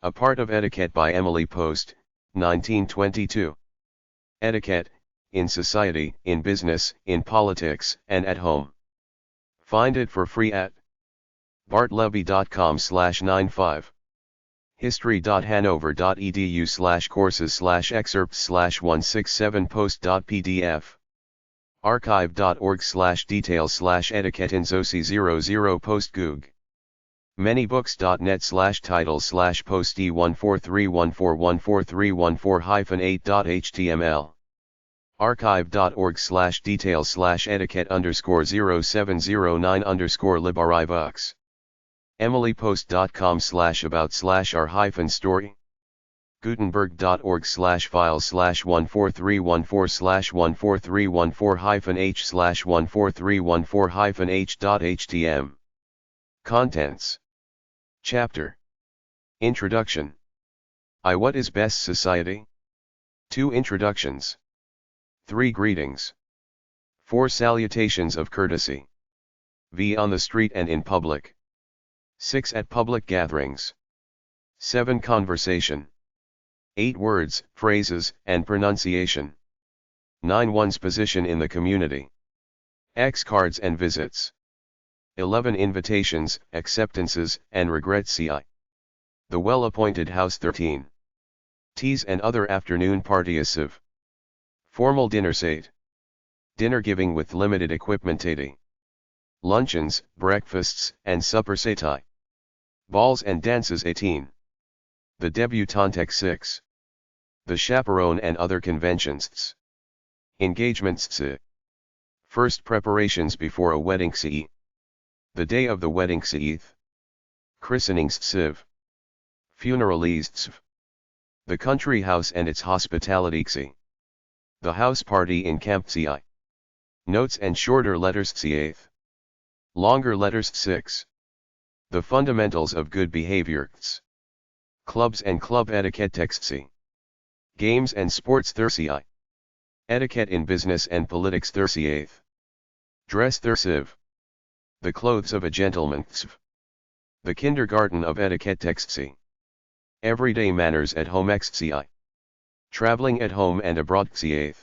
A Part of Etiquette by Emily Post, 1922. Etiquette, in society, in business, in politics, and at home. Find it for free at bartleby.com/95. history.hanover.edu/courses/excerpts/167post.pdf. archive.org/details/etiquette-in-zoc00 post-goog. ManyBooks.net/titles/post E14314141314-8.html. archive.org/details/etiquette_0709_libaribooks. emilypost.com/about/r-story. gutenberg.org/files/14314/h/14314-h.htm. Contents. Chapter. Introduction. I. What is best society? 2. Introductions. 3. Greetings. 4. Salutations of courtesy. v. On the street and in public. 6. At public gatherings. 7. Conversation. 8. Words, phrases, and pronunciation. 9. One's position in the community. X. Cards and visits. 11. Invitations, acceptances, and regrets. Ci. The well-appointed house. 13. Teas and other afternoon parties. Formal dinners. 8. Dinner giving with limited equipment. 80. Luncheons, breakfasts, and suppers. 80. Balls and dances. 18. The debutante. 6. The chaperone and other conventions. Engagements. First preparations before a wedding. The day of the wedding. Christenings. Funerals. The country house and its hospitality. The house party in camp. Notes and shorter letters. 8. Longer letters. 6. The fundamentals of good behavior. Clubs and club etiquette. Texts. Games and sports. 30. Etiquette in business and politics. 38. Dress. 30. The clothes of a gentleman. The kindergarten of etiquette. Texts. Everyday manners at home. Traveling at home and abroad. 8.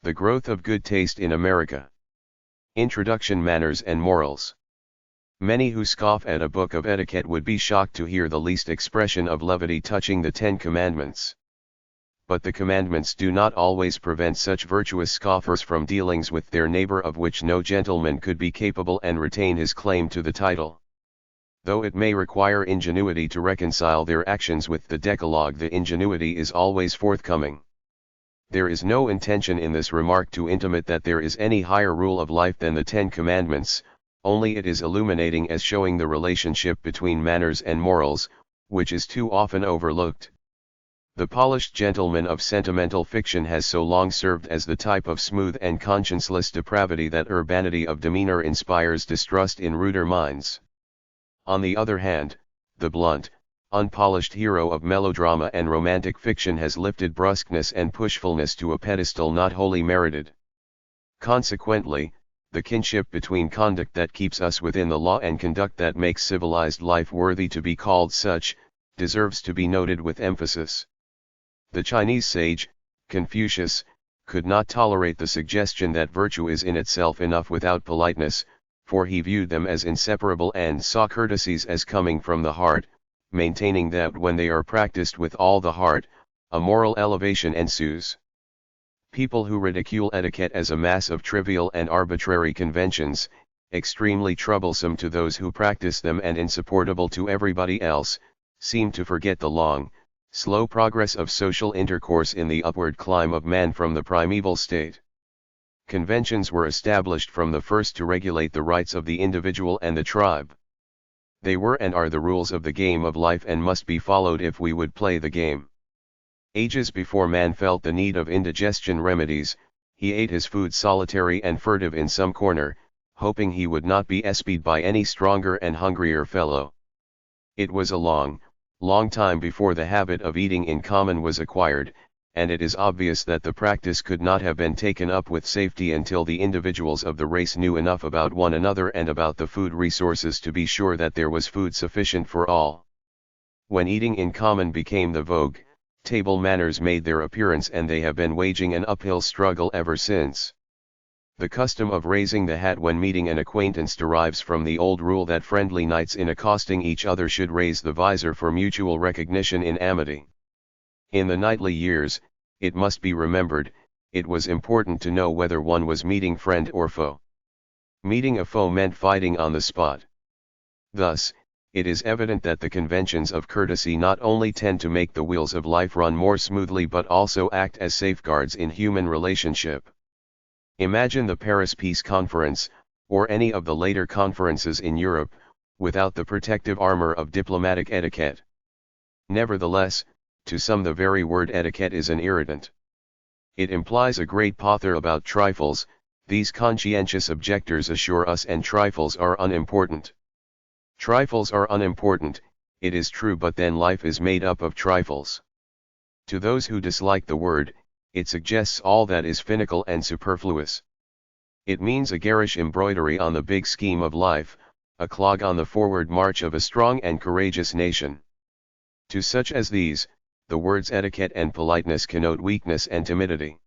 The growth of good taste in America. Introduction. Manners and morals. Many who scoff at a book of etiquette would be shocked to hear the least expression of levity touching the 10 Commandments. But the commandments do not always prevent such virtuous scoffers from dealings with their neighbor of which no gentleman could be capable and retain his claim to the title. Though it may require ingenuity to reconcile their actions with the Decalogue, the ingenuity is always forthcoming. There is no intention in this remark to intimate that there is any higher rule of life than the 10 Commandments, only it is illuminating as showing the relationship between manners and morals, which is too often overlooked. The polished gentleman of sentimental fiction has so long served as the type of smooth and conscienceless depravity that urbanity of demeanor inspires distrust in ruder minds. On the other hand, the blunt, unpolished hero of melodrama and romantic fiction has lifted brusqueness and pushfulness to a pedestal not wholly merited. Consequently, the kinship between conduct that keeps us within the law and conduct that makes civilized life worthy to be called such, deserves to be noted with emphasis. The Chinese sage, Confucius, could not tolerate the suggestion that virtue is in itself enough without politeness, for he viewed them as inseparable and saw courtesies as coming from the heart, maintaining that when they are practiced with all the heart, a moral elevation ensues. People who ridicule etiquette as a mass of trivial and arbitrary conventions, extremely troublesome to those who practice them and insupportable to everybody else, seem to forget the long, slow progress of social intercourse in the upward climb of man from the primeval state. Conventions were established from the first to regulate the rights of the individual and the tribe. They were and are the rules of the game of life and must be followed if we would play the game. Ages before man felt the need of indigestion remedies, he ate his food solitary and furtive in some corner, hoping he would not be espied by any stronger and hungrier fellow. It was a long time before the habit of eating in common was acquired, and it is obvious that the practice could not have been taken up with safety until the individuals of the race knew enough about one another and about the food resources to be sure that there was food sufficient for all. When eating in common became the vogue, table manners made their appearance, and they have been waging an uphill struggle ever since. The custom of raising the hat when meeting an acquaintance derives from the old rule that friendly knights in accosting each other should raise the visor for mutual recognition in amity. In the knightly years, it must be remembered, it was important to know whether one was meeting friend or foe. Meeting a foe meant fighting on the spot. Thus, it is evident that the conventions of courtesy not only tend to make the wheels of life run more smoothly but also act as safeguards in human relationship. Imagine the Paris Peace Conference, or any of the later conferences in Europe, without the protective armor of diplomatic etiquette. Nevertheless, to some the very word etiquette is an irritant. It implies a great pother about trifles. These conscientious objectors assure us, and trifles are unimportant. Trifles are unimportant, it is true, but then life is made up of trifles. To those who dislike the word, it suggests all that is finical and superfluous. It means a garish embroidery on the big scheme of life, a clog on the forward march of a strong and courageous nation. To such as these, the words etiquette and politeness connote weakness and timidity.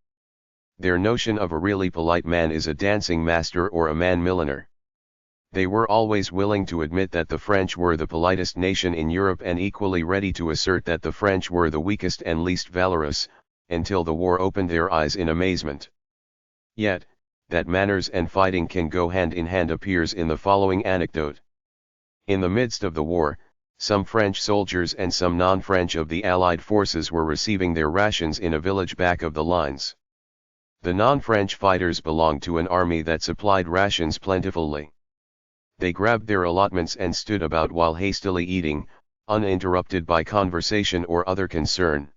Their notion of a really polite man is a dancing master or a man milliner. They were always willing to admit that the French were the politest nation in Europe, and equally ready to assert that the French were the weakest and least valorous, until the war opened their eyes in amazement. Yet, that manners and fighting can go hand in hand appears in the following anecdote. In the midst of the war, some French soldiers and some non-French of the Allied forces were receiving their rations in a village back of the lines. The non-French fighters belonged to an army that supplied rations plentifully. They grabbed their allotments and stood about while hastily eating, uninterrupted by conversation or other concern.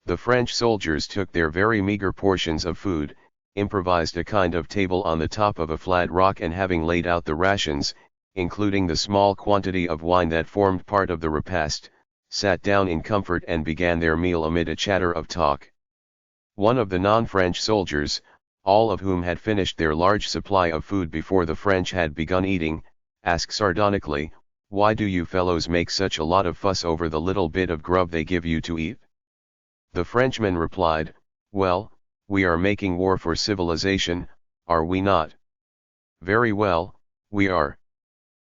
The French soldiers took their very meager portions of food, improvised a kind of table on the top of a flat rock, and having laid out the rations, including the small quantity of wine that formed part of the repast, sat down in comfort and began their meal amid a chatter of talk. One of the non-French soldiers, all of whom had finished their large supply of food before the French had begun eating, asked sardonically, "Why do you fellows make such a lot of fuss over the little bit of grub they give you to eat?" The Frenchman replied, "Well, we are making war for civilization, are we not?" "Very well, we are.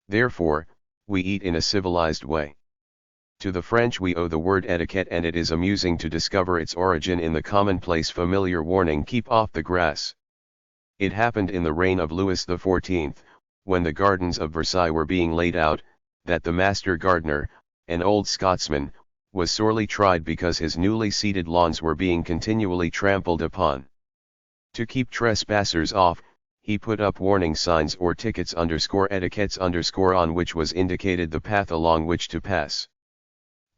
Therefore, we eat in a civilized way." To the French we owe the word etiquette, and it is amusing to discover its origin in the commonplace familiar warning, "Keep off the grass." It happened in the reign of Louis XIV, when the gardens of Versailles were being laid out, that the master gardener, an old Scotsman, was sorely tried because his newly seeded lawns were being continually trampled upon. To keep trespassers off, he put up warning signs or tickets etiquettes on which was indicated the path along which to pass.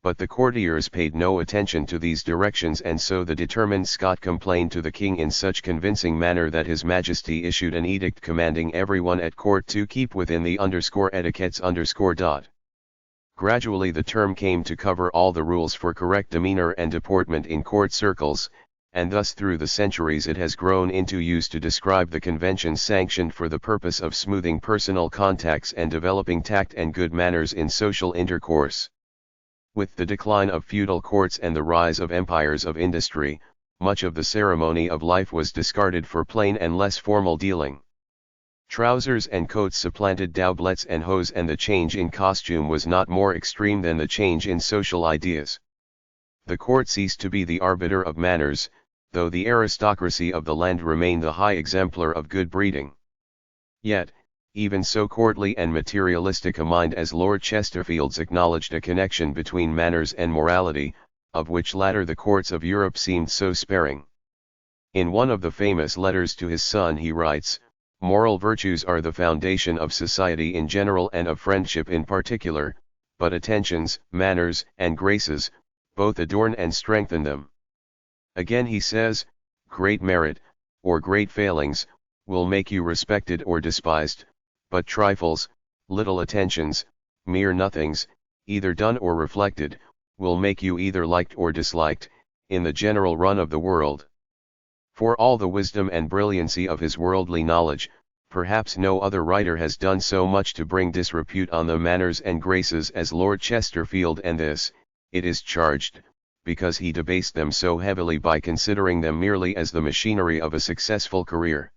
But the courtiers paid no attention to these directions, and so the determined Scot complained to the king in such convincing manner that His Majesty issued an edict commanding everyone at court to keep within the etiquettes. Gradually the term came to cover all the rules for correct demeanor and deportment in court circles, and thus through the centuries it has grown into use to describe the conventions sanctioned for the purpose of smoothing personal contacts and developing tact and good manners in social intercourse. With the decline of feudal courts and the rise of empires of industry, much of the ceremony of life was discarded for plain and less formal dealing. Trousers and coats supplanted doublets and hose, and the change in costume was not more extreme than the change in social ideas. The court ceased to be the arbiter of manners, though the aristocracy of the land remained the high exemplar of good breeding. Yet, even so courtly and materialistic a mind as Lord Chesterfield's acknowledged a connection between manners and morality, of which latter the courts of Europe seemed so sparing. In one of the famous letters to his son he writes, "Moral virtues are the foundation of society in general and of friendship in particular, but attentions, manners, and graces, both adorn and strengthen them." Again he says, "Great merit, or great failings, will make you respected or despised, but trifles, little attentions, mere nothings, either done or reflected, will make you either liked or disliked, in the general run of the world." For all the wisdom and brilliancy of his worldly knowledge, Perhaps no other writer has done so much to bring disrepute on the manners and graces as Lord Chesterfield, and this, it is charged, because he debased them so heavily by considering them merely as the machinery of a successful career.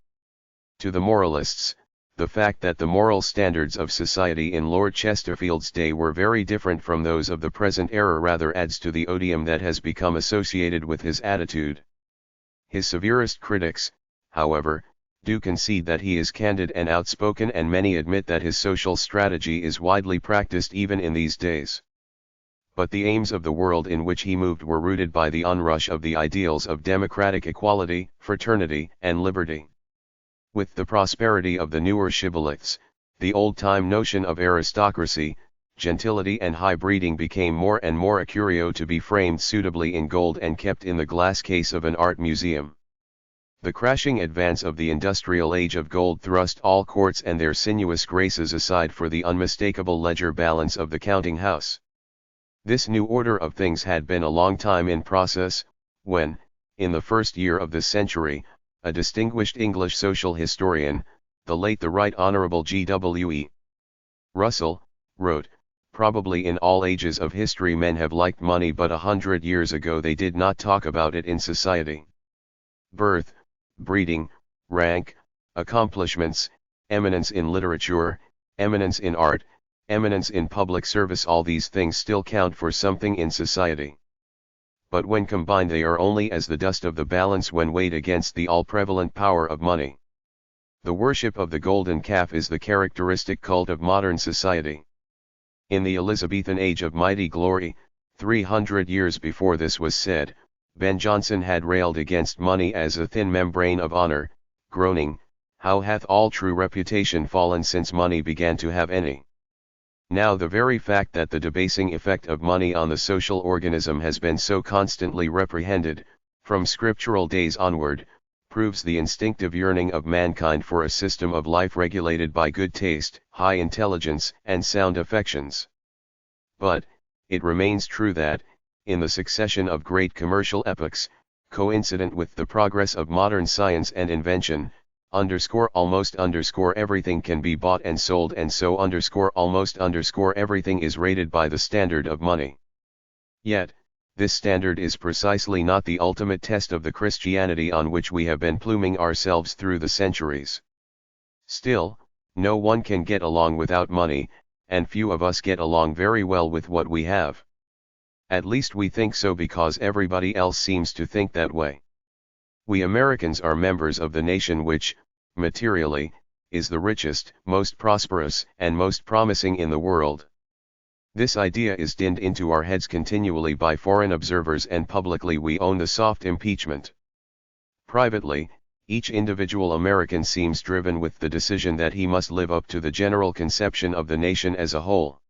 To the moralists, the fact that the moral standards of society in Lord Chesterfield's day were very different from those of the present era rather adds to the odium that has become associated with his attitude. His severest critics, however, do concede that he is candid and outspoken, and many admit that his social strategy is widely practiced even in these days. But the aims of the world in which he moved were rooted by the onrush of the ideals of democratic equality, fraternity, and liberty. With the prosperity of the newer shibboleths, the old-time notion of aristocracy, gentility and high breeding became more and more a curio to be framed suitably in gold and kept in the glass case of an art museum. The crashing advance of the industrial age of gold thrust all courts and their sinuous graces aside for the unmistakable ledger balance of the counting house. This new order of things had been a long time in process, when, in the first year of this century, a distinguished English social historian, the late the Right Honourable G.W.E. Russell, wrote, "Probably in all ages of history men have liked money, but 100 years ago they did not talk about it in society. Birth, breeding, rank, accomplishments, eminence in literature, eminence in art, eminence in public service, all these things still count for something in society. But when combined they are only as the dust of the balance when weighed against the all-prevalent power of money. The worship of the golden calf is the characteristic cult of modern society. In the Elizabethan age of mighty glory, 300 years before this was said, Ben Jonson had railed against money as a thin membrane of honor, groaning, "How hath all true reputation fallen since money began to have any?" Now the very fact that the debasing effect of money on the social organism has been so constantly reprehended, from scriptural days onward, proves the instinctive yearning of mankind for a system of life regulated by good taste, high intelligence, and sound affections. But, it remains true that, in the succession of great commercial epochs, coincident with the progress of modern science and invention, almost everything can be bought and sold, and so almost everything is rated by the standard of money. Yet, this standard is precisely not the ultimate test of the Christianity on which we have been pluming ourselves through the centuries. Still, no one can get along without money, and few of us get along very well with what we have. At least we think so because everybody else seems to think that way. We Americans are members of the nation which, materially, is the richest, most prosperous, and most promising in the world. This idea is dinned into our heads continually by foreign observers, and publicly we own the soft impeachment. Privately, each individual American seems driven with the decision that he must live up to the general conception of the nation as a whole.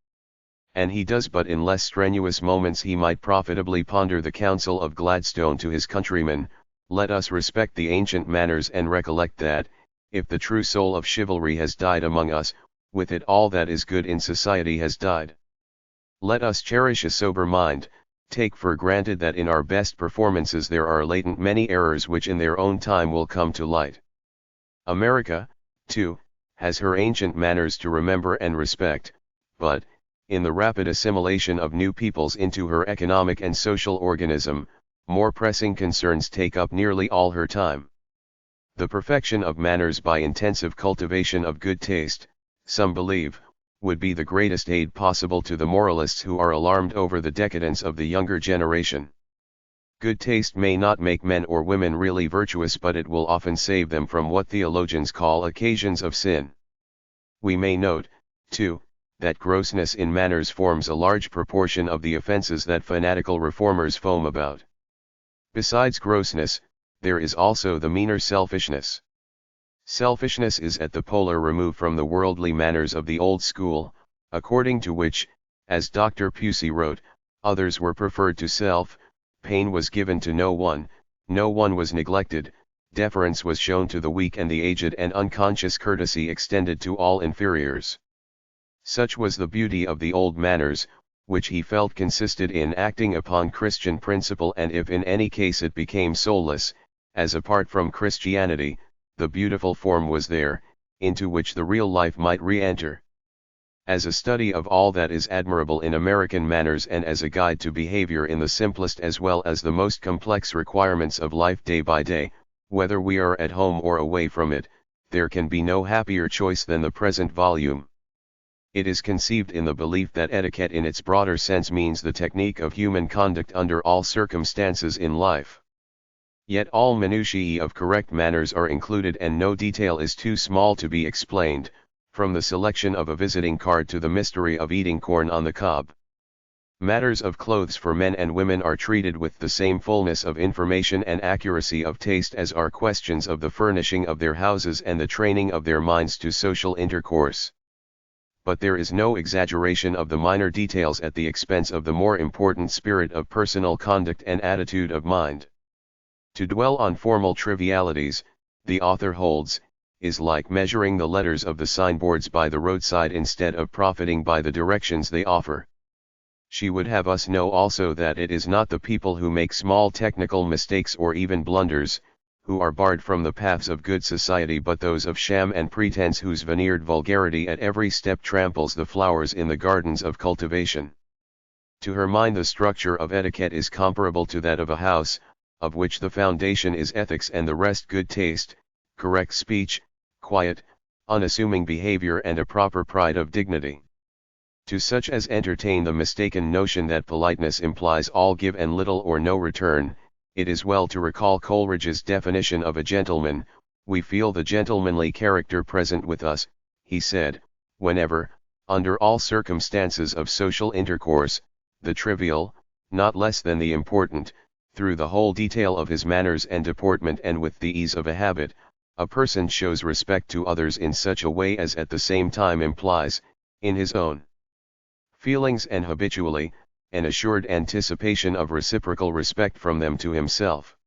And he does, but in less strenuous moments he might profitably ponder the counsel of Gladstone to his countrymen: "Let us respect the ancient manners and recollect that, if the true soul of chivalry has died among us, with it all that is good in society has died. Let us cherish a sober mind, take for granted that in our best performances there are latent many errors which in their own time will come to light." America, too, has her ancient manners to remember and respect, but, in the rapid assimilation of new peoples into her economic and social organism, more pressing concerns take up nearly all her time. The perfection of manners by intensive cultivation of good taste, some believe, would be the greatest aid possible to the moralists who are alarmed over the decadence of the younger generation. Good taste may not make men or women really virtuous, but it will often save them from what theologians call occasions of sin. We may note, too, that grossness in manners forms a large proportion of the offenses that fanatical reformers foam about. Besides grossness, there is also the meaner selfishness. Selfishness is at the polar remove from the worldly manners of the old school, according to which, as Dr. Pusey wrote, others were preferred to self, pain was given to no one was neglected, deference was shown to the weak and the aged, and unconscious courtesy extended to all inferiors. Such was the beauty of the old manners, which he felt consisted in acting upon Christian principle, and if in any case it became soulless, as apart from Christianity, the beautiful form was there, into which the real life might re-enter. As a study of all that is admirable in American manners and as a guide to behavior in the simplest as well as the most complex requirements of life day by day, whether we are at home or away from it, there can be no happier choice than the present volume. It is conceived in the belief that etiquette in its broader sense means the technique of human conduct under all circumstances in life. Yet all minutiae of correct manners are included and no detail is too small to be explained, from the selection of a visiting card to the mystery of eating corn on the cob. Matters of clothes for men and women are treated with the same fullness of information and accuracy of taste as are questions of the furnishing of their houses and the training of their minds to social intercourse. But there is no exaggeration of the minor details at the expense of the more important spirit of personal conduct and attitude of mind. To dwell on formal trivialities, the author holds, is like measuring the letters of the signboards by the roadside instead of profiting by the directions they offer. She would have us know also that it is not the people who make small technical mistakes or even blunders, who are barred from the paths of good society, but those of sham and pretense whose veneered vulgarity at every step tramples the flowers in the gardens of cultivation. To her mind the structure of etiquette is comparable to that of a house, of which the foundation is ethics and the rest good taste, correct speech, quiet, unassuming behavior and a proper pride of dignity. To such as entertain the mistaken notion that politeness implies all give and little or no return, it is well to recall Coleridge's definition of a gentleman. We feel the gentlemanly character present with us, he said, whenever, under all circumstances of social intercourse, the trivial, not less than the important, through the whole detail of his manners and deportment and with the ease of a habit, a person shows respect to others in such a way as at the same time implies, in his own feelings and habitually, an assured anticipation of reciprocal respect from them to himself.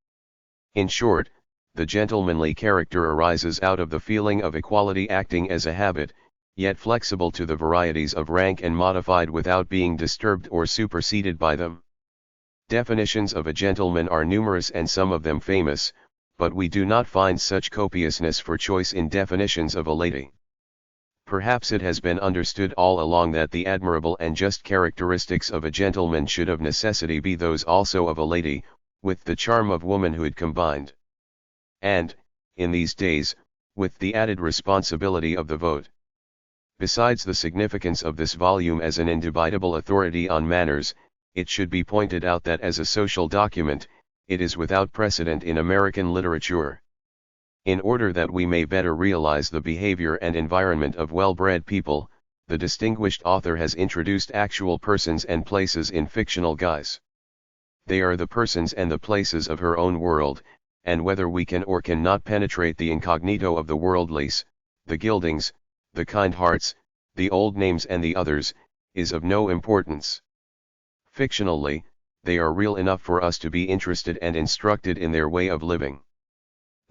In short, the gentlemanly character arises out of the feeling of equality acting as a habit, yet flexible to the varieties of rank and modified without being disturbed or superseded by them. Definitions of a gentleman are numerous and some of them famous, but we do not find such copiousness for choice in definitions of a lady. Perhaps it has been understood all along that the admirable and just characteristics of a gentleman should of necessity be those also of a lady, with the charm of womanhood combined. And, in these days, with the added responsibility of the vote. Besides the significance of this volume as an indubitable authority on manners, it should be pointed out that as a social document, it is without precedent in American literature. In order that we may better realize the behavior and environment of well-bred people, the distinguished author has introduced actual persons and places in fictional guise. They are the persons and the places of her own world, and whether we can or cannot penetrate the incognito of the worldlies, the Gildings, the kind hearts, the old names and the others, is of no importance. Fictionally, they are real enough for us to be interested and instructed in their way of living.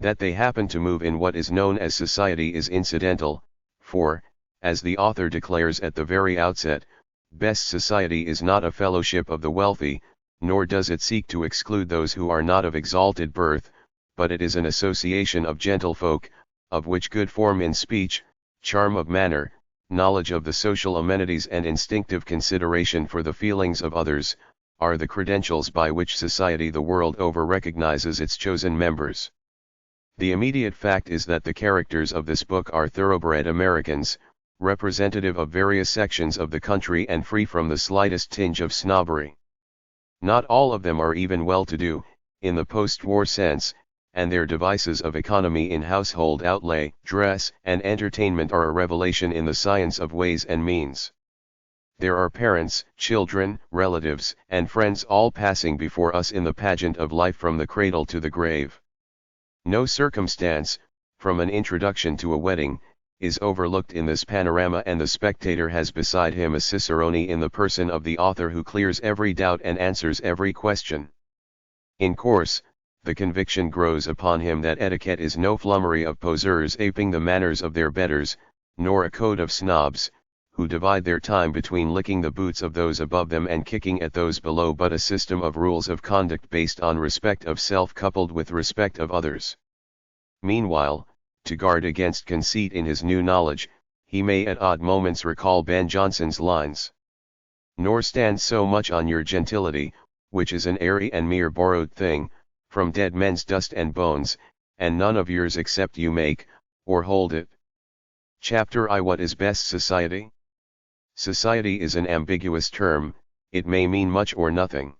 That they happen to move in what is known as society is incidental, for, as the author declares at the very outset, best society is not a fellowship of the wealthy, nor does it seek to exclude those who are not of exalted birth, but it is an association of gentlefolk, of which good form in speech, charm of manner, knowledge of the social amenities and instinctive consideration for the feelings of others, are the credentials by which society the world over recognizes its chosen members. The immediate fact is that the characters of this book are thoroughbred Americans, representative of various sections of the country and free from the slightest tinge of snobbery. Not all of them are even well-to-do, in the post-war sense, and their devices of economy in household outlay, dress, and entertainment are a revelation in the science of ways and means. There are parents, children, relatives, and friends all passing before us in the pageant of life from the cradle to the grave. No circumstance, from an introduction to a wedding, is overlooked in this panorama, and the spectator has beside him a cicerone in the person of the author who clears every doubt and answers every question. In course, the conviction grows upon him that etiquette is no flummery of poseurs aping the manners of their betters, nor a code of snobs, who divide their time between licking the boots of those above them and kicking at those below, but a system of rules of conduct based on respect of self coupled with respect of others. Meanwhile, to guard against conceit in his new knowledge, he may at odd moments recall Ben Jonson's lines. Nor stand so much on your gentility, which is an airy and mere borrowed thing, from dead men's dust and bones, and none of yours except you make, or hold it. Chapter I. What is best society? Society is an ambiguous term, it may mean much or nothing.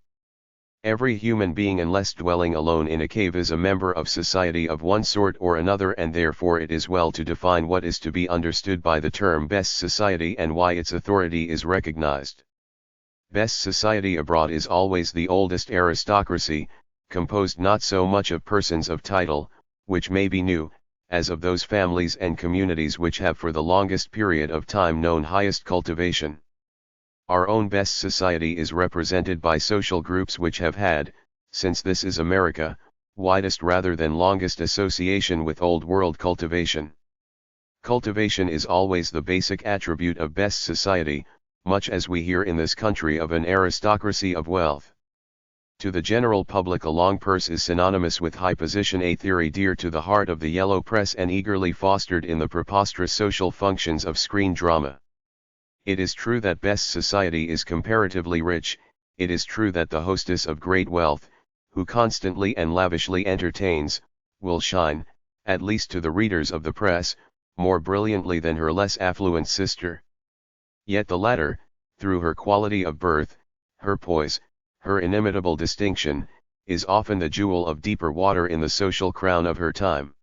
Every human being, unless dwelling alone in a cave, is a member of society of one sort or another, and therefore it is well to define what is to be understood by the term best society and why its authority is recognized. Best society abroad is always the oldest aristocracy, composed not so much of persons of title, which may be new, as of those families and communities which have for the longest period of time known highest cultivation. Our own best society is represented by social groups which have had, since this is America, widest rather than longest association with old world cultivation. Cultivation is always the basic attribute of best society, much as we hear in this country of an aristocracy of wealth. To the general public a long purse is synonymous with high position, a theory dear to the heart of the yellow press and eagerly fostered in the preposterous social functions of screen drama. It is true that best society is comparatively rich, it is true that the hostess of great wealth, who constantly and lavishly entertains, will shine, at least to the readers of the press, more brilliantly than her less affluent sister. Yet the latter, through her quality of birth, her poise, her inimitable distinction, is often the jewel of deeper water in the social crown of her time.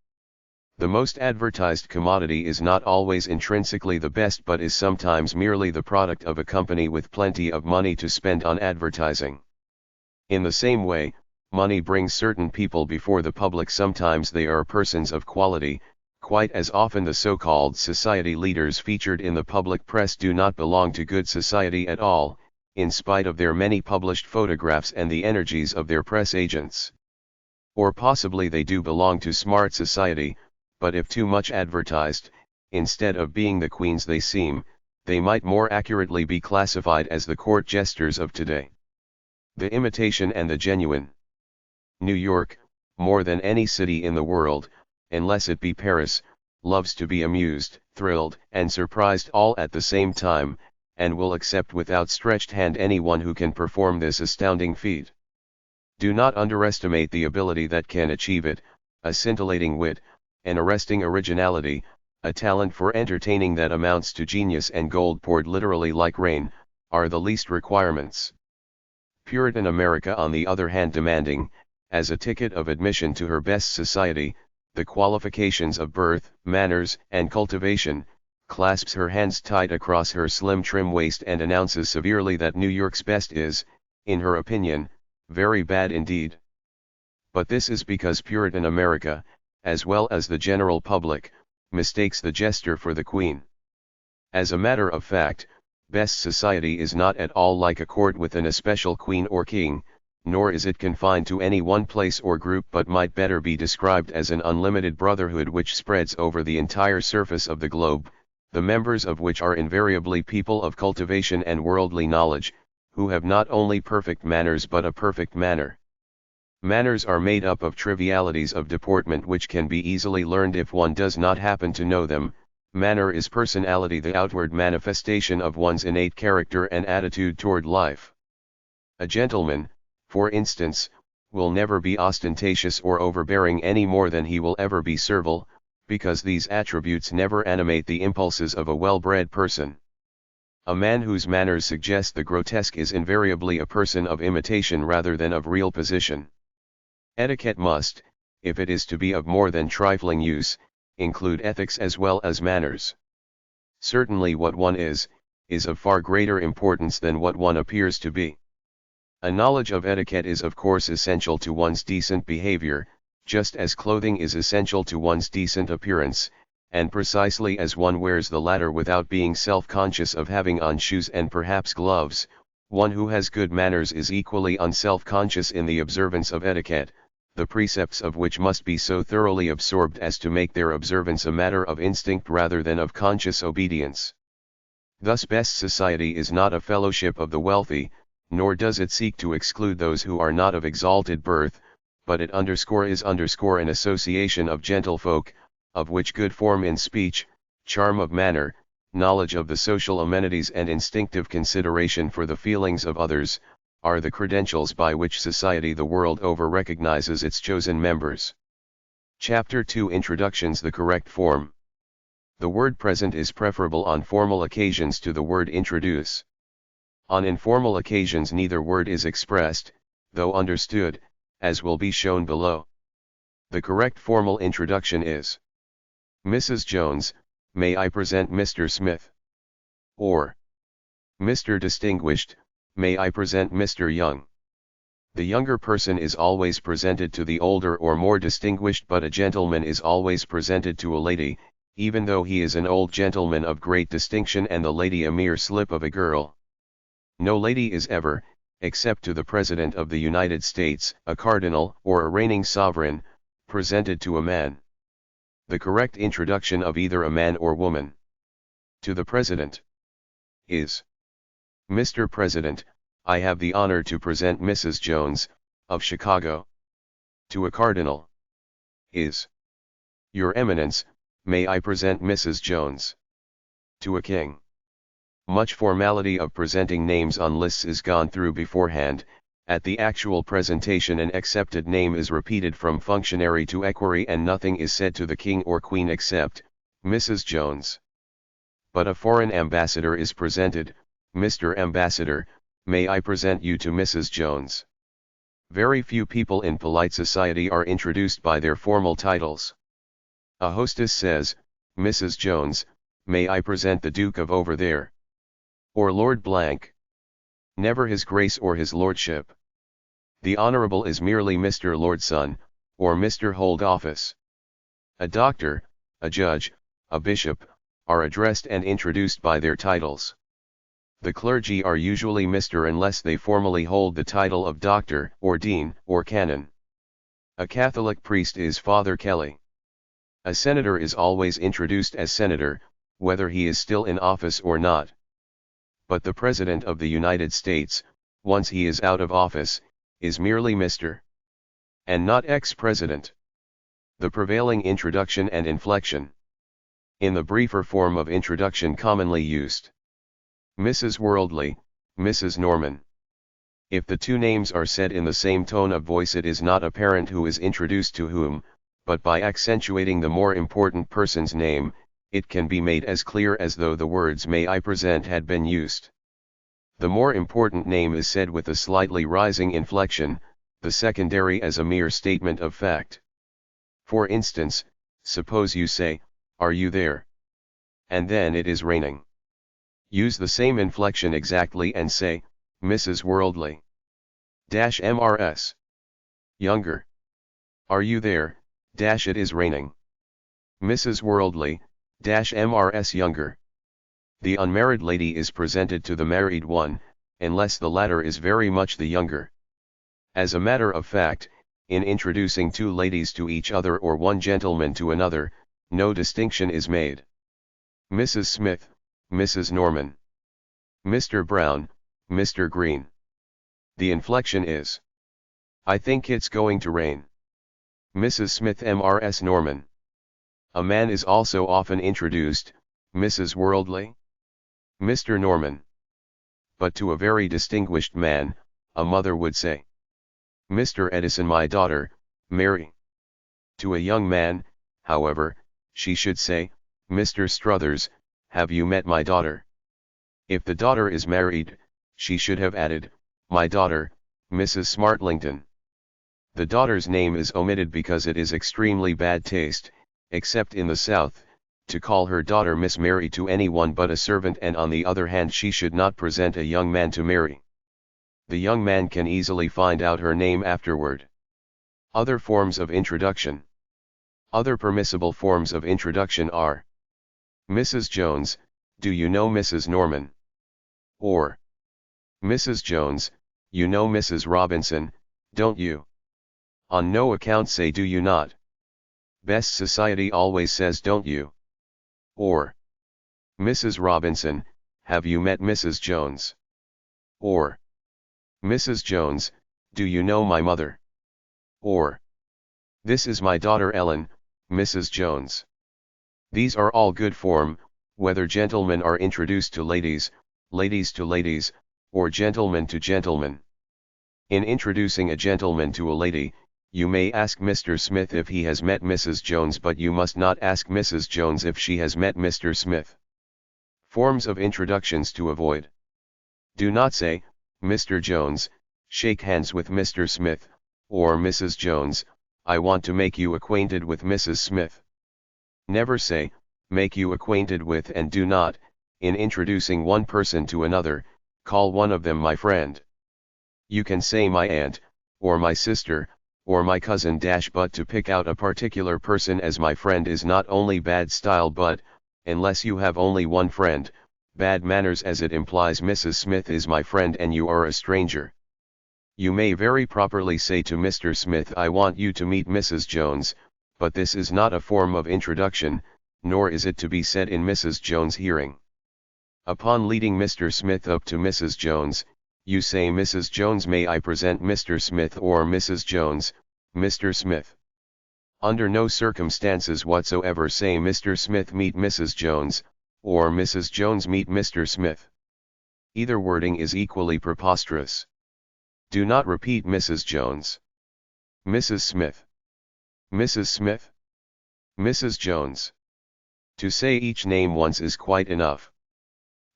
The most advertised commodity is not always intrinsically the best, but is sometimes merely the product of a company with plenty of money to spend on advertising. In the same way, money brings certain people before the public. Sometimes they are persons of quality, quite as often the so-called society leaders featured in the public press do not belong to good society at all, in spite of their many published photographs and the energies of their press agents. Or possibly they do belong to smart society, but if too much advertised, instead of being the queens they seem, they might more accurately be classified as the court jesters of today. The imitation and the genuine. New York, more than any city in the world, unless it be Paris, loves to be amused, thrilled, and surprised all at the same time, and will accept with outstretched hand anyone who can perform this astounding feat. Do not underestimate the ability that can achieve it. A scintillating wit, an arresting originality, a talent for entertaining that amounts to genius, and gold poured literally like rain, are the least requirements. Puritan America, on the other hand, demanding, as a ticket of admission to her best society, the qualifications of birth, manners, and cultivation, clasps her hands tight across her slim trim waist and announces severely that New York's best is, in her opinion, very bad indeed. But this is because Puritan America, as well as the general public, mistakes the jester for the queen. As a matter of fact, best society is not at all like a court with an especial queen or king, nor is it confined to any one place or group, but might better be described as an unlimited brotherhood which spreads over the entire surface of the globe, the members of which are invariably people of cultivation and worldly knowledge, who have not only perfect manners but a perfect manner. Manners are made up of trivialities of deportment which can be easily learned if one does not happen to know them. Manner is personality, the outward manifestation of one's innate character and attitude toward life. A gentleman, for instance, will never be ostentatious or overbearing any more than he will ever be servile, because these attributes never animate the impulses of a well-bred person. A man whose manners suggest the grotesque is invariably a person of imitation rather than of real position. Etiquette must, if it is to be of more than trifling use, include ethics as well as manners. Certainly what one is of far greater importance than what one appears to be. A knowledge of etiquette is of course essential to one's decent behavior, just as clothing is essential to one's decent appearance, and precisely as one wears the latter without being self-conscious of having on shoes and perhaps gloves, one who has good manners is equally unself-conscious in the observance of etiquette, the precepts of which must be so thoroughly absorbed as to make their observance a matter of instinct rather than of conscious obedience. Thus best society is not a fellowship of the wealthy, nor does it seek to exclude those who are not of exalted birth, but it is an association of gentlefolk, of which good form in speech, charm of manner, knowledge of the social amenities and instinctive consideration for the feelings of others, are the credentials by which society the world over recognizes its chosen members. Chapter 2 Introductions. The correct form. The word present is preferable on formal occasions to the word introduce. On informal occasions neither word is expressed, though understood, as will be shown below. The correct formal introduction is: Mrs. Jones, may I present Mr. Smith? Or, Mr. Distinguished, may I present Mr. Young? The younger person is always presented to the older or more distinguished, but a gentleman is always presented to a lady, even though he is an old gentleman of great distinction and the lady a mere slip of a girl. No lady is ever, except to the President of the United States, a cardinal, or a reigning sovereign, presented to a man. The correct introduction of either a man or woman to the President is: Mr. President, I have the honor to present Mrs. Jones, of Chicago. To a cardinal is: Your Eminence, may I present Mrs. Jones? To a king, much formality of presenting names on lists is gone through beforehand. At the actual presentation an accepted name is repeated from functionary to equerry and nothing is said to the king or queen except, Mrs. Jones. But a foreign ambassador is presented: Mr. Ambassador, may I present you to Mrs. Jones? Very few people in polite society are introduced by their formal titles. A hostess says, Mrs. Jones, may I present the Duke of over there? Or Lord Blank. Never His Grace or His Lordship. The Honourable is merely Mr. Lordson, or Mr. Hold Office. A doctor, a judge, a bishop, are addressed and introduced by their titles. The clergy are usually Mr. unless they formally hold the title of doctor, or dean, or canon. A Catholic priest is Father Kelly. A senator is always introduced as senator, whether he is still in office or not. But the President of the United States, once he is out of office, is merely Mr. and not ex-president. The prevailing introduction and inflection. In the briefer form of introduction commonly used: Mrs. Worldly, Mrs. Norman. If the two names are said in the same tone of voice it is not apparent who is introduced to whom, but by accentuating the more important person's name, it can be made as clear as though the words may I present had been used. The more important name is said with a slightly rising inflection, the secondary as a mere statement of fact. For instance, suppose you say, Are you there? And then it is raining. Use the same inflection exactly and say, Mrs. Worldly. Mrs. Younger. Are you there? It is raining. Mrs. Worldly, Mrs. Younger. The unmarried lady is presented to the married one, unless the latter is very much the younger. As a matter of fact, in introducing two ladies to each other or one gentleman to another, no distinction is made. Mrs. Smith, Mrs. Norman. Mr. Brown, Mr. Green. The inflection is: I think it's going to rain. Mrs. Smith, Mrs. Norman. A man is also often introduced: Mrs. Worldly, Mr. Norman. But to a very distinguished man, a mother would say, Mr. Edison, my daughter, Mary. To a young man, however, she should say, Mr. Struthers, have you met my daughter? If the daughter is married, she should have added, my daughter, Mrs. Smartlington. The daughter's name is omitted because it is extremely bad taste, except in the South, to call her daughter Miss Mary to anyone but a servant, and on the other hand she should not present a young man to Mary. The young man can easily find out her name afterward. Other forms of introduction. Other permissible forms of introduction are: Mrs. Jones, do you know Mrs. Norman? Or, Mrs. Jones, you know Mrs. Robinson, don't you? On no account say do you not. Best society always says don't you. Or, Mrs. Robinson, have you met Mrs. Jones? Or, Mrs. Jones, do you know my mother? Or, this is my daughter Ellen, Mrs. Jones. These are all good form, whether gentlemen are introduced to ladies, ladies to ladies, or gentlemen to gentlemen. In introducing a gentleman to a lady, you may ask Mr. Smith if he has met Mrs. Jones, but you must not ask Mrs. Jones if she has met Mr. Smith. Forms of introductions to avoid. Do not say, Mr. Jones, shake hands with Mr. Smith, or Mrs. Jones, I want to make you acquainted with Mrs. Smith. Never say, make you acquainted with, and do not, in introducing one person to another, call one of them my friend. You can say my aunt, or my sister, or my cousin but to pick out a particular person as my friend is not only bad style but, unless you have only one friend, bad manners, as it implies Mrs. Smith is my friend and you are a stranger. You may very properly say to Mr. Smith, I want you to meet Mrs. Jones, but this is not a form of introduction, nor is it to be said in Mrs. Jones' hearing. Upon leading Mr. Smith up to Mrs. Jones, you say, Mrs. Jones, may I present Mr. Smith, or Mrs. Jones, Mr. Smith. Under no circumstances whatsoever say Mr. Smith meet Mrs. Jones, or Mrs. Jones meet Mr. Smith. Either wording is equally preposterous. Do not repeat Mrs. Jones. Mrs. Smith. Mrs. Smith. Mrs. Jones. To say each name once is quite enough.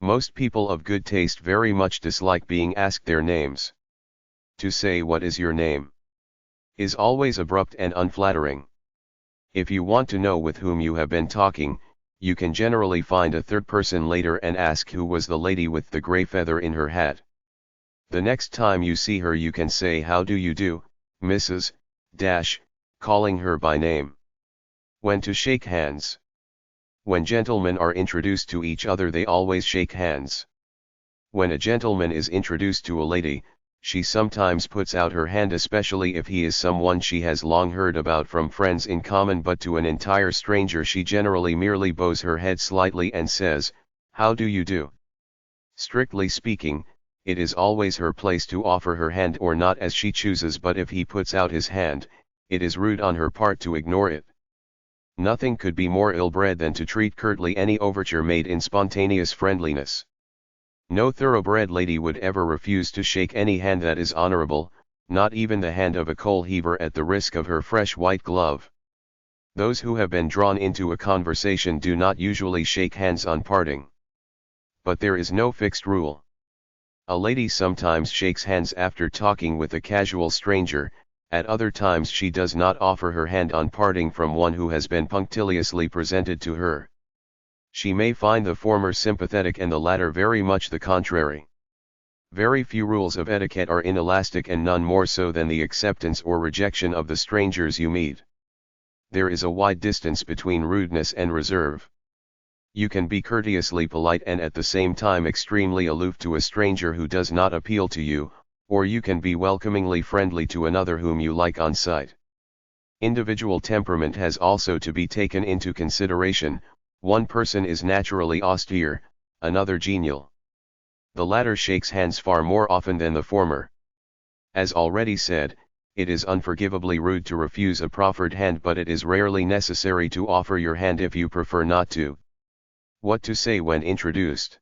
Most people of good taste very much dislike being asked their names. To say what is your name is always abrupt and unflattering. If you want to know with whom you have been talking, you can generally find a third person later and ask who was the lady with the gray feather in her hat. The next time you see her you can say, how do you do, Mrs. Dash, calling her by name. When to shake hands. When gentlemen are introduced to each other they always shake hands. When a gentleman is introduced to a lady, she sometimes puts out her hand, especially if he is someone she has long heard about from friends in common, but to an entire stranger she generally merely bows her head slightly and says, how do you do? Strictly speaking, it is always her place to offer her hand or not as she chooses, but if he puts out his hand, it is rude on her part to ignore it. Nothing could be more ill-bred than to treat curtly any overture made in spontaneous friendliness. No thoroughbred lady would ever refuse to shake any hand that is honorable, not even the hand of a coal heaver at the risk of her fresh white glove. Those who have been drawn into a conversation do not usually shake hands on parting. But there is no fixed rule. A lady sometimes shakes hands after talking with a casual stranger, at other times she does not offer her hand on parting from one who has been punctiliously presented to her. She may find the former sympathetic and the latter very much the contrary. Very few rules of etiquette are inelastic, and none more so than the acceptance or rejection of the strangers you meet. There is a wide distance between rudeness and reserve. You can be courteously polite and at the same time extremely aloof to a stranger who does not appeal to you, or you can be welcomingly friendly to another whom you like on sight. Individual temperament has also to be taken into consideration. One person is naturally austere, another genial. The latter shakes hands far more often than the former. As already said, it is unforgivably rude to refuse a proffered hand, but it is rarely necessary to offer your hand if you prefer not to. What to say when introduced?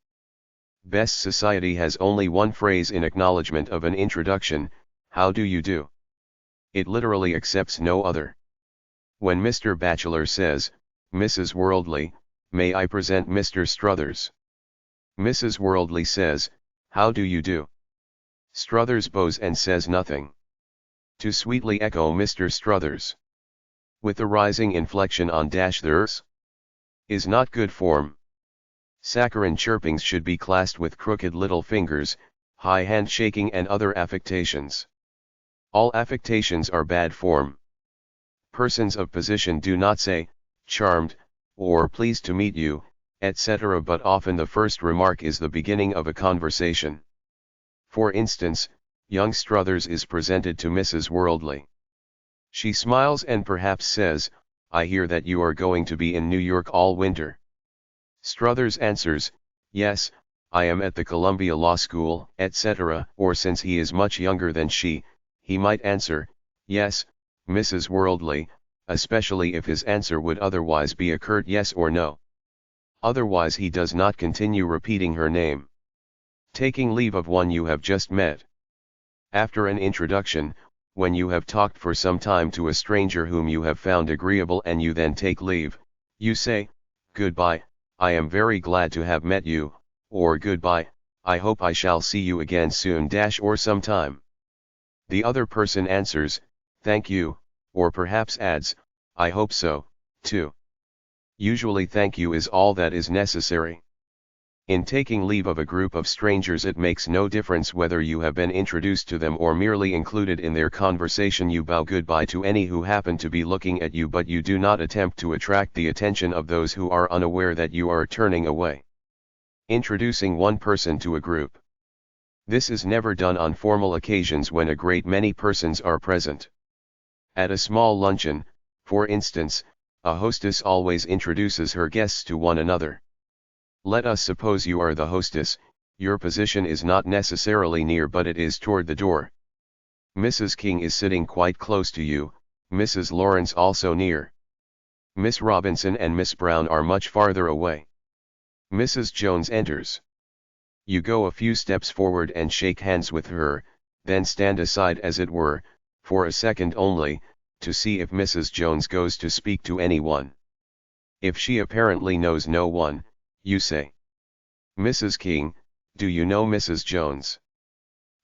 Best society has only one phrase in acknowledgement of an introduction, how do you do? It literally accepts no other. When Mr. Bachelor says, Mrs. Worldly, may I present Mr. Struthers? Mrs. Worldly says, how do you do? Struthers bows and says nothing. To sweetly echo Mr. Struthers, with the rising inflection on thers, is not good form. Saccharine chirpings should be classed with crooked little fingers, high hand shaking and other affectations. All affectations are bad form. Persons of position do not say, charmed, or pleased to meet you, etc., but often the first remark is the beginning of a conversation. For instance, young Struthers is presented to Mrs. Worldly. She smiles and perhaps says, I hear that you are going to be in New York all winter. Struthers answers, yes, I am at the Columbia Law School, etc., or since he is much younger than she, he might answer, yes, Mrs. Worldly, especially if his answer would otherwise be a curt yes or no. Otherwise he does not continue repeating her name. Taking leave of one you have just met. After an introduction, when you have talked for some time to a stranger whom you have found agreeable and you then take leave, you say, "Goodbye, I am very glad to have met you," or "Goodbye, I hope I shall see you again soon or sometime." The other person answers, "Thank you," or perhaps adds, "I hope so, too." Usually thank you is all that is necessary. In taking leave of a group of strangers it makes no difference whether you have been introduced to them or merely included in their conversation. You bow goodbye to any who happen to be looking at you, but you do not attempt to attract the attention of those who are unaware that you are turning away. Introducing one person to a group. This is never done on formal occasions when a great many persons are present. At a small luncheon, for instance, a hostess always introduces her guests to one another. Let us suppose you are the hostess. Your position is not necessarily near, but it is toward the door. Mrs. King is sitting quite close to you, Mrs. Lawrence also near. Miss Robinson and Miss Brown are much farther away. Mrs. Jones enters. You go a few steps forward and shake hands with her, then stand aside as it were, for a second only, to see if Mrs. Jones goes to speak to anyone. If she apparently knows no one, you say, "Mrs. King, do you know Mrs. Jones?"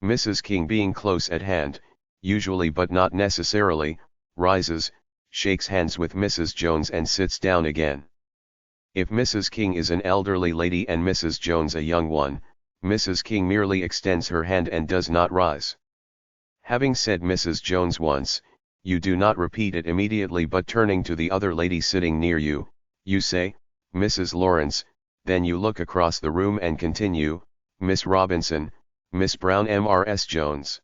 Mrs. King, being close at hand, usually but not necessarily, rises, shakes hands with Mrs. Jones and sits down again. If Mrs. King is an elderly lady and Mrs. Jones a young one, Mrs. King merely extends her hand and does not rise. Having said Mrs. Jones once, you do not repeat it immediately, but turning to the other lady sitting near you, you say, "Mrs. Lawrence," then you look across the room and continue, "Miss Robinson, Miss Brown, Mrs. Jones."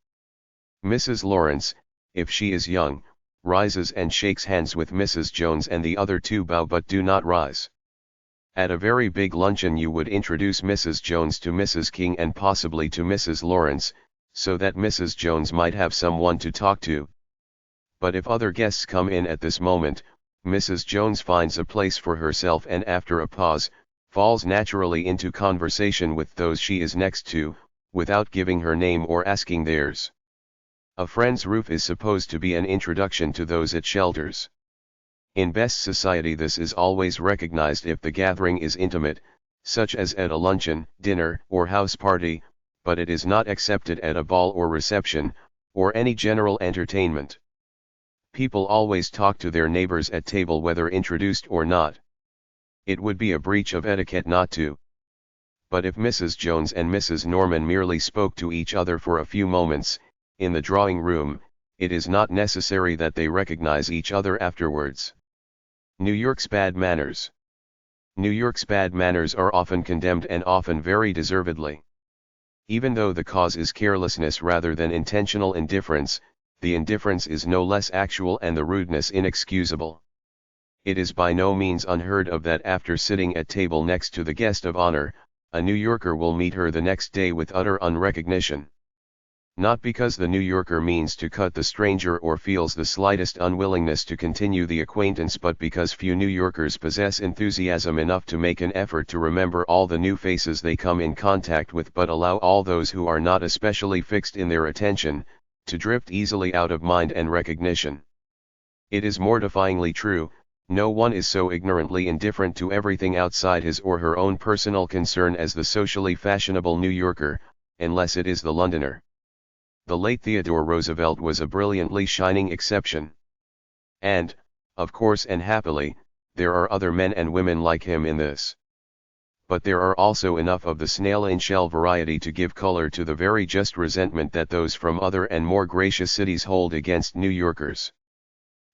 Mrs. Lawrence, if she is young, rises and shakes hands with Mrs. Jones and the other two bow but do not rise. At a very big luncheon you would introduce Mrs. Jones to Mrs. King and possibly to Mrs. Lawrence, so that Mrs. Jones might have someone to talk to. But if other guests come in at this moment, Mrs. Jones finds a place for herself and after a pause, falls naturally into conversation with those she is next to, without giving her name or asking theirs. A friend's roof is supposed to be an introduction to those it shelters. In best society this is always recognized if the gathering is intimate, such as at a luncheon, dinner, or house party, but it is not accepted at a ball or reception, or any general entertainment. People always talk to their neighbors at table whether introduced or not. It would be a breach of etiquette not to. But if Mrs. Jones and Mrs. Norman merely spoke to each other for a few moments, in the drawing room, it is not necessary that they recognize each other afterwards. New York's bad manners. New York's bad manners are often condemned and often very deservedly. Even though the cause is carelessness rather than intentional indifference, the indifference is no less actual and the rudeness inexcusable. It is by no means unheard of that after sitting at table next to the guest of honor, a New Yorker will meet her the next day with utter unrecognition. Not because the New Yorker means to cut the stranger or feels the slightest unwillingness to continue the acquaintance, but because few New Yorkers possess enthusiasm enough to make an effort to remember all the new faces they come in contact with, but allow all those who are not especially fixed in their attention, to drift easily out of mind and recognition. It is mortifyingly true, no one is so ignorantly indifferent to everything outside his or her own personal concern as the socially fashionable New Yorker, unless it is the Londoner. The late Theodore Roosevelt was a brilliantly shining exception. And, of course and happily, there are other men and women like him in this. But there are also enough of the snail-in-shell variety to give color to the very just resentment that those from other and more gracious cities hold against New Yorkers.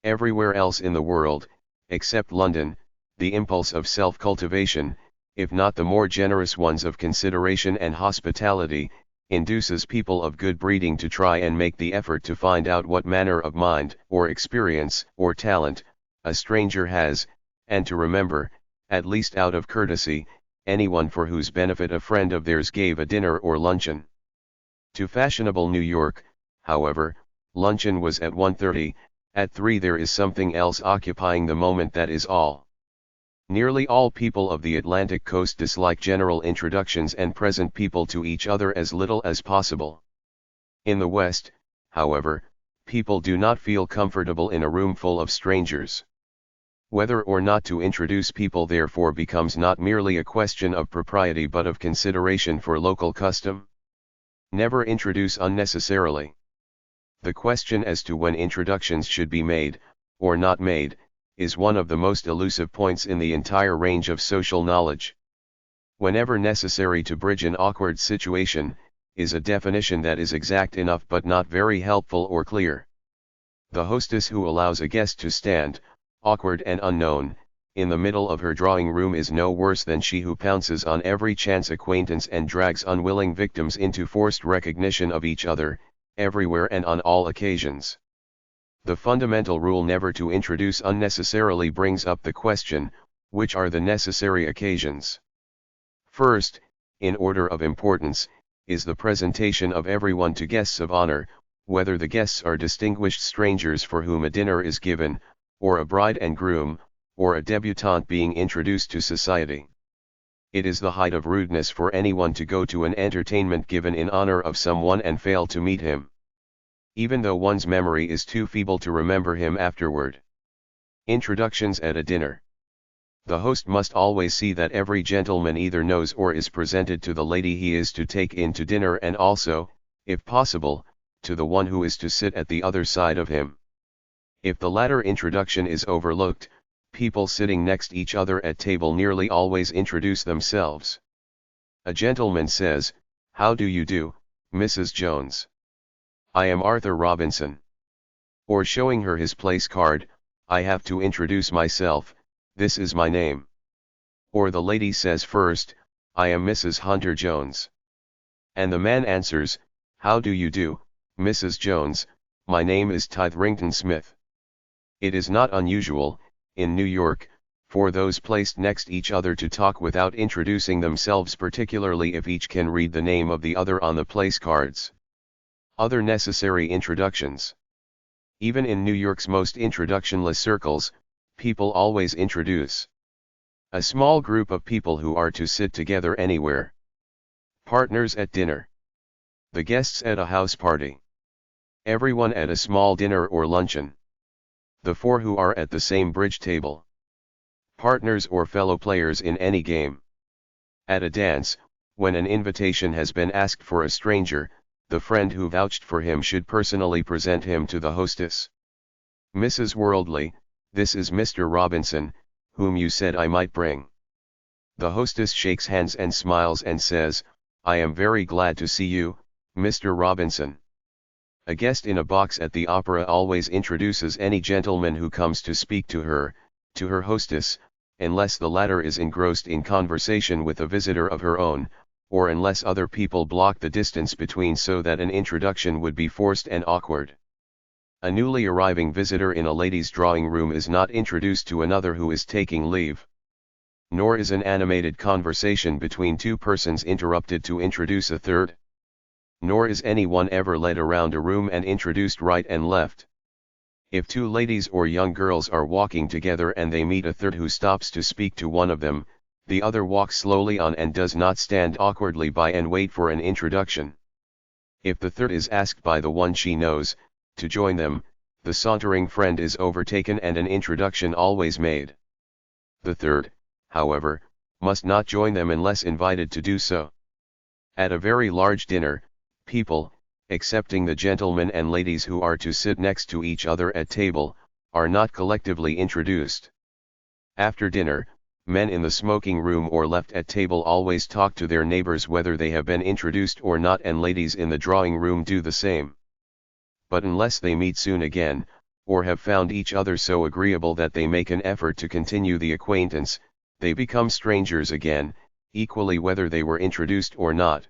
Everywhere else in the world, except London, the impulse of self-cultivation, if not the more generous ones of consideration and hospitality, induces people of good breeding to try and make the effort to find out what manner of mind, or experience, or talent, a stranger has, and to remember, at least out of courtesy, anyone for whose benefit a friend of theirs gave a dinner or luncheon. To fashionable New York, however, luncheon was at 1:30, At 3 there is something else occupying the moment, that is all. Nearly all people of the Atlantic coast dislike general introductions and present people to each other as little as possible. In the West, however, people do not feel comfortable in a room full of strangers. Whether or not to introduce people therefore becomes not merely a question of propriety but of consideration for local custom. Never introduce unnecessarily. The question as to when introductions should be made, or not made, is one of the most elusive points in the entire range of social knowledge. Whenever necessary to bridge an awkward situation, is a definition that is exact enough but not very helpful or clear. The hostess who allows a guest to stand, awkward and unknown, in the middle of her drawing room is no worse than she who pounces on every chance acquaintance and drags unwilling victims into forced recognition of each other, everywhere and on all occasions. The fundamental rule never to introduce unnecessarily brings up the question, which are the necessary occasions? First, in order of importance, is the presentation of everyone to guests of honor, whether the guests are distinguished strangers for whom a dinner is given, or a bride and groom, or a debutante being introduced to society. It is the height of rudeness for anyone to go to an entertainment given in honor of someone and fail to meet him, even though one's memory is too feeble to remember him afterward. Introductions at a dinner. The host must always see that every gentleman either knows or is presented to the lady he is to take in to dinner, and also, if possible, to the one who is to sit at the other side of him. If the latter introduction is overlooked, people sitting next each other at table nearly always introduce themselves. A gentleman says, "How do you do, Mrs. Jones? I am Arthur Robinson." Or showing her his place card, "I have to introduce myself, this is my name." Or the lady says first, "I am Mrs. Hunter Jones." And the man answers, "How do you do, Mrs. Jones, my name is Tytherington Smith." It is not unusual, in New York, for those placed next each other to talk without introducing themselves, particularly if each can read the name of the other on the place cards. Other necessary introductions. Even in New York's most introductionless circles, people always introduce a small group of people who are to sit together anywhere. Partners at dinner. The guests at a house party. Everyone at a small dinner or luncheon. The 4 who are at the same bridge table. Partners or fellow players in any game. At a dance, when an invitation has been asked for a stranger, the friend who vouched for him should personally present him to the hostess. Mrs. Worldly, this is Mr. Robinson, whom you said I might bring. The hostess shakes hands and smiles and says, "I am very glad to see you, Mr. Robinson." A guest in a box at the opera always introduces any gentleman who comes to speak to her hostess, unless the latter is engrossed in conversation with a visitor of her own, or unless other people block the distance between so that an introduction would be forced and awkward. A newly arriving visitor in a lady's drawing room is not introduced to another who is taking leave. Nor is an animated conversation between 2 persons interrupted to introduce a third. Nor is anyone ever led around a room and introduced right and left. If 2 ladies or young girls are walking together and they meet a third who stops to speak to one of them, the other walks slowly on and does not stand awkwardly by and wait for an introduction. If the third is asked by the one she knows to join them, the sauntering friend is overtaken and an introduction always made. The third, however, must not join them unless invited to do so. At a very large dinner, people, excepting the gentlemen and ladies who are to sit next to each other at table, are not collectively introduced. After dinner, men in the smoking room or left at table always talk to their neighbors whether they have been introduced or not, and ladies in the drawing room do the same. But unless they meet soon again, or have found each other so agreeable that they make an effort to continue the acquaintance, they become strangers again, equally whether they were introduced or not.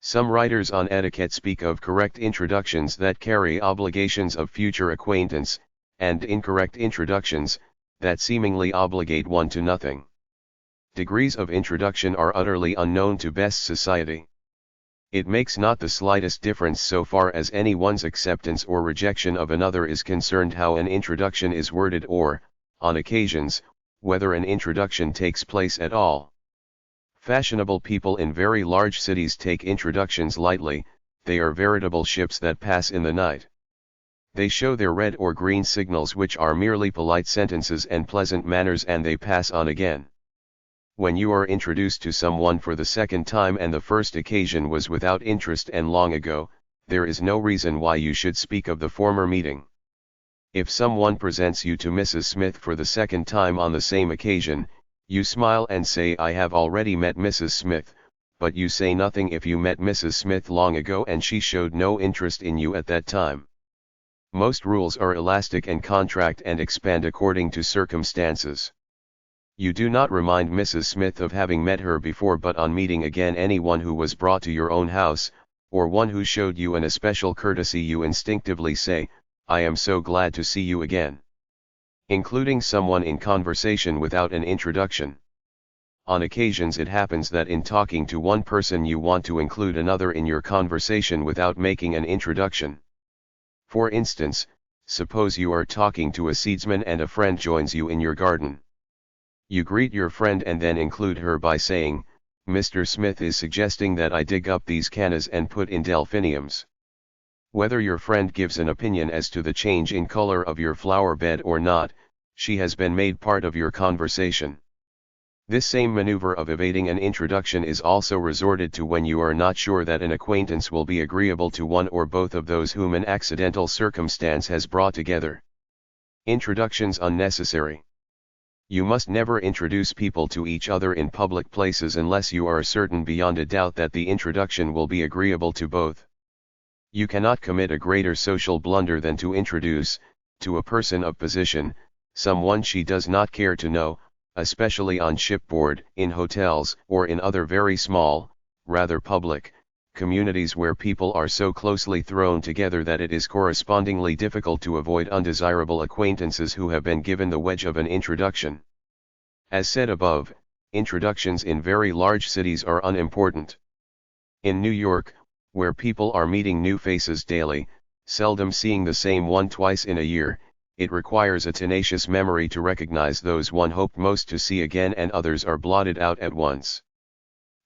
Some writers on etiquette speak of correct introductions that carry obligations of future acquaintance, and incorrect introductions that seemingly obligate one to nothing. Degrees of introduction are utterly unknown to best society. It makes not the slightest difference so far as anyone's acceptance or rejection of another is concerned how an introduction is worded or, on occasions, whether an introduction takes place at all. Fashionable people in very large cities take introductions lightly, they are veritable ships that pass in the night. They show their red or green signals, which are merely polite sentences and pleasant manners, and they pass on again. When you are introduced to someone for the second time and the first occasion was without interest and long ago, there is no reason why you should speak of the former meeting. If someone presents you to Mrs. Smith for the second time on the same occasion, you smile and say, "I have already met Mrs. Smith," but you say nothing if you met Mrs. Smith long ago and she showed no interest in you at that time. Most rules are elastic and contract and expand according to circumstances. You do not remind Mrs. Smith of having met her before, but on meeting again anyone who was brought to your own house, or one who showed you an especial courtesy, you instinctively say, "I am so glad to see you again." Including someone in conversation without an introduction. On occasions it happens that in talking to one person you want to include another in your conversation without making an introduction. For instance, suppose you are talking to a seedsman and a friend joins you in your garden. You greet your friend and then include her by saying, "Mr. Smith is suggesting that I dig up these cannas and put in delphiniums." Whether your friend gives an opinion as to the change in color of your flower bed or not, she has been made part of your conversation. This same maneuver of evading an introduction is also resorted to when you are not sure that an acquaintance will be agreeable to one or both of those whom an accidental circumstance has brought together. Introductions unnecessary. You must never introduce people to each other in public places unless you are certain beyond a doubt that the introduction will be agreeable to both. You cannot commit a greater social blunder than to introduce, to a person of position, someone she does not care to know, especially on shipboard, in hotels, or in other very small, rather public, communities where people are so closely thrown together that it is correspondingly difficult to avoid undesirable acquaintances who have been given the wedge of an introduction. As said above, introductions in very large cities are unimportant. In New York, where people are meeting new faces daily, seldom seeing the same one twice in a year, it requires a tenacious memory to recognize those one hoped most to see again, and others are blotted out at once.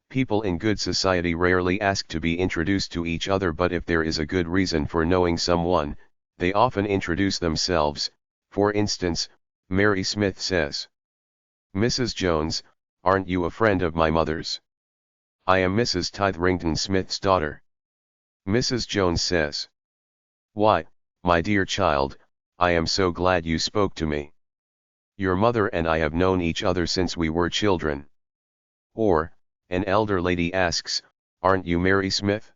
People in good society rarely ask to be introduced to each other, but if there is a good reason for knowing someone, they often introduce themselves. For instance, Mary Smith says, "Mrs. Jones, aren't you a friend of my mother's? I am Mrs. Tytherington Smith's daughter." Mrs. Jones says, "Why, my dear child, I am so glad you spoke to me. Your mother and I have known each other since we were children." Or, an elder lady asks, "Aren't you Mary Smith?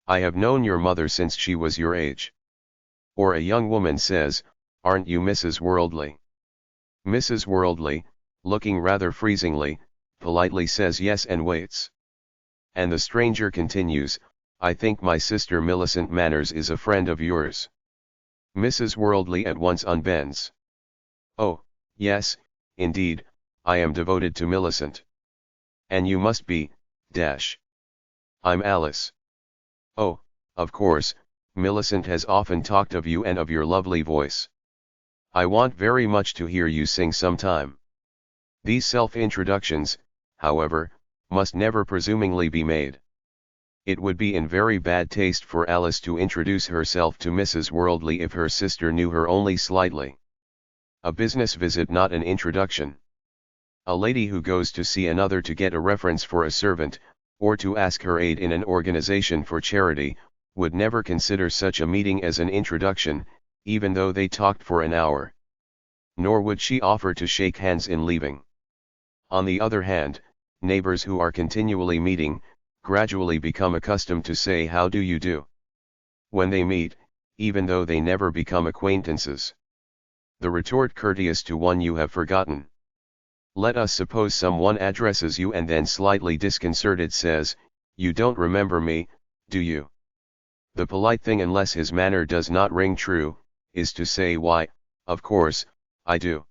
I have known your mother since she was your age." Or a young woman says, "Aren't you Mrs. Worldly?" Mrs. Worldly, looking rather freezingly, politely says yes and waits. And the stranger continues, "I think my sister Millicent Manners is a friend of yours." Mrs. Worldly at once unbends. "Oh, yes, indeed, I am devoted to Millicent. And you must be, dash. I'm Alice." "Oh, of course, Millicent has often talked of you and of your lovely voice. I want very much to hear you sing sometime." These self-introductions, however, must never presumingly be made. It would be in very bad taste for Alice to introduce herself to Mrs. Worldly if her sister knew her only slightly. A business visit, not an introduction. A lady who goes to see another to get a reference for a servant, or to ask her aid in an organization for charity, would never consider such a meeting as an introduction, even though they talked for an hour. Nor would she offer to shake hands in leaving. On the other hand, neighbors who are continually meeting, gradually become accustomed to say "How do you do?" when they meet, even though they never become acquaintances. The retort courteous to one you have forgotten. Let us suppose someone addresses you and then slightly disconcerted says, "You don't remember me, do you?" The polite thing, unless his manner does not ring true, is to say, "Why, of course, I do."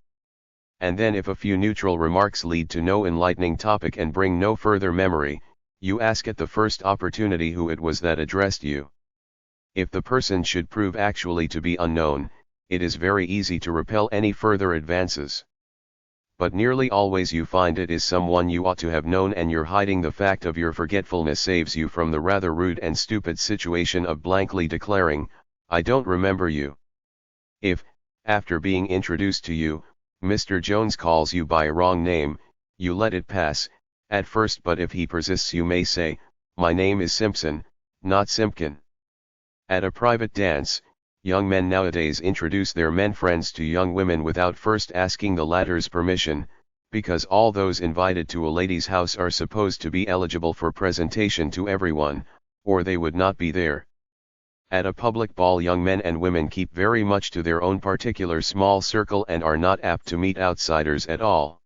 And then if a few neutral remarks lead to no enlightening topic and bring no further memory, You ask at the first opportunity who it was that addressed you. If the person should prove actually to be unknown, it is very easy to repel any further advances. But nearly always you find it is someone you ought to have known, and your hiding the fact of your forgetfulness saves you from the rather rude and stupid situation of blankly declaring, "I don't remember you." If, after being introduced to you, Mr. Jones calls you by a wrong name, you let it pass, at first, but if he persists you may say, "My name is Simpson, not Simpkin." At a private dance, young men nowadays introduce their men friends to young women without first asking the latter's permission, because all those invited to a lady's house are supposed to be eligible for presentation to everyone, or they would not be there. At a public ball young men and women keep very much to their own particular small circle and are not apt to meet outsiders at all.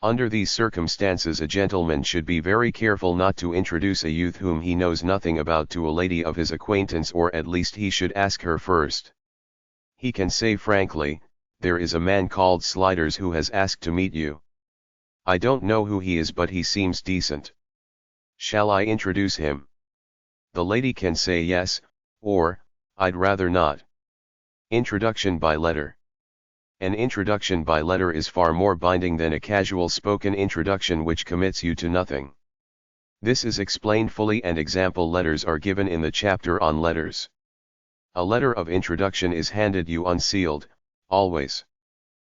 Under these circumstances a gentleman should be very careful not to introduce a youth whom he knows nothing about to a lady of his acquaintance, or at least he should ask her first. He can say frankly, "There is a man called Sliders who has asked to meet you. I don't know who he is, but he seems decent. Shall I introduce him?" The lady can say yes, or, "I'd rather not." Introduction by letter. An introduction by letter is far more binding than a casual spoken introduction which commits you to nothing. This is explained fully, and example letters are given in the chapter on letters. A letter of introduction is handed you unsealed, always.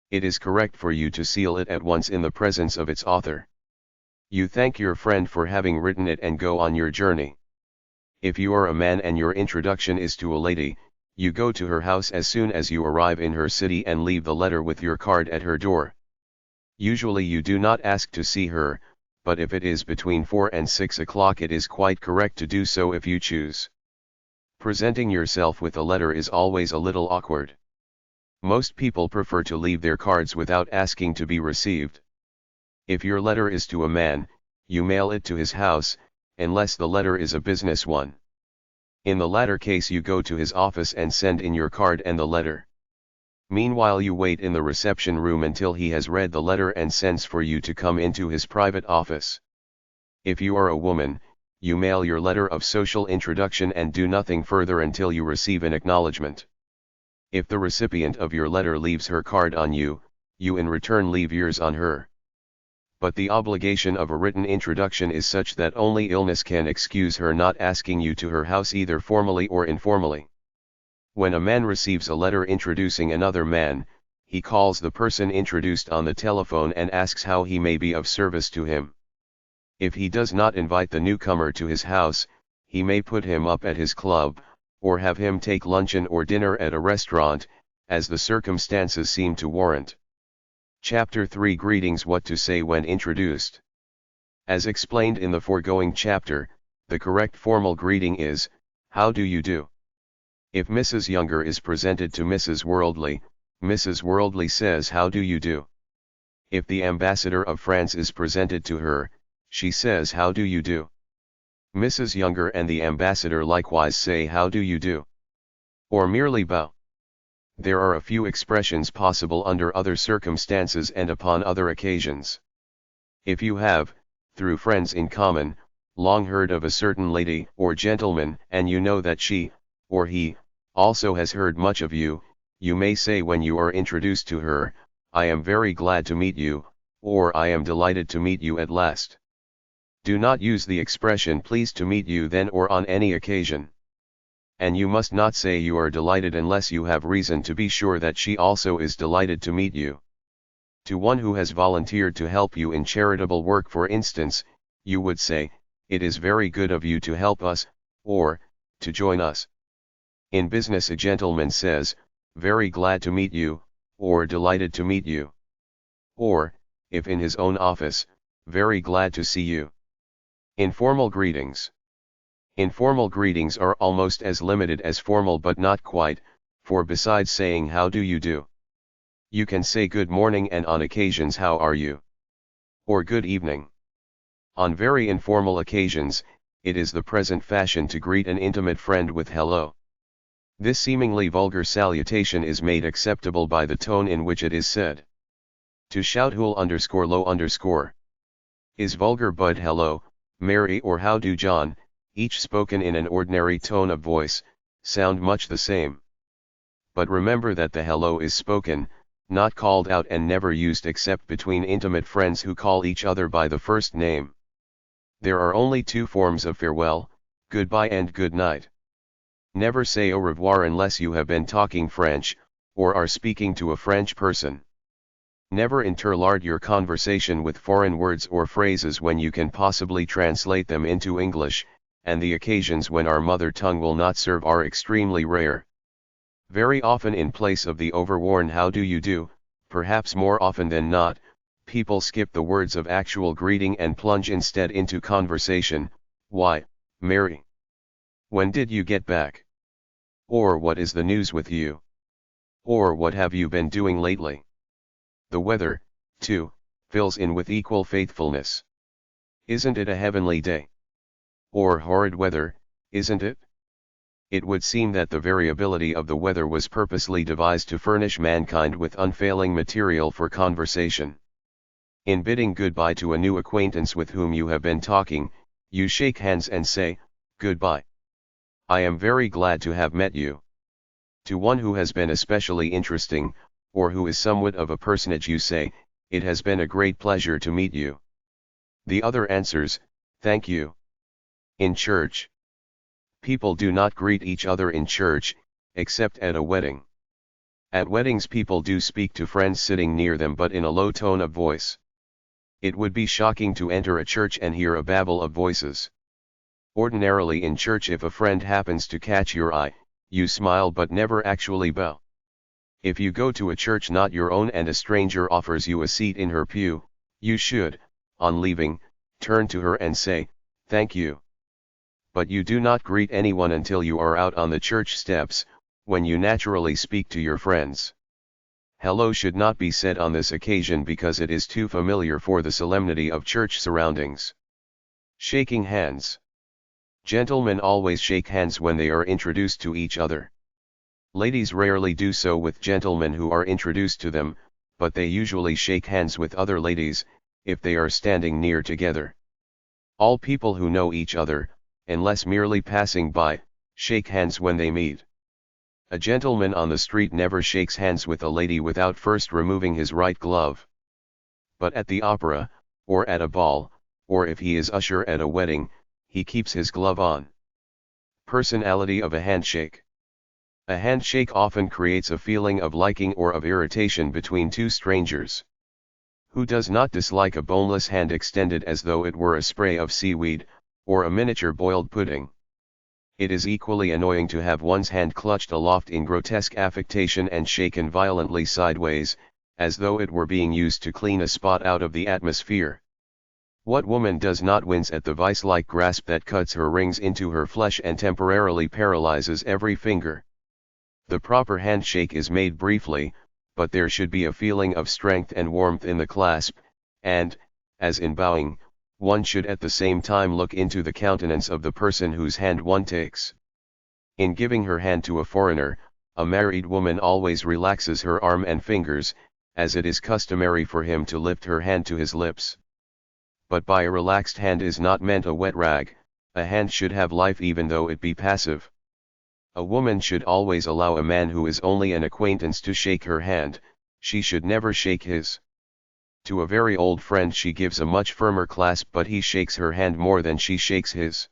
It is correct for you to seal it at once in the presence of its author. You thank your friend for having written it and go on your journey. If you are a man and your introduction is to a lady, you go to her house as soon as you arrive in her city and leave the letter with your card at her door. Usually you do not ask to see her, but if it is between 4 and 6 o'clock it is quite correct to do so if you choose. Presenting yourself with a letter is always a little awkward. Most people prefer to leave their cards without asking to be received. If your letter is to a man, you mail it to his house, unless the letter is a business one. In the latter case you go to his office and send in your card and the letter. Meanwhile you wait in the reception room until he has read the letter and sends for you to come into his private office. If you are a woman, you mail your letter of social introduction and do nothing further until you receive an acknowledgement. If the recipient of your letter leaves her card on you, you in return leave yours on her. But the obligation of a written introduction is such that only illness can excuse her not asking you to her house either formally or informally. When a man receives a letter introducing another man, he calls the person introduced on the telephone and asks how he may be of service to him. If he does not invite the newcomer to his house, he may put him up at his club, or have him take luncheon or dinner at a restaurant, as the circumstances seem to warrant. Chapter 3 Greetings. What to say when introduced. As explained in the foregoing chapter, the correct formal greeting is, "How do you do?" If Mrs. Younger is presented to Mrs. Worldly, Mrs. Worldly says, "How do you do?" If the ambassador of France is presented to her, she says, "How do you do?" Mrs. Younger and the ambassador likewise say, "How do you do?" or merely bow. There are a few expressions possible under other circumstances and upon other occasions. If you have, through friends in common, long heard of a certain lady or gentleman, and you know that she, or he, also has heard much of you, you may say when you are introduced to her, "I am very glad to meet you," or "I am delighted to meet you at last." Do not use the expression "pleased to meet you" then or on any occasion. And you must not say you are delighted unless you have reason to be sure that she also is delighted to meet you. To one who has volunteered to help you in charitable work, for instance, you would say, "It is very good of you to help us," or, "to join us." In business a gentleman says, "Very glad to meet you," or "Delighted to meet you." Or, if in his own office, "Very glad to see you." Informal greetings. Informal greetings are almost as limited as formal, but not quite, for besides saying "How do you do?" you can say "Good morning" and on occasions "How are you?" or "Good evening." On very informal occasions, it is the present fashion to greet an intimate friend with "Hello." This seemingly vulgar salutation is made acceptable by the tone in which it is said. To shout "Hool_low_" is vulgar, but "hello" Mary or how do John, each spoken in an ordinary tone of voice, sound much the same. But remember that the hello is spoken, not called out, and never used except between intimate friends who call each other by the first name. There are only two forms of farewell, goodbye and good night. Never say au revoir unless you have been talking French, or are speaking to a French person. Never interlard your conversation with foreign words or phrases when you can possibly translate them into English, and the occasions when our mother tongue will not serve are extremely rare. Very often in place of the overworn how do you do, perhaps more often than not, people skip the words of actual greeting and plunge instead into conversation. Why, Mary? When did you get back? Or what is the news with you? Or what have you been doing lately? The weather, too, fills in with equal faithfulness. Isn't it a heavenly day? Or horrid weather, isn't it? It would seem that the variability of the weather was purposely devised to furnish mankind with unfailing material for conversation. In bidding goodbye to a new acquaintance with whom you have been talking, you shake hands and say, "Goodbye. I am very glad to have met you." To one who has been especially interesting, or who is somewhat of a personage, you say, "It has been a great pleasure to meet you." The other answers, "Thank you." In church. People do not greet each other in church, except at a wedding. At weddings people do speak to friends sitting near them, but in a low tone of voice. It would be shocking to enter a church and hear a babble of voices. Ordinarily in church, if a friend happens to catch your eye, you smile but never actually bow. If you go to a church not your own and a stranger offers you a seat in her pew, you should, on leaving, turn to her and say, "Thank you." But you do not greet anyone until you are out on the church steps, when you naturally speak to your friends. Hello should not be said on this occasion because it is too familiar for the solemnity of church surroundings. Shaking hands. Gentlemen always shake hands when they are introduced to each other. Ladies rarely do so with gentlemen who are introduced to them, but they usually shake hands with other ladies, if they are standing near together. All people who know each other, unless merely passing by, shake hands when they meet. A gentleman on the street never shakes hands with a lady without first removing his right glove. But at the opera, or at a ball, or if he is usher at a wedding, he keeps his glove on. Personality of a handshake. A handshake often creates a feeling of liking or of irritation between two strangers. Who does not dislike a boneless hand extended as though it were a spray of seaweed, or a miniature boiled pudding? It is equally annoying to have one's hand clutched aloft in grotesque affectation and shaken violently sideways, as though it were being used to clean a spot out of the atmosphere. What woman does not wince at the vice-like grasp that cuts her rings into her flesh and temporarily paralyzes every finger? The proper handshake is made briefly, but there should be a feeling of strength and warmth in the clasp, and, as in bowing, one should at the same time look into the countenance of the person whose hand one takes. In giving her hand to a foreigner, a married woman always relaxes her arm and fingers, as it is customary for him to lift her hand to his lips. But by a relaxed hand is not meant a wet rag. A hand should have life even though it be passive. A woman should always allow a man who is only an acquaintance to shake her hand, she should never shake his. To a very old friend she gives a much firmer clasp, but he shakes her hand more than she shakes his.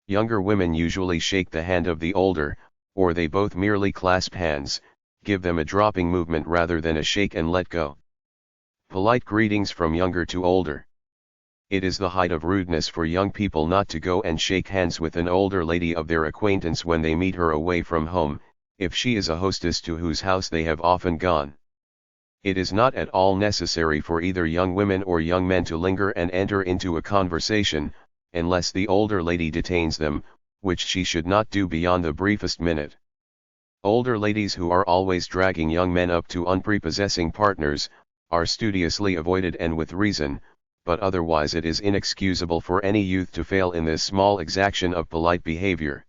Younger women usually shake the hand of the older, or they both merely clasp hands, give them a dropping movement rather than a shake and let go. Polite greetings from younger to older. It is the height of rudeness for young people not to go and shake hands with an older lady of their acquaintance when they meet her away from home, if she is a hostess to whose house they have often gone. It is not at all necessary for either young women or young men to linger and enter into a conversation, unless the older lady detains them, which she should not do beyond the briefest minute. Older ladies who are always dragging young men up to unprepossessing partners, are studiously avoided and with reason, but otherwise it is inexcusable for any youth to fail in this small exaction of polite behavior.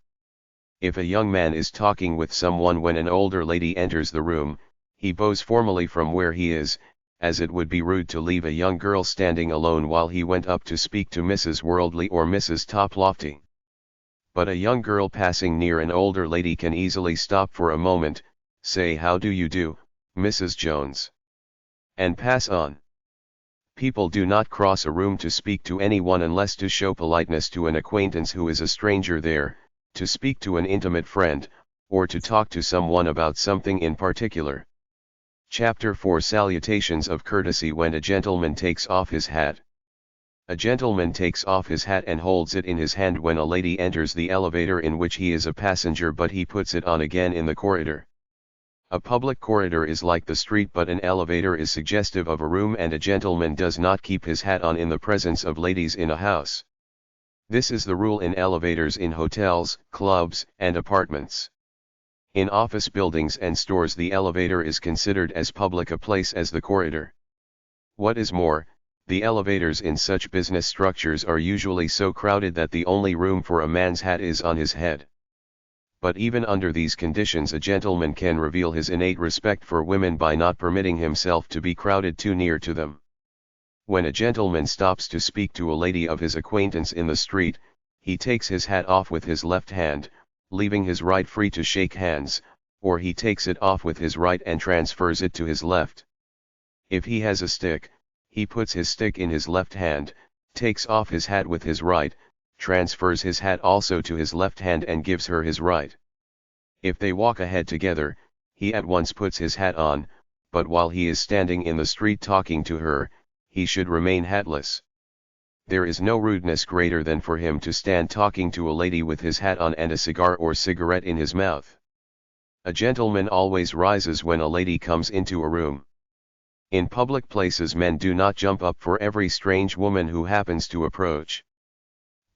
If a young man is talking with someone when an older lady enters the room, he bows formally from where he is, as it would be rude to leave a young girl standing alone while he went up to speak to Mrs. Worldly or Mrs. Toplofty. But a young girl passing near an older lady can easily stop for a moment, say how do you do, Mrs. Jones, and pass on. People do not cross a room to speak to anyone unless to show politeness to an acquaintance who is a stranger there, to speak to an intimate friend, or to talk to someone about something in particular. Chapter 4 Salutations of Courtesy. When a gentleman takes off his hat. A gentleman takes off his hat and holds it in his hand when a lady enters the elevator in which he is a passenger, but he puts it on again in the corridor. A public corridor is like the street, but an elevator is suggestive of a room, and a gentleman does not keep his hat on in the presence of ladies in a house. This is the rule in elevators in hotels, clubs, and apartments. In office buildings and stores the elevator is considered as public a place as the corridor. What is more, the elevators in such business structures are usually so crowded that the only room for a man's hat is on his head. But even under these conditions a gentleman can reveal his innate respect for women by not permitting himself to be crowded too near to them. When a gentleman stops to speak to a lady of his acquaintance in the street, he takes his hat off with his left hand, leaving his right free to shake hands, or he takes it off with his right and transfers it to his left. If he has a stick, he puts his stick in his left hand, takes off his hat with his right, transfers his hat also to his left hand and gives her his right. If they walk ahead together, he at once puts his hat on, but while he is standing in the street talking to her, he should remain hatless. There is no rudeness greater than for him to stand talking to a lady with his hat on and a cigar or cigarette in his mouth. A gentleman always rises when a lady comes into a room. In public places men do not jump up for every strange woman who happens to approach.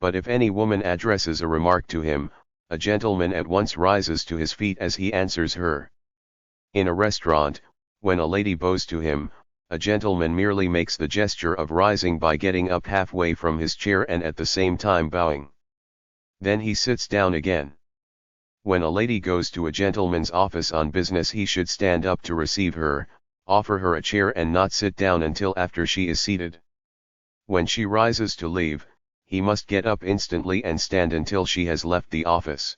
But if any woman addresses a remark to him, a gentleman at once rises to his feet as he answers her. In a restaurant, when a lady bows to him, a gentleman merely makes the gesture of rising by getting up halfway from his chair and at the same time bowing. Then he sits down again. When a lady goes to a gentleman's office on business, he should stand up to receive her, offer her a chair and not sit down until after she is seated. When she rises to leave, he must get up instantly and stand until she has left the office.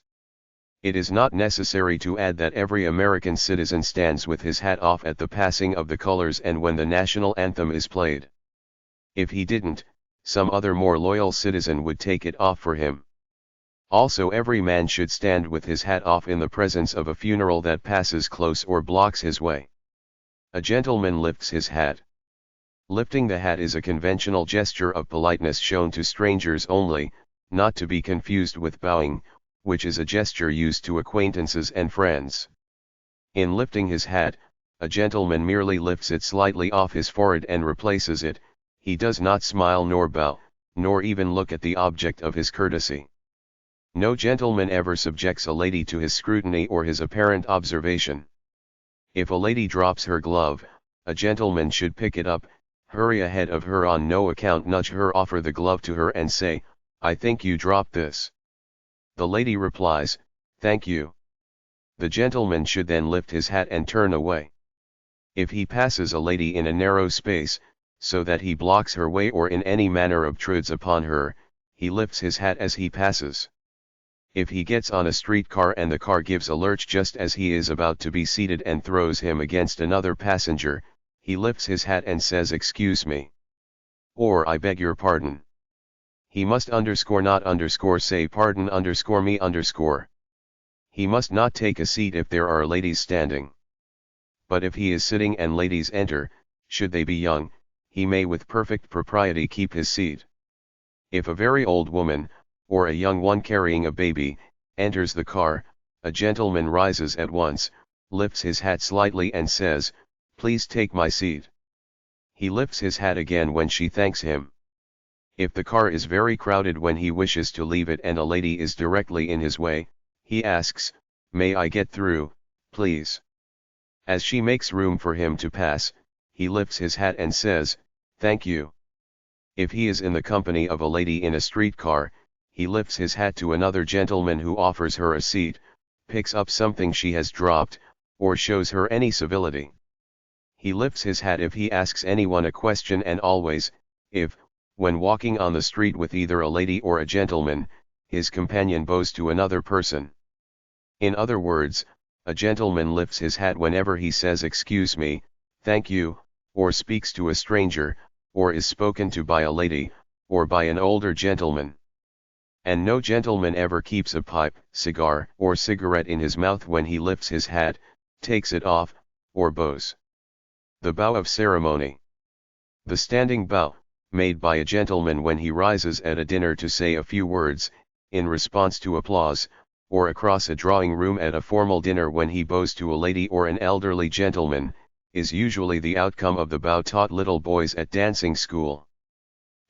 It is not necessary to add that every American citizen stands with his hat off at the passing of the colors and when the national anthem is played. If he didn't, some other more loyal citizen would take it off for him. Also, every man should stand with his hat off in the presence of a funeral that passes close or blocks his way. A gentleman lifts his hat. Lifting the hat is a conventional gesture of politeness shown to strangers only, not to be confused with bowing, which is a gesture used to acquaintances and friends. In lifting his hat, a gentleman merely lifts it slightly off his forehead and replaces it. He does not smile nor bow, nor even look at the object of his courtesy. No gentleman ever subjects a lady to his scrutiny or his apparent observation. If a lady drops her glove, a gentleman should pick it up, hurry ahead of her, on no account nudge her, offer the glove to her and say, "I think you dropped this." The lady replies, "Thank you." The gentleman should then lift his hat and turn away. If he passes a lady in a narrow space, so that he blocks her way or in any manner obtrudes upon her, he lifts his hat as he passes. If he gets on a streetcar and the car gives a lurch just as he is about to be seated and throws him against another passenger, he lifts his hat and says, "Excuse me," or "I beg your pardon." He must not say "Pardon me." He must not take a seat if there are ladies standing. But if he is sitting and ladies enter, should they be young, he may with perfect propriety keep his seat. If a very old woman, or a young one carrying a baby, enters the car, a gentleman rises at once, lifts his hat slightly and says, "Please take my seat." He lifts his hat again when she thanks him. If the car is very crowded when he wishes to leave it and a lady is directly in his way, he asks, "May I get through, please?" As she makes room for him to pass, he lifts his hat and says, "Thank you." If he is in the company of a lady in a streetcar, he lifts his hat to another gentleman who offers her a seat, picks up something she has dropped, or shows her any civility. He lifts his hat if he asks anyone a question, and always, if, when walking on the street with either a lady or a gentleman, his companion bows to another person. In other words, a gentleman lifts his hat whenever he says excuse me, thank you, or speaks to a stranger, or is spoken to by a lady, or by an older gentleman. And no gentleman ever keeps a pipe, cigar, or cigarette in his mouth when he lifts his hat, takes it off, or bows. The bow of ceremony. The standing bow, made by a gentleman when he rises at a dinner to say a few words, in response to applause, or across a drawing room at a formal dinner when he bows to a lady or an elderly gentleman, is usually the outcome of the bow taught little boys at dancing school.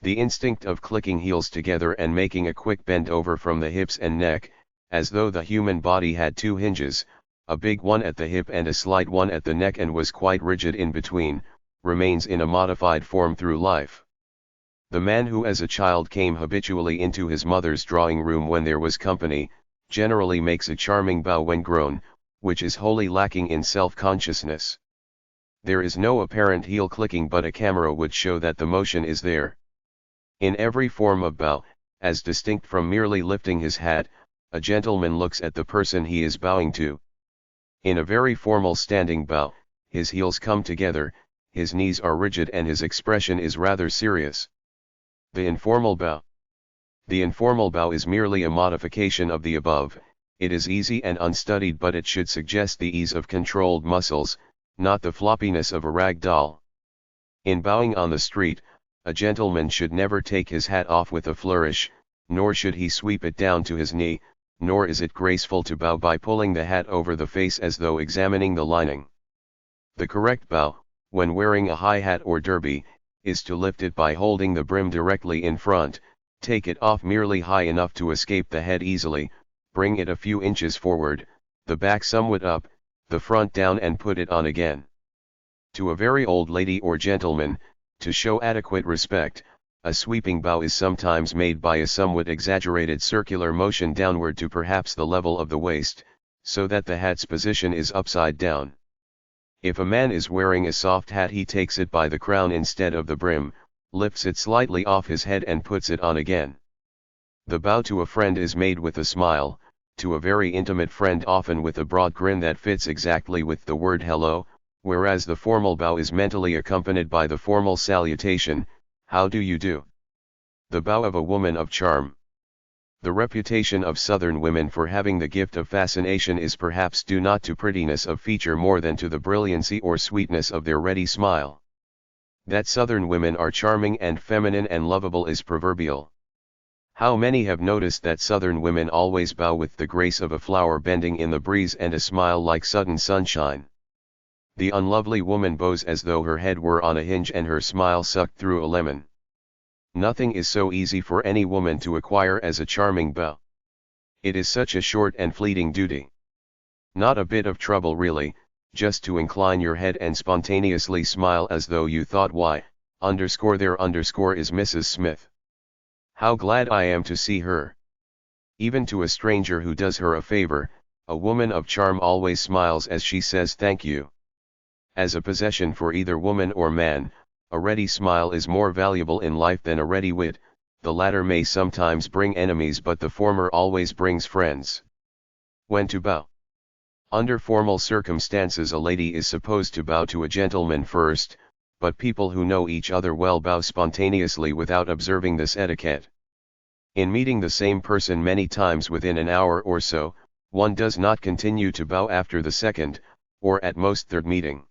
The instinct of clicking heels together and making a quick bend over from the hips and neck, as though the human body had two hinges, a big one at the hip and a slight one at the neck, and was quite rigid in between, remains in a modified form through life. The man who as a child came habitually into his mother's drawing room when there was company, generally makes a charming bow when grown, which is wholly lacking in self-consciousness. There is no apparent heel clicking, but a camera would show that the motion is there. In every form of bow, as distinct from merely lifting his hat, a gentleman looks at the person he is bowing to. In a very formal standing bow, his heels come together, his knees are rigid, and his expression is rather serious. The informal bow. The informal bow is merely a modification of the above. It is easy and unstudied, but it should suggest the ease of controlled muscles, not the floppiness of a rag doll. In bowing on the street, a gentleman should never take his hat off with a flourish, nor should he sweep it down to his knee, nor is it graceful to bow by pulling the hat over the face as though examining the lining. The correct bow, when wearing a high hat or derby, is to lift it by holding the brim directly in front, take it off merely high enough to escape the head easily, bring it a few inches forward, the back somewhat up, the front down, and put it on again. To a very old lady or gentleman, to show adequate respect, a sweeping bow is sometimes made by a somewhat exaggerated circular motion downward to perhaps the level of the waist, so that the hat's position is upside down. If a man is wearing a soft hat, he takes it by the crown instead of the brim, lifts it slightly off his head and puts it on again. The bow to a friend is made with a smile, to a very intimate friend often with a broad grin that fits exactly with the word hello, whereas the formal bow is mentally accompanied by the formal salutation, how do you do? The bow of a woman of charm. The reputation of Southern women for having the gift of fascination is perhaps due not to prettiness of feature more than to the brilliancy or sweetness of their ready smile. That Southern women are charming and feminine and lovable is proverbial. How many have noticed that Southern women always bow with the grace of a flower bending in the breeze and a smile like sudden sunshine? The unlovely woman bows as though her head were on a hinge and her smile sucked through a lemon. Nothing is so easy for any woman to acquire as a charming bow. It is such a short and fleeting duty. Not a bit of trouble really, just to incline your head and spontaneously smile as though you thought, why, there is Mrs. Smith. How glad I am to see her. Even to a stranger who does her a favor, a woman of charm always smiles as she says thank you. As a possession for either woman or man, a ready smile is more valuable in life than a ready wit. The latter may sometimes bring enemies, but the former always brings friends. When to bow. Under formal circumstances a lady is supposed to bow to a gentleman first, but people who know each other well bow spontaneously without observing this etiquette. In meeting the same person many times within an hour or so, one does not continue to bow after the second, or at most third meeting.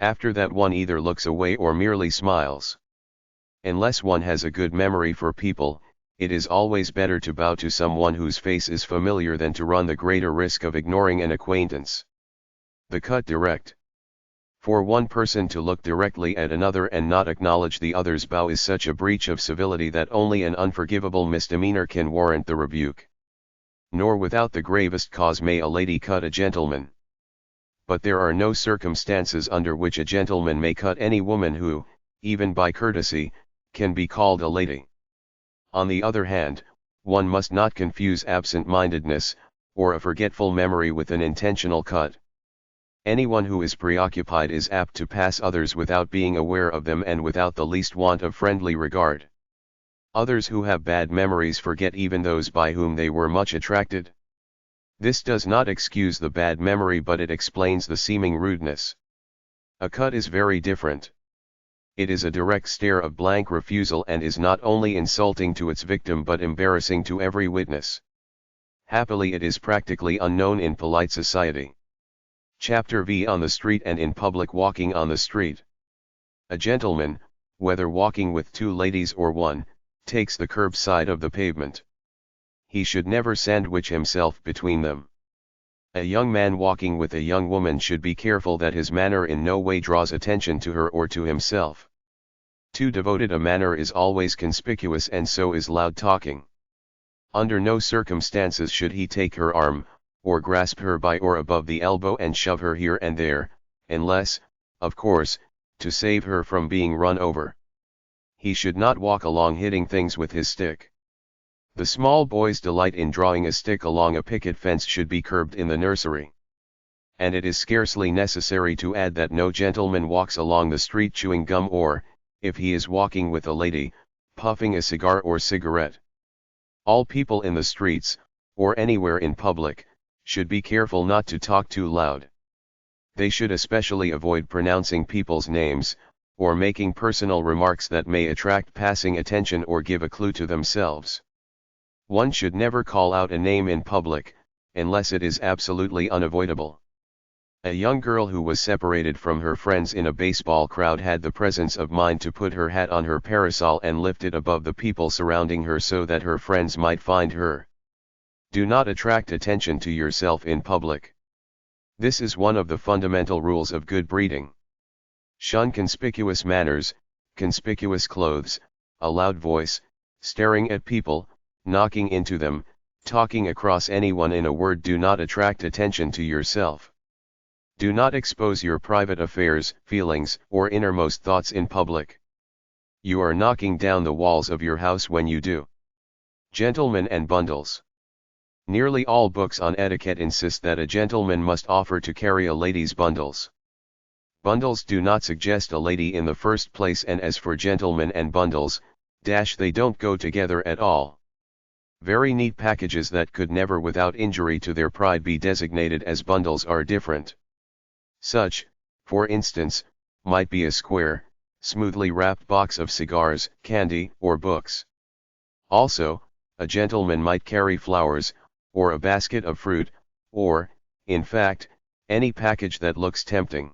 After that one either looks away or merely smiles. Unless one has a good memory for people, it is always better to bow to someone whose face is familiar than to run the greater risk of ignoring an acquaintance. The cut direct. For one person to look directly at another and not acknowledge the other's bow is such a breach of civility that only an unforgivable misdemeanor can warrant the rebuke. Nor without the gravest cause may a lady cut a gentleman. But there are no circumstances under which a gentleman may cut any woman who, even by courtesy, can be called a lady. On the other hand, one must not confuse absent-mindedness, or a forgetful memory with an intentional cut. Anyone who is preoccupied is apt to pass others without being aware of them and without the least want of friendly regard. Others who have bad memories forget even those by whom they were much attracted. This does not excuse the bad memory, but it explains the seeming rudeness. A cut is very different. It is a direct stare of blank refusal and is not only insulting to its victim but embarrassing to every witness. Happily, it is practically unknown in polite society. Chapter V. On the street and in public. Walking on the street. A gentleman, whether walking with two ladies or one, takes the curb side of the pavement. He should never sandwich himself between them. A young man walking with a young woman should be careful that his manner in no way draws attention to her or to himself. Too devoted a manner is always conspicuous, and so is loud talking. Under no circumstances should he take her arm, or grasp her by or above the elbow and shove her here and there, unless, of course, to save her from being run over. He should not walk along hitting things with his stick. The small boy's delight in drawing a stick along a picket fence should be curbed in the nursery. And it is scarcely necessary to add that no gentleman walks along the street chewing gum or, if he is walking with a lady, puffing a cigar or cigarette. All people in the streets, or anywhere in public, should be careful not to talk too loud. They should especially avoid pronouncing people's names, or making personal remarks that may attract passing attention or give a clue to themselves. One should never call out a name in public, unless it is absolutely unavoidable. A young girl who was separated from her friends in a baseball crowd had the presence of mind to put her hat on her parasol and lift it above the people surrounding her so that her friends might find her. Do not attract attention to yourself in public. This is one of the fundamental rules of good breeding. Shun conspicuous manners, conspicuous clothes, a loud voice, staring at people, knocking into them, talking across anyone. In a word, do not attract attention to yourself. Do not expose your private affairs, feelings, or innermost thoughts in public. You are knocking down the walls of your house when you do. Gentlemen and bundles. Nearly all books on etiquette insist that a gentleman must offer to carry a lady's bundles. Bundles do not suggest a lady in the first place, and as for gentlemen and bundles, they don't go together at all. Very neat packages that could never without injury to their pride be designated as bundles are different. Such, for instance, might be a square, smoothly wrapped box of cigars, candy, or books. Also, a gentleman might carry flowers, or a basket of fruit, or, in fact, any package that looks tempting.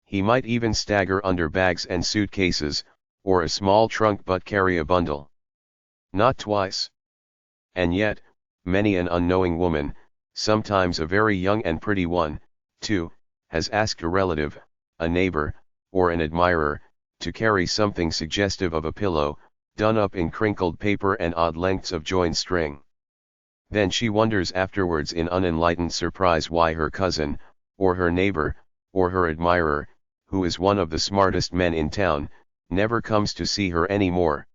He might even stagger under bags and suitcases, or a small trunk, but carry a bundle. Not twice. And yet, many an unknowing woman, sometimes a very young and pretty one, too, has asked a relative, a neighbor, or an admirer, to carry something suggestive of a pillow, done up in crinkled paper and odd lengths of joined string. Then she wonders afterwards in unenlightened surprise why her cousin, or her neighbor, or her admirer, who is one of the smartest men in town, never comes to see her any more.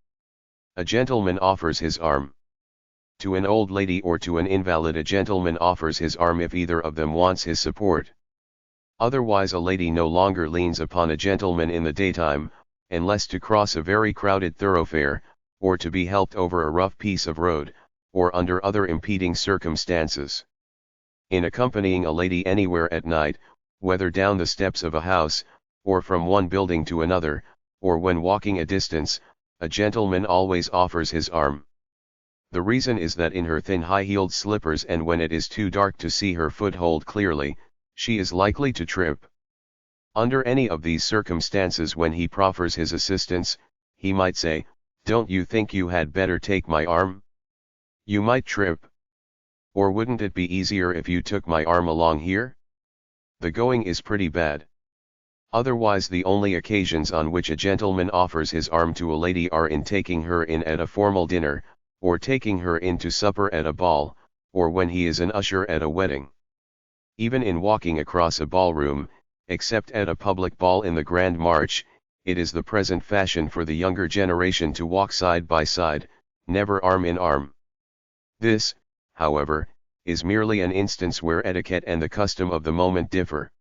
A gentleman offers his arm. To an old lady or to an invalid, a gentleman offers his arm if either of them wants his support. Otherwise, a lady no longer leans upon a gentleman in the daytime, unless to cross a very crowded thoroughfare, or to be helped over a rough piece of road, or under other impeding circumstances. In accompanying a lady anywhere at night, whether down the steps of a house, or from one building to another, or when walking a distance, a gentleman always offers his arm. The reason is that in her thin high-heeled slippers, and when it is too dark to see her foothold clearly, she is likely to trip. Under any of these circumstances, when he proffers his assistance, he might say, "Don't you think you had better take my arm? You might trip. Or wouldn't it be easier if you took my arm along here?" The going is pretty bad. Otherwise, the only occasions on which a gentleman offers his arm to a lady are in taking her in at a formal dinner, or taking her in to supper at a ball, or when he is an usher at a wedding. Even in walking across a ballroom, except at a public ball in the Grand March, it is the present fashion for the younger generation to walk side by side, never arm in arm. This, however, is merely an instance where etiquette and the custom of the moment differ.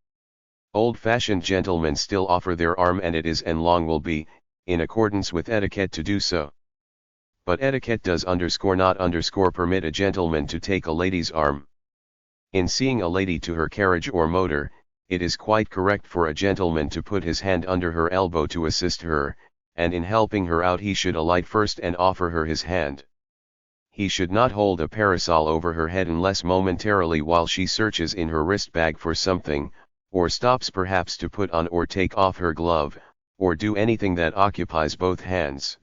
Old-fashioned gentlemen still offer their arm, and it is and long will be, in accordance with etiquette to do so. But etiquette does not permit a gentleman to take a lady's arm. In seeing a lady to her carriage or motor, it is quite correct for a gentleman to put his hand under her elbow to assist her, and in helping her out he should alight first and offer her his hand. He should not hold a parasol over her head unless momentarily while she searches in her wrist bag for something, or stops perhaps to put on or take off her glove, or do anything that occupies both hands.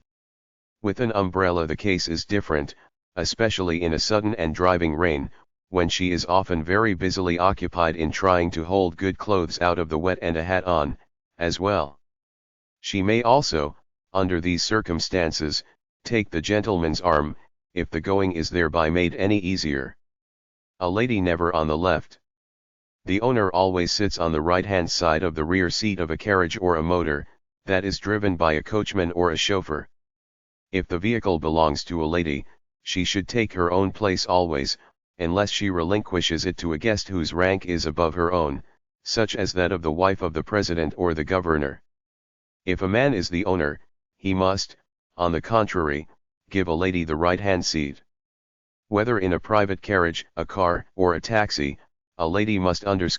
With an umbrella the case is different, especially in a sudden and driving rain, when she is often very busily occupied in trying to hold good clothes out of the wet and a hat on, as well. She may also, under these circumstances, take the gentleman's arm, if the going is thereby made any easier. A lady never on the left. The owner always sits on the right-hand side of the rear seat of a carriage or a motor, that is driven by a coachman or a chauffeur. If the vehicle belongs to a lady, she should take her own place always, unless she relinquishes it to a guest whose rank is above her own, such as that of the wife of the president or the governor. If a man is the owner, he must, on the contrary, give a lady the right-hand seat. Whether in a private carriage, a car, or a taxi, a lady must never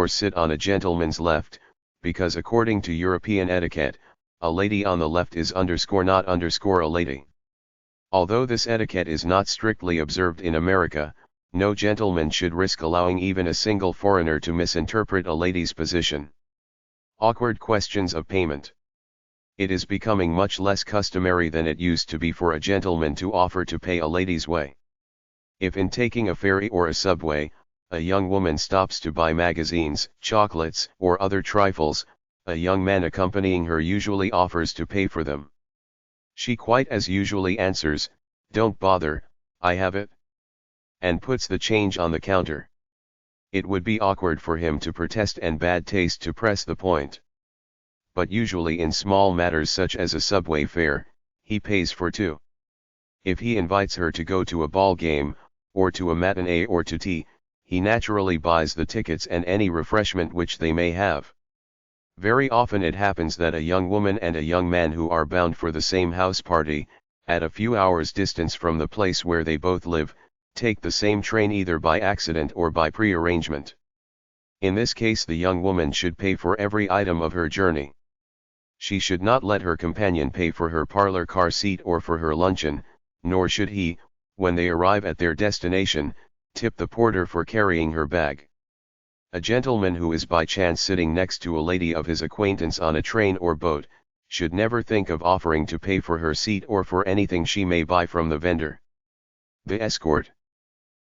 sit on a gentleman's left, because according to European etiquette, a lady on the left is not a lady. Although this etiquette is not strictly observed in America, no gentleman should risk allowing even a single foreigner to misinterpret a lady's position. Awkward questions of payment. It is becoming much less customary than it used to be for a gentleman to offer to pay a lady's way. If in taking a ferry or a subway, a young woman stops to buy magazines, chocolates, or other trifles, a young man accompanying her usually offers to pay for them. She quite as usually answers, "Don't bother, I have it," and puts the change on the counter. It would be awkward for him to protest and bad taste to press the point. But usually in small matters such as a subway fare, he pays for two. If he invites her to go to a ball game, or to a matinee or to tea, he naturally buys the tickets and any refreshment which they may have. Very often it happens that a young woman and a young man who are bound for the same house party, at a few hours' distance from the place where they both live, take the same train either by accident or by prearrangement. In this case the young woman should pay for every item of her journey. She should not let her companion pay for her parlor car seat or for her luncheon, nor should he, when they arrive at their destination, tip the porter for carrying her bag. A gentleman who is by chance sitting next to a lady of his acquaintance on a train or boat, should never think of offering to pay for her seat or for anything she may buy from the vendor. The escort.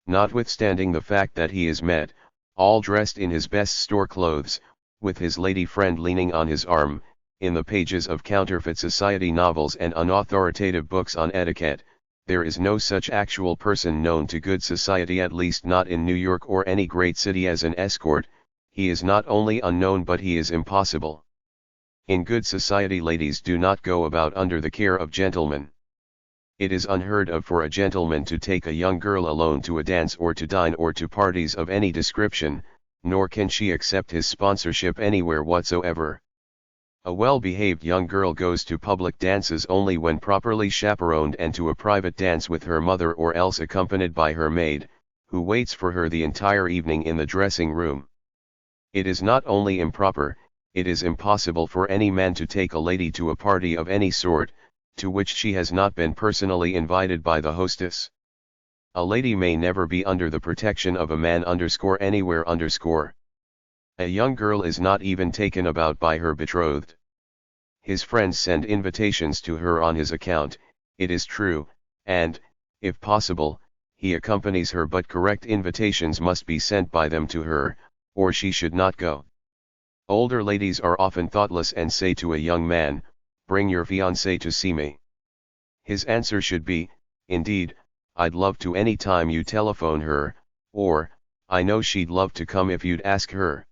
Notwithstanding the fact that he is met, all dressed in his best store clothes, with his lady friend leaning on his arm, in the pages of counterfeit society novels and unauthoritative books on etiquette, there is no such actual person known to good society, at least not in New York or any great city, as an escort. He is not only unknown but he is impossible. In good society ladies do not go about under the care of gentlemen. It is unheard of for a gentleman to take a young girl alone to a dance or to dine or to parties of any description, nor can she accept his sponsorship anywhere whatsoever. A well-behaved young girl goes to public dances only when properly chaperoned, and to a private dance with her mother or else accompanied by her maid, who waits for her the entire evening in the dressing room. It is not only improper, it is impossible for any man to take a lady to a party of any sort, to which she has not been personally invited by the hostess. A lady may never be under the protection of a man anywhere. A young girl is not even taken about by her betrothed. His friends send invitations to her on his account, it is true, and, if possible, he accompanies her, but correct invitations must be sent by them to her, or she should not go. Older ladies are often thoughtless and say to a young man, "Bring your fiancée to see me." His answer should be, "Indeed, I'd love to any time you telephone her," or, "I know she'd love to come if you'd ask her."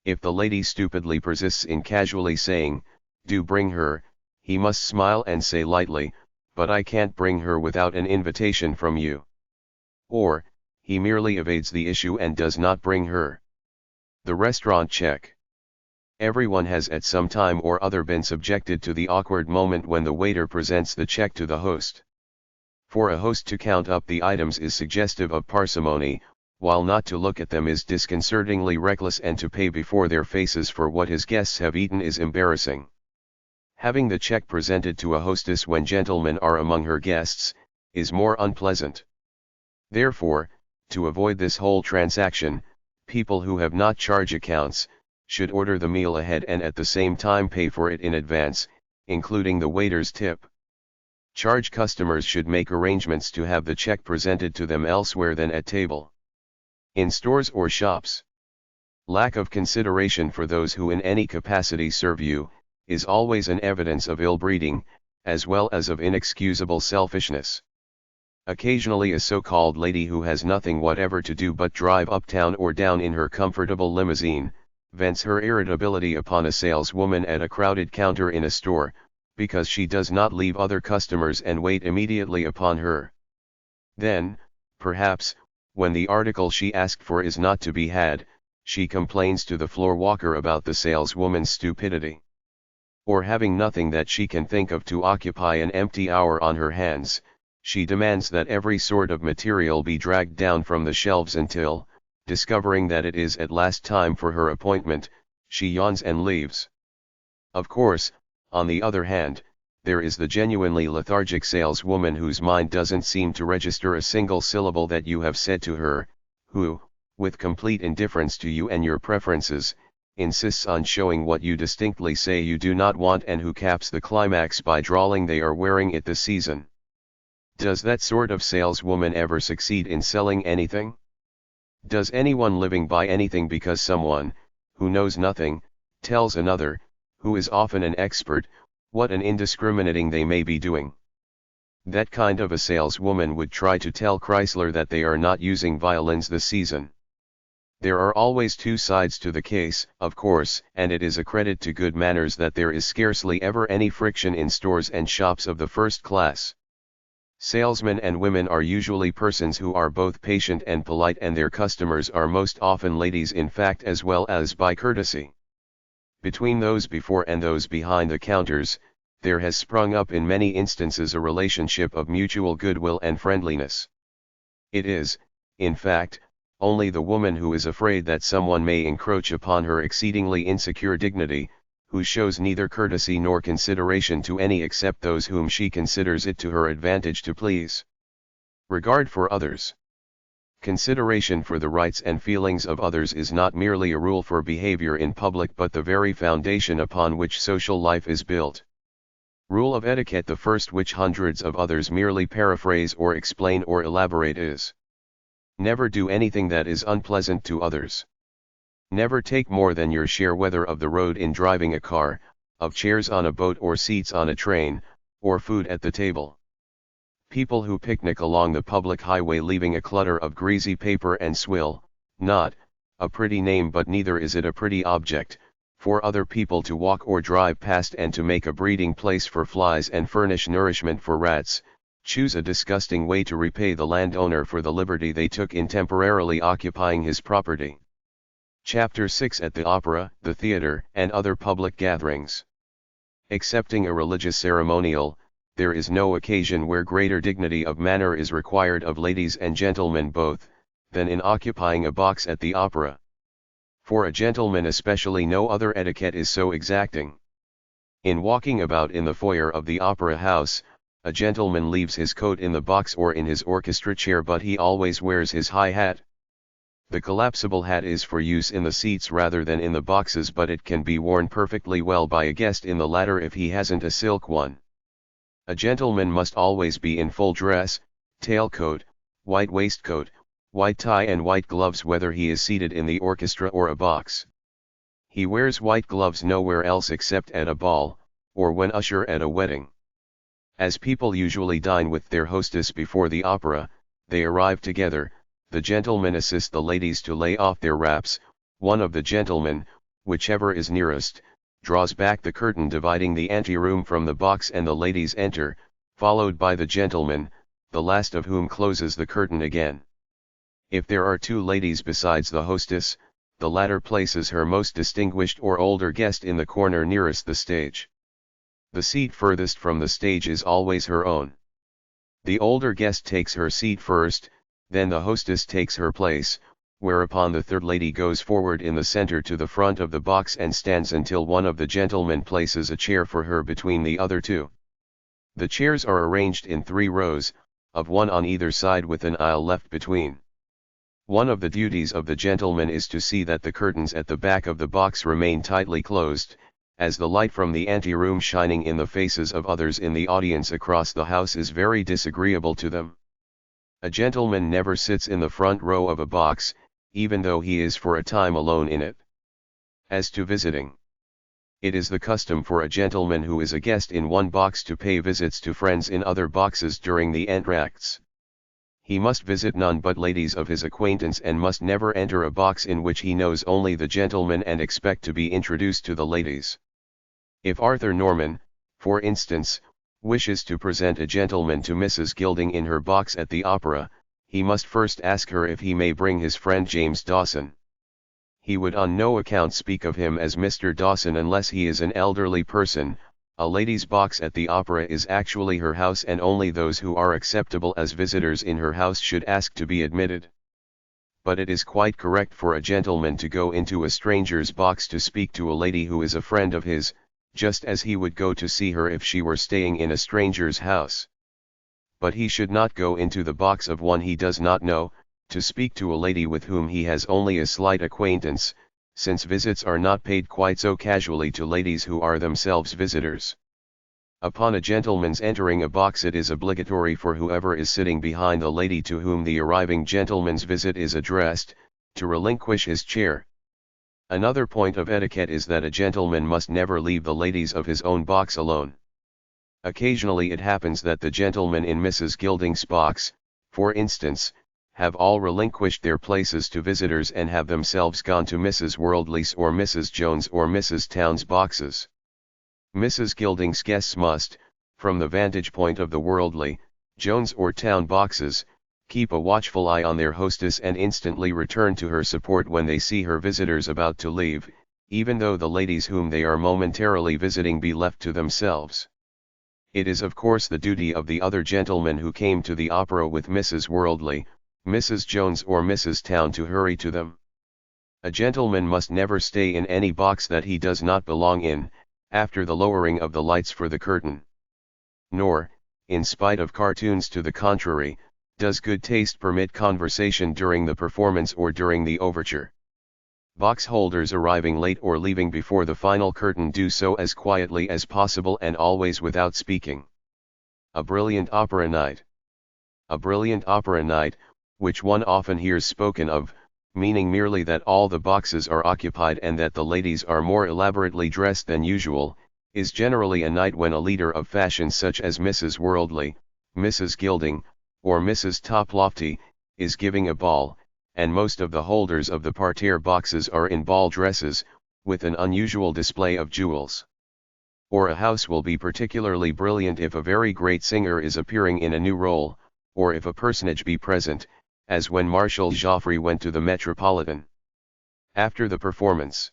If the lady stupidly persists in casually saying, "Do bring her," he must smile and say lightly, "But I can't bring her without an invitation from you." Or, he merely evades the issue and does not bring her. The restaurant check. Everyone has at some time or other been subjected to the awkward moment when the waiter presents the check to the host. For a host to count up the items is suggestive of parsimony, while not to look at them is disconcertingly reckless, and to pay before their faces for what his guests have eaten is embarrassing. Having the check presented to a hostess when gentlemen are among her guests, is more unpleasant. Therefore, to avoid this whole transaction, people who have not charge accounts, should order the meal ahead and at the same time pay for it in advance, including the waiter's tip. Charge customers should make arrangements to have the check presented to them elsewhere than at table. In stores or shops. Lack of consideration for those who in any capacity serve you, is always an evidence of ill-breeding, as well as of inexcusable selfishness. Occasionally a so-called lady who has nothing whatever to do but drive uptown or down in her comfortable limousine, vents her irritability upon a saleswoman at a crowded counter in a store, because she does not leave other customers and wait immediately upon her. Then, perhaps, when the article she asked for is not to be had, she complains to the floor walker about the saleswoman's stupidity. Or having nothing that she can think of to occupy an empty hour on her hands, she demands that every sort of material be dragged down from the shelves until, discovering that it is at last time for her appointment, she yawns and leaves. Of course, on the other hand, there is the genuinely lethargic saleswoman whose mind doesn't seem to register a single syllable that you have said to her, who, with complete indifference to you and your preferences, insists on showing what you distinctly say you do not want, and who caps the climax by drawling they are wearing it this season. Does that sort of saleswoman ever succeed in selling anything? Does anyone living buy anything because someone, who knows nothing, tells another, who is often an expert, what an indiscriminating they may be doing? That kind of a saleswoman would try to tell Chrysler that they are not using violins this season. There are always two sides to the case, of course, and it is a credit to good manners that there is scarcely ever any friction in stores and shops of the first class. Salesmen and women are usually persons who are both patient and polite, and their customers are most often ladies in fact as well as by courtesy. Between those before and those behind the counters, there has sprung up in many instances a relationship of mutual goodwill and friendliness. It is, in fact, only the woman who is afraid that someone may encroach upon her exceedingly insecure dignity, who shows neither courtesy nor consideration to any except those whom she considers it to her advantage to please. Regard for others. Consideration for the rights and feelings of others is not merely a rule for behavior in public, but the very foundation upon which social life is built. Rule of etiquette, the first which hundreds of others merely paraphrase or explain or elaborate, is: never do anything that is unpleasant to others. Never take more than your share, whether of the road in driving a car, of chairs on a boat or seats on a train, or food at the table. People who picnic along the public highway leaving a clutter of greasy paper and swill, not, a pretty name, but neither is it a pretty object, for other people to walk or drive past and to make a breeding place for flies and furnish nourishment for rats, choose a disgusting way to repay the landowner for the liberty they took in temporarily occupying his property. Chapter 6. At the opera, the theater, and other public gatherings. Excepting a religious ceremonial, there is no occasion where greater dignity of manner is required of ladies and gentlemen both, than in occupying a box at the opera. For a gentleman especially no other etiquette is so exacting. In walking about in the foyer of the opera house, a gentleman leaves his coat in the box or in his orchestra chair, but he always wears his high hat. The collapsible hat is for use in the seats rather than in the boxes, but it can be worn perfectly well by a guest in the latter if he hasn't a silk one. A gentleman must always be in full dress, tailcoat, white waistcoat, white tie and white gloves whether he is seated in the orchestra or a box. He wears white gloves nowhere else except at a ball, or when usher at a wedding. As people usually dine with their hostess before the opera, they arrive together. The gentlemen assist the ladies to lay off their wraps. One of the gentlemen, whichever is nearest, draws back the curtain dividing the anteroom from the box, and the ladies enter, followed by the gentleman, the last of whom closes the curtain again. If there are two ladies besides the hostess, the latter places her most distinguished or older guest in the corner nearest the stage. The seat furthest from the stage is always her own. The older guest takes her seat first, then the hostess takes her place, whereupon the third lady goes forward in the center to the front of the box and stands until one of the gentlemen places a chair for her between the other two. The chairs are arranged in 3 rows, of one on either side with an aisle left between. One of the duties of the gentleman is to see that the curtains at the back of the box remain tightly closed, as the light from the anteroom shining in the faces of others in the audience across the house is very disagreeable to them. A gentleman never sits in the front row of a box, even though he is for a time alone in it. As to visiting, it is the custom for a gentleman who is a guest in one box to pay visits to friends in other boxes during the entr'actes. He must visit none but ladies of his acquaintance and must never enter a box in which he knows only the gentleman and expect to be introduced to the ladies. If Arthur Norman, for instance, wishes to present a gentleman to Mrs. Gilding in her box at the opera, he must first ask her if he may bring his friend James Dawson. He would on no account speak of him as Mr. Dawson unless he is an elderly person. A lady's box at the opera is actually her house, and only those who are acceptable as visitors in her house should ask to be admitted. But it is quite correct for a gentleman to go into a stranger's box to speak to a lady who is a friend of his, just as he would go to see her if she were staying in a stranger's house. But he should not go into the box of one he does not know, to speak to a lady with whom he has only a slight acquaintance, since visits are not paid quite so casually to ladies who are themselves visitors. Upon a gentleman's entering a box, it is obligatory for whoever is sitting behind the lady to whom the arriving gentleman's visit is addressed, to relinquish his chair. Another point of etiquette is that a gentleman must never leave the ladies of his own box alone. Occasionally it happens that the gentlemen in Mrs. Gilding's box, for instance, have all relinquished their places to visitors and have themselves gone to Mrs. Worldly's or Mrs. Jones or Mrs. Town's boxes. Mrs. Gilding's guests must, from the vantage point of the Worldly, Jones or Town boxes, keep a watchful eye on their hostess and instantly return to her support when they see her visitors about to leave, even though the ladies whom they are momentarily visiting be left to themselves. It is of course the duty of the other gentlemen who came to the opera with Mrs. Worldly, Mrs. Jones or Mrs. Town to hurry to them. A gentleman must never stay in any box that he does not belong in, after the lowering of the lights for the curtain. Nor, in spite of cartoons to the contrary, does good taste permit conversation during the performance or during the overture. Box holders arriving late or leaving before the final curtain do so as quietly as possible and always without speaking. A brilliant opera night. A brilliant opera night, which one often hears spoken of, meaning merely that all the boxes are occupied and that the ladies are more elaborately dressed than usual, is generally a night when a leader of fashion such as Mrs. Worldly, Mrs. Gilding, or Mrs. Toplofty, is giving a ball, and most of the holders of the parterre boxes are in ball dresses, with an unusual display of jewels. Or a house will be particularly brilliant if a very great singer is appearing in a new role, or if a personage be present, as when Marshal Joffre went to the Metropolitan. After the performance,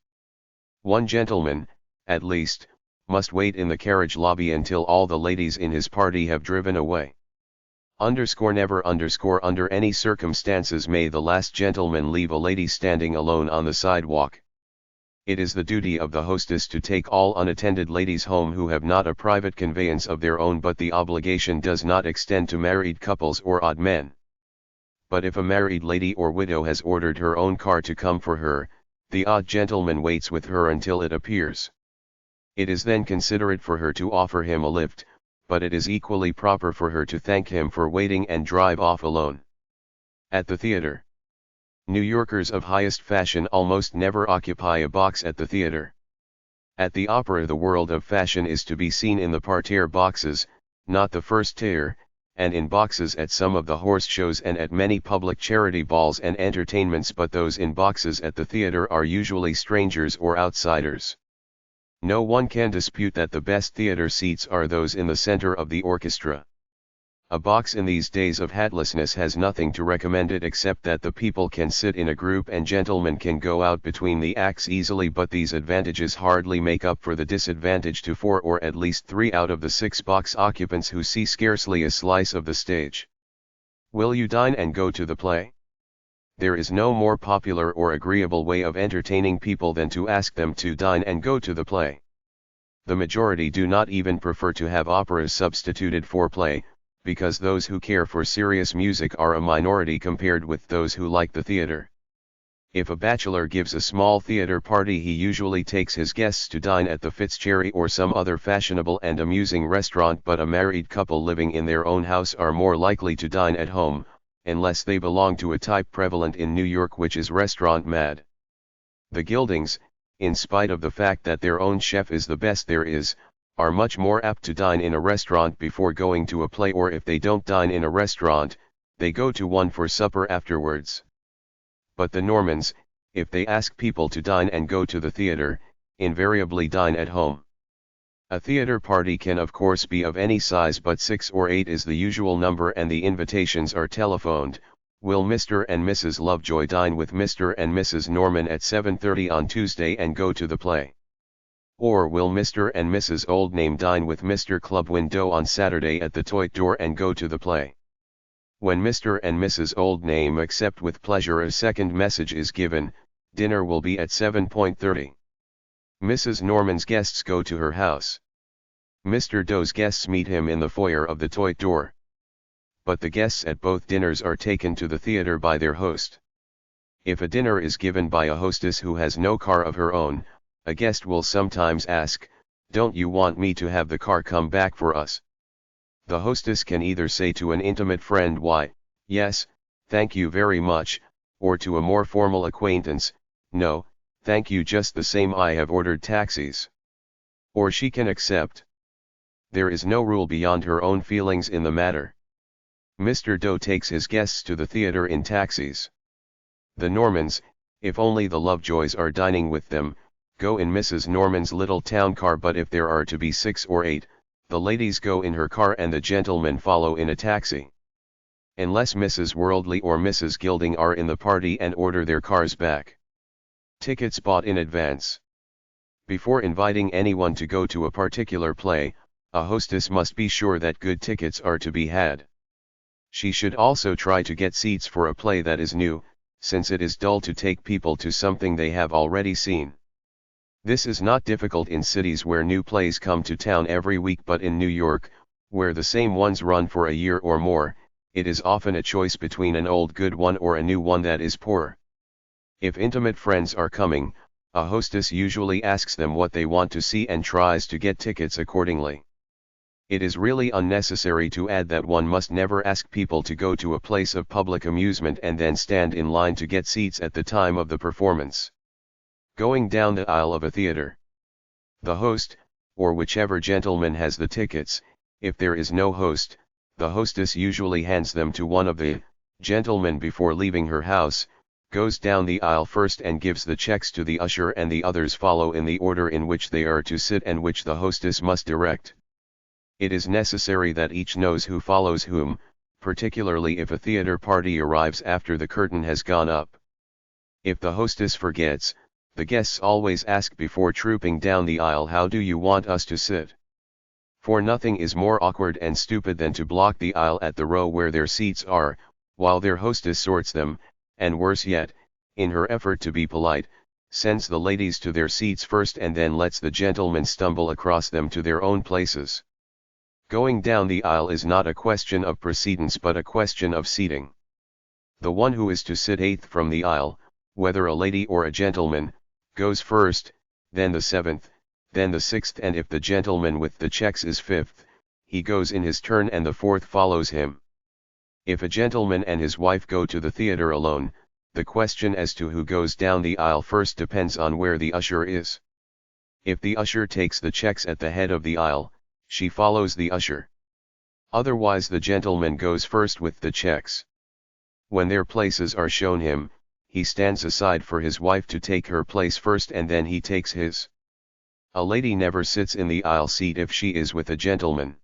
one gentleman, at least, must wait in the carriage lobby until all the ladies in his party have driven away. Never under any circumstances may the last gentleman leave a lady standing alone on the sidewalk. It is the duty of the hostess to take all unattended ladies home who have not a private conveyance of their own, but the obligation does not extend to married couples or odd men. But if a married lady or widow has ordered her own car to come for her, the odd gentleman waits with her until it appears. It is then considerate for her to offer him a lift, but it is equally proper for her to thank him for waiting and drive off alone. At the theater. New Yorkers of highest fashion almost never occupy a box at the theater. At the opera the world of fashion is to be seen in the parterre boxes, not the first tier, and in boxes at some of the horse shows and at many public charity balls and entertainments, but those in boxes at the theater are usually strangers or outsiders. No one can dispute that the best theater seats are those in the center of the orchestra. A box in these days of hatlessness has nothing to recommend it except that the people can sit in a group and gentlemen can go out between the acts easily, but these advantages hardly make up for the disadvantage to 4 or at least 3 out of the 6 box occupants who see scarcely a slice of the stage. Will you dine and go to the play? There is no more popular or agreeable way of entertaining people than to ask them to dine and go to the play. The majority do not even prefer to have operas substituted for play, because those who care for serious music are a minority compared with those who like the theater. If a bachelor gives a small theater party, he usually takes his guests to dine at the Fitzcherry or some other fashionable and amusing restaurant, but a married couple living in their own house are more likely to dine at home, unless they belong to a type prevalent in New York, which is restaurant mad. The Gildings, in spite of the fact that their own chef is the best there is, are much more apt to dine in a restaurant before going to a play, or if they don't dine in a restaurant, they go to one for supper afterwards. But the Normans, if they ask people to dine and go to the theater, invariably dine at home. A theater party can of course be of any size, but 6 or 8 is the usual number, and the invitations are telephoned. Will Mr. and Mrs. Lovejoy dine with Mr. and Mrs. Norman at 7:30 on Tuesday and go to the play? Or will Mr. and Mrs. Oldname dine with Mr. Club Window on Saturday at the Toit Door and go to the play? When Mr. and Mrs. Oldname accept with pleasure, a second message is given: dinner will be at 7:30. Mrs. Norman's guests go to her house. Mr. Doe's guests meet him in the foyer of the Toit Door. But the guests at both dinners are taken to the theater by their host. If a dinner is given by a hostess who has no car of her own, a guest will sometimes ask, "Don't you want me to have the car come back for us?" The hostess can either say to an intimate friend, "Why, yes, thank you very much," or to a more formal acquaintance, "No, thank you, just the same, I have ordered taxis." Or she can accept. There is no rule beyond her own feelings in the matter. Mr. Doe takes his guests to the theater in taxis. The Normans, if only the Lovejoys are dining with them, go in Mrs. Norman's little town car, but if there are to be 6 or 8, the ladies go in her car and the gentlemen follow in a taxi. Unless Mrs. Worldly or Mrs. Gilding are in the party and order their cars back. Tickets bought in advance. Before inviting anyone to go to a particular play, a hostess must be sure that good tickets are to be had. She should also try to get seats for a play that is new, since it is dull to take people to something they have already seen. This is not difficult in cities where new plays come to town every week, but in New York, where the same ones run for a year or more, it is often a choice between an old good one or a new one that is poor. If intimate friends are coming, a hostess usually asks them what they want to see and tries to get tickets accordingly. It is really unnecessary to add that one must never ask people to go to a place of public amusement and then stand in line to get seats at the time of the performance. Going down the aisle of a theater. The host, or whichever gentleman has the tickets, if there is no host, the hostess usually hands them to one of the gentlemen before leaving her house, goes down the aisle first and gives the checks to the usher, and the others follow in the order in which they are to sit and which the hostess must direct. It is necessary that each knows who follows whom, particularly if a theater party arrives after the curtain has gone up. If the hostess forgets, the guests always ask before trooping down the aisle, "How do you want us to sit?" For nothing is more awkward and stupid than to block the aisle at the row where their seats are, while their hostess sorts them, and worse yet, in her effort to be polite, sends the ladies to their seats first and then lets the gentlemen stumble across them to their own places. Going down the aisle is not a question of precedence but a question of seating. The one who is to sit 8th from the aisle, whether a lady or a gentleman, goes first, then the 7th, then the 6th, and if the gentleman with the checks is 5th, he goes in his turn and the 4th follows him. If a gentleman and his wife go to the theater alone, the question as to who goes down the aisle first depends on where the usher is. If the usher takes the checks at the head of the aisle, she follows the usher. Otherwise the gentleman goes first with the checks. When their places are shown him, he stands aside for his wife to take her place first and then he takes his. A lady never sits in the aisle seat if she is with a gentleman.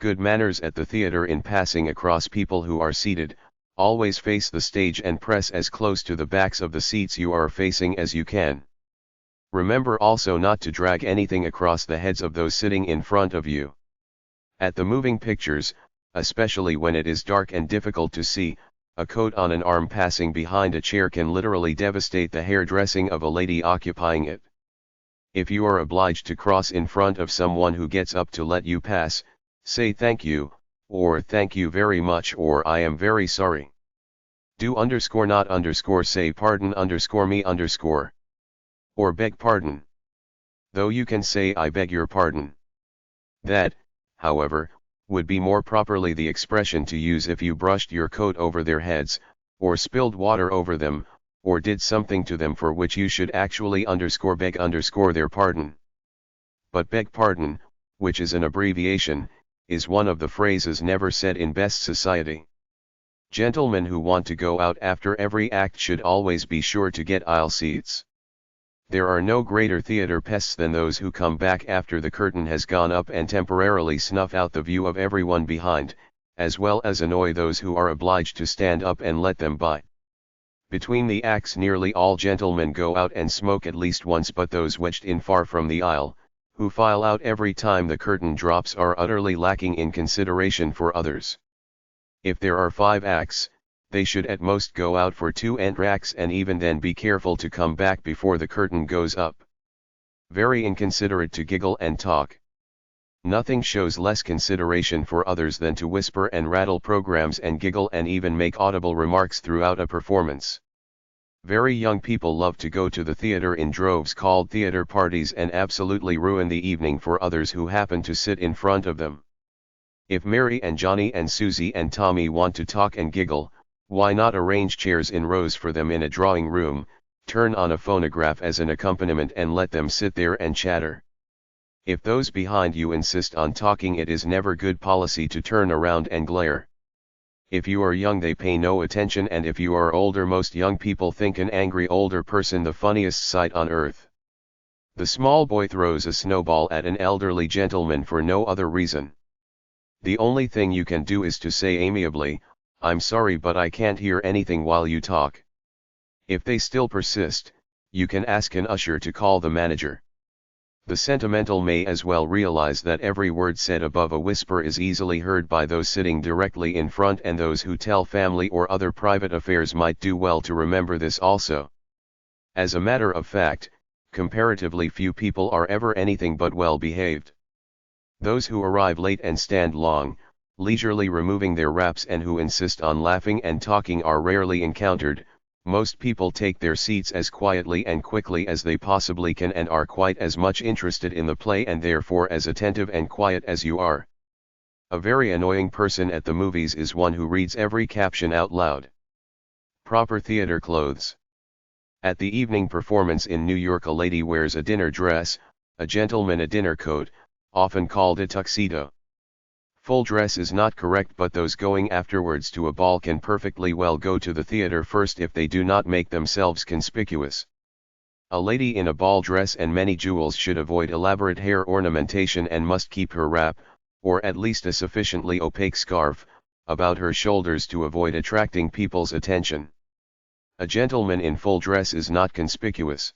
Good manners at the theater. In passing across people who are seated, always face the stage and press as close to the backs of the seats you are facing as you can. Remember also not to drag anything across the heads of those sitting in front of you. At the moving pictures, especially when it is dark and difficult to see, a coat on an arm passing behind a chair can literally devastate the hairdressing of a lady occupying it. If you are obliged to cross in front of someone who gets up to let you pass, say thank you, or thank you very much, or I am very sorry. Do not say pardon me or beg pardon. Though you can say I beg your pardon. That, however, would be more properly the expression to use if you brushed your coat over their heads, or spilled water over them, or did something to them for which you should actually beg their pardon. But beg pardon, which is an abbreviation, is one of the phrases never said in best society. Gentlemen who want to go out after every act should always be sure to get aisle seats. There are no greater theater pests than those who come back after the curtain has gone up and temporarily snuff out the view of everyone behind, as well as annoy those who are obliged to stand up and let them by. Between the acts nearly all gentlemen go out and smoke at least once, but those wedged in far from the aisle, who file out every time the curtain drops, are utterly lacking in consideration for others. If there are 5 acts, they should at most go out for 2 entr'actes, and even then be careful to come back before the curtain goes up. Very inconsiderate to giggle and talk. Nothing shows less consideration for others than to whisper and rattle programs and giggle and even make audible remarks throughout a performance. Very young people love to go to the theater in droves called theater parties and absolutely ruin the evening for others who happen to sit in front of them. If Mary and Johnny and Susie and Tommy want to talk and giggle, why not arrange chairs in rows for them in a drawing room, turn on a phonograph as an accompaniment and let them sit there and chatter? If those behind you insist on talking, it is never good policy to turn around and glare. If you are young, they pay no attention, and if you are older, most young people think an angry older person the funniest sight on earth. The small boy throws a snowball at an elderly gentleman for no other reason. The only thing you can do is to say amiably, "I'm sorry, but I can't hear anything while you talk." If they still persist, you can ask an usher to call the manager. The sentimental may as well realize that every word said above a whisper is easily heard by those sitting directly in front, and those who tell family or other private affairs might do well to remember this also. As a matter of fact, comparatively few people are ever anything but well behaved. Those who arrive late and stand long, leisurely removing their wraps, and who insist on laughing and talking are rarely encountered. Most people take their seats as quietly and quickly as they possibly can, and are quite as much interested in the play and therefore as attentive and quiet as you are. A very annoying person at the movies is one who reads every caption out loud. Proper theater clothes. At the evening performance in New York, a lady wears a dinner dress, a gentleman a dinner coat, often called a tuxedo. Full dress is not correct, but those going afterwards to a ball can perfectly well go to the theater first if they do not make themselves conspicuous. A lady in a ball dress and many jewels should avoid elaborate hair ornamentation and must keep her wrap, or at least a sufficiently opaque scarf, about her shoulders to avoid attracting people's attention. A gentleman in full dress is not conspicuous.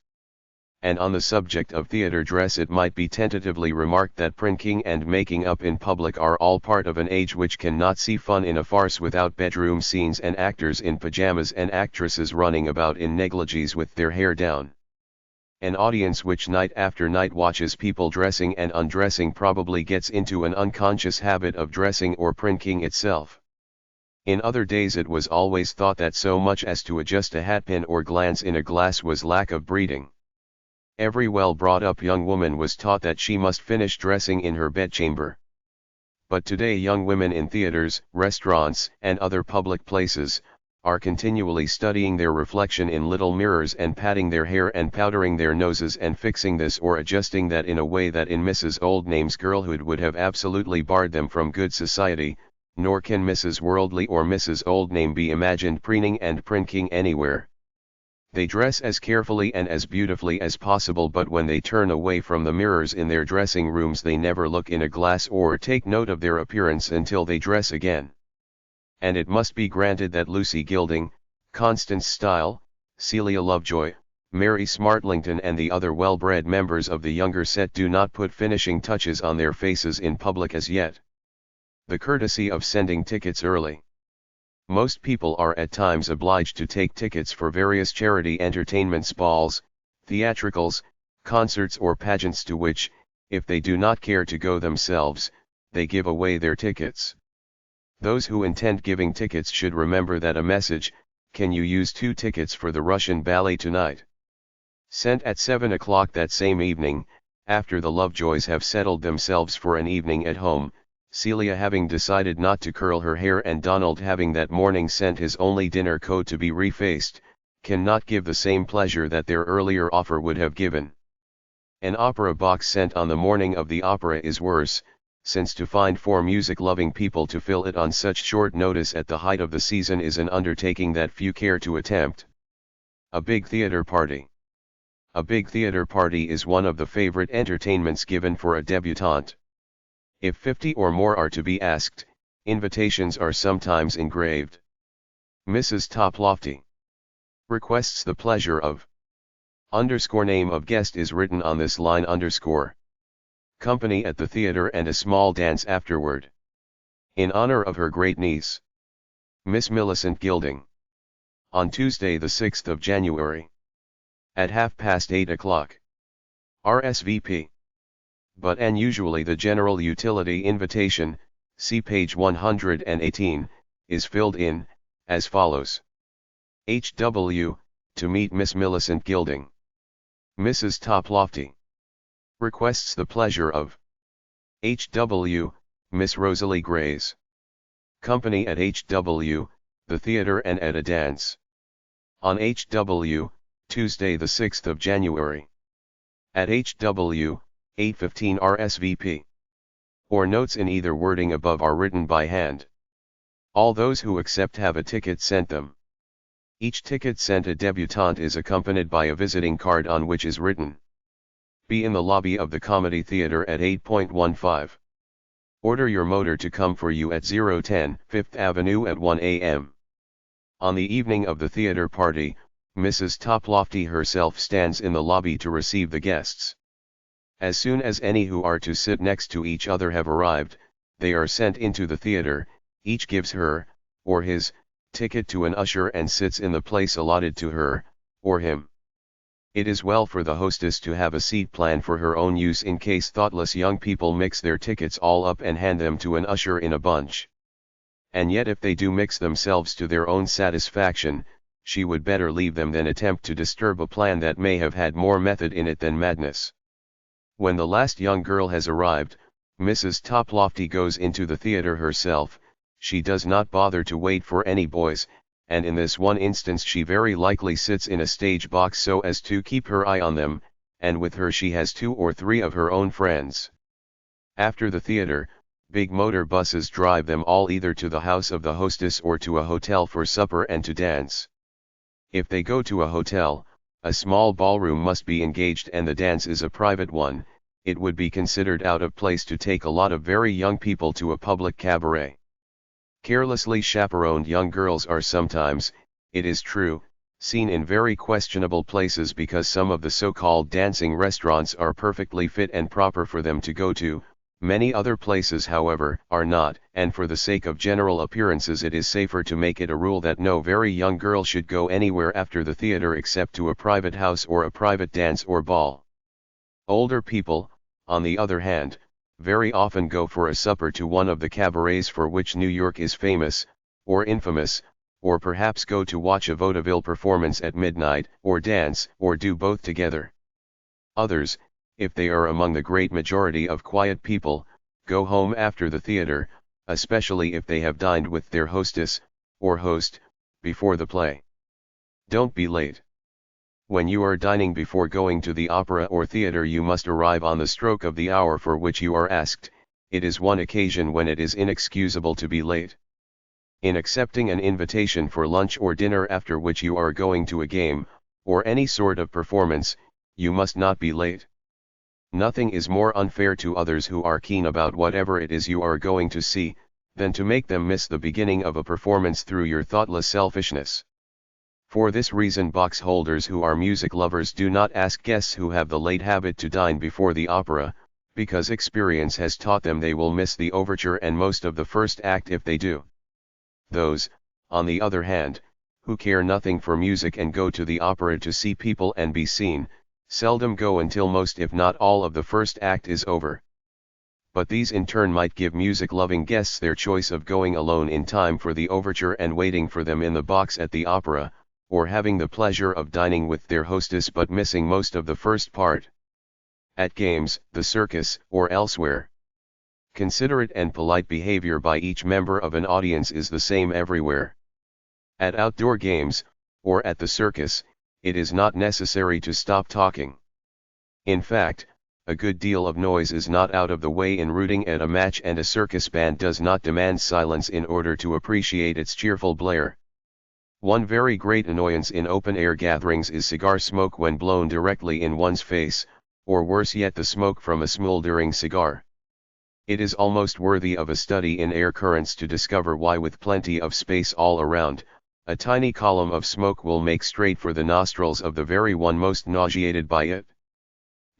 And on the subject of theater dress, it might be tentatively remarked that prinking and making up in public are all part of an age which cannot see fun in a farce without bedroom scenes and actors in pajamas and actresses running about in negligees with their hair down. An audience which night after night watches people dressing and undressing probably gets into an unconscious habit of dressing or prinking itself. In other days it was always thought that so much as to adjust a hatpin or glance in a glass was lack of breeding. Every well-brought-up young woman was taught that she must finish dressing in her bedchamber. But today young women in theaters, restaurants, and other public places, are continually studying their reflection in little mirrors and patting their hair and powdering their noses and fixing this or adjusting that in a way that in Mrs. Oldname's girlhood would have absolutely barred them from good society, nor can Mrs. Worldly or Mrs. Oldname be imagined preening and prinking anywhere. They dress as carefully and as beautifully as possible, but when they turn away from the mirrors in their dressing rooms they never look in a glass or take note of their appearance until they dress again. And it must be granted that Lucy Gilding, Constance Style, Celia Lovejoy, Mary Smartlington and the other well-bred members of the younger set do not put finishing touches on their faces in public as yet. The courtesy of sending tickets early. Most people are at times obliged to take tickets for various charity entertainments, balls, theatricals, concerts or pageants to which, if they do not care to go themselves, they give away their tickets. Those who intend giving tickets should remember that a message, "Can you use 2 tickets for the Russian ballet tonight?" sent at 7 o'clock that same evening, after the Lovejoys have settled themselves for an evening at home, Celia having decided not to curl her hair and Donald having that morning sent his only dinner coat to be refaced, cannot give the same pleasure that their earlier offer would have given. An opera box sent on the morning of the opera is worse, since to find 4 music-loving people to fill it on such short notice at the height of the season is an undertaking that few care to attempt. A big theater party. A big theater party is one of the favorite entertainments given for a debutante. If 50 or more are to be asked, invitations are sometimes engraved. Mrs. Toplofty requests the pleasure of _name of guest is written on this line _ company at the theater and a small dance afterward. In honor of her great niece, Miss Millicent Gilding. On Tuesday the 6th of January. At 8:30 o'clock. RSVP. But unusually the general utility invitation, see page 118, is filled in, as follows. H.W., to meet Miss Millicent Gilding. Mrs. Toplofty requests the pleasure of H.W., Miss Rosalie Grays. Company at H.W., the theater and at a dance. On H.W., Tuesday the 6th of January. At H.W., 8:15 RSVP. Or notes in either wording above are written by hand. All those who accept have a ticket sent them. Each ticket sent a debutante is accompanied by a visiting card on which is written, "Be in the lobby of the Comedy Theater at 8:15. Order your motor to come for you at 010 5th Avenue at 1 a.m. On the evening of the theater party, Mrs. Toplofty herself stands in the lobby to receive the guests. As soon as any who are to sit next to each other have arrived, they are sent into the theater, each gives her, or his, ticket to an usher and sits in the place allotted to her, or him. It is well for the hostess to have a seat planned for her own use in case thoughtless young people mix their tickets all up and hand them to an usher in a bunch. And yet if they do mix themselves to their own satisfaction, she would better leave them than attempt to disturb a plan that may have had more method in it than madness. When the last young girl has arrived, Mrs. Toplofty goes into the theater herself. She does not bother to wait for any boys, and in this one instance she very likely sits in a stage box so as to keep her eye on them, and with her she has 2 or 3 of her own friends. After the theater, big motor buses drive them all either to the house of the hostess or to a hotel for supper and to dance. If they go to a hotel, a small ballroom must be engaged and the dance is a private one. It would be considered out of place to take a lot of very young people to a public cabaret. Carelessly chaperoned young girls are sometimes, it is true, seen in very questionable places because some of the so-called dancing restaurants are perfectly fit and proper for them to go to. Many other places however, are not, and for the sake of general appearances it is safer to make it a rule that no very young girl should go anywhere after the theater except to a private house or a private dance or ball. Older people, on the other hand, very often go for a supper to one of the cabarets for which New York is famous, or infamous, or perhaps go to watch a vaudeville performance at midnight, or dance, or do both together. Others, if they are among the great majority of quiet people, go home after the theater, especially if they have dined with their hostess, or host, before the play. Don't be late. When you are dining before going to the opera or theater you must arrive on the stroke of the hour for which you are asked. It is one occasion when it is inexcusable to be late. In accepting an invitation for lunch or dinner after which you are going to a game, or any sort of performance, you must not be late. Nothing is more unfair to others who are keen about whatever it is you are going to see, than to make them miss the beginning of a performance through your thoughtless selfishness. For this reason, box holders who are music lovers do not ask guests who have the late habit to dine before the opera, because experience has taught them they will miss the overture and most of the first act if they do. Those, on the other hand, who care nothing for music and go to the opera to see people and be seen, seldom go until most if not all of the first act is over. But these in turn might give music-loving guests their choice of going alone in time for the overture and waiting for them in the box at the opera, or having the pleasure of dining with their hostess but missing most of the first part. At games, the circus, or elsewhere, considerate and polite behavior by each member of an audience is the same everywhere. At outdoor games, or at the circus, it is not necessary to stop talking. In fact, a good deal of noise is not out of the way in rooting at a match, and a circus band does not demand silence in order to appreciate its cheerful blare. One very great annoyance in open-air gatherings is cigar smoke when blown directly in one's face, or worse yet, the smoke from a smoldering cigar. It is almost worthy of a study in air currents to discover why, with plenty of space all around, a tiny column of smoke will make straight for the nostrils of the very one most nauseated by it.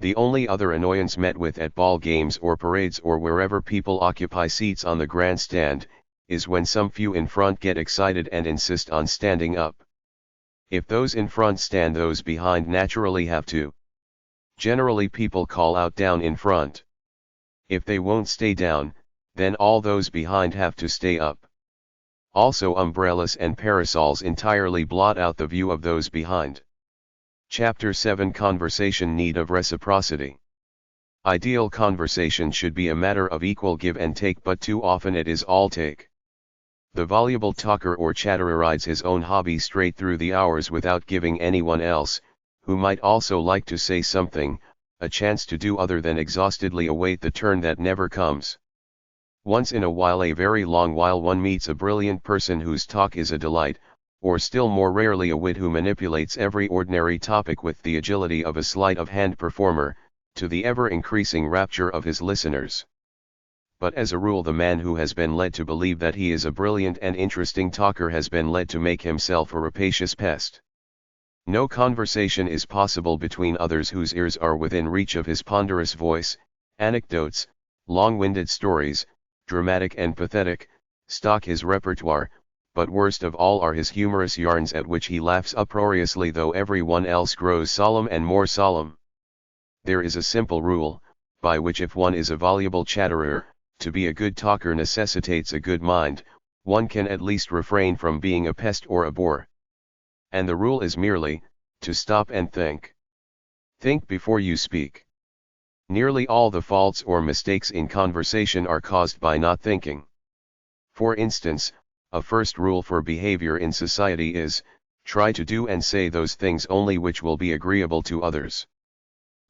The only other annoyance met with at ball games or parades or wherever people occupy seats on the grandstand, is when some few in front get excited and insist on standing up. If those in front stand, those behind naturally have to. Generally people call out down in front. If they won't stay down, then all those behind have to stay up. Also, umbrellas and parasols entirely blot out the view of those behind. Chapter 7: Conversation Need of Reciprocity. Ideal conversation should be a matter of equal give and take, but too often it is all take. The voluble talker or chatterer rides his own hobby straight through the hours without giving anyone else, who might also like to say something, a chance to do other than exhaustedly await the turn that never comes. Once in a while, a very long while, one meets a brilliant person whose talk is a delight, or still more rarely a wit who manipulates every ordinary topic with the agility of a sleight-of-hand performer, to the ever-increasing rapture of his listeners. But as a rule, the man who has been led to believe that he is a brilliant and interesting talker has been led to make himself a rapacious pest. No conversation is possible between others whose ears are within reach of his ponderous voice. Anecdotes, long-winded stories, dramatic and pathetic, stock his repertoire, but worst of all are his humorous yarns at which he laughs uproariously, though everyone else grows solemn and more solemn. There is a simple rule, by which if one is a voluble chatterer, to be a good talker necessitates a good mind, one can at least refrain from being a pest or a bore. And the rule is merely, to stop and think. Think before you speak. Nearly all the faults or mistakes in conversation are caused by not thinking. For instance, a first rule for behavior in society is, try to do and say those things only which will be agreeable to others.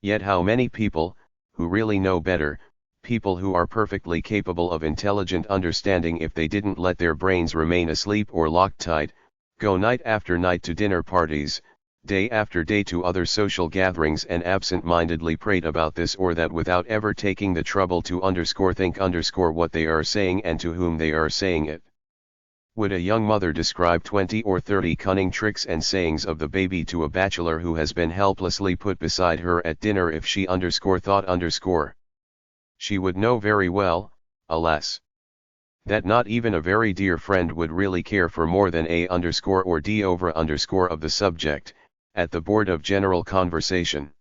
Yet how many people, who really know better, people who are perfectly capable of intelligent understanding if they didn't let their brains remain asleep or locked tight, go night after night to dinner parties, day after day to other social gatherings, and absent-mindedly prate about this or that without ever taking the trouble to think what they are saying and to whom they are saying it. Would a young mother describe 20 or 30 cunning tricks and sayings of the baby to a bachelor who has been helplessly put beside her at dinner if she thought? She would know very well, alas, that not even a very dear friend would really care for more than a or d over of the subject, at the board of general conversation.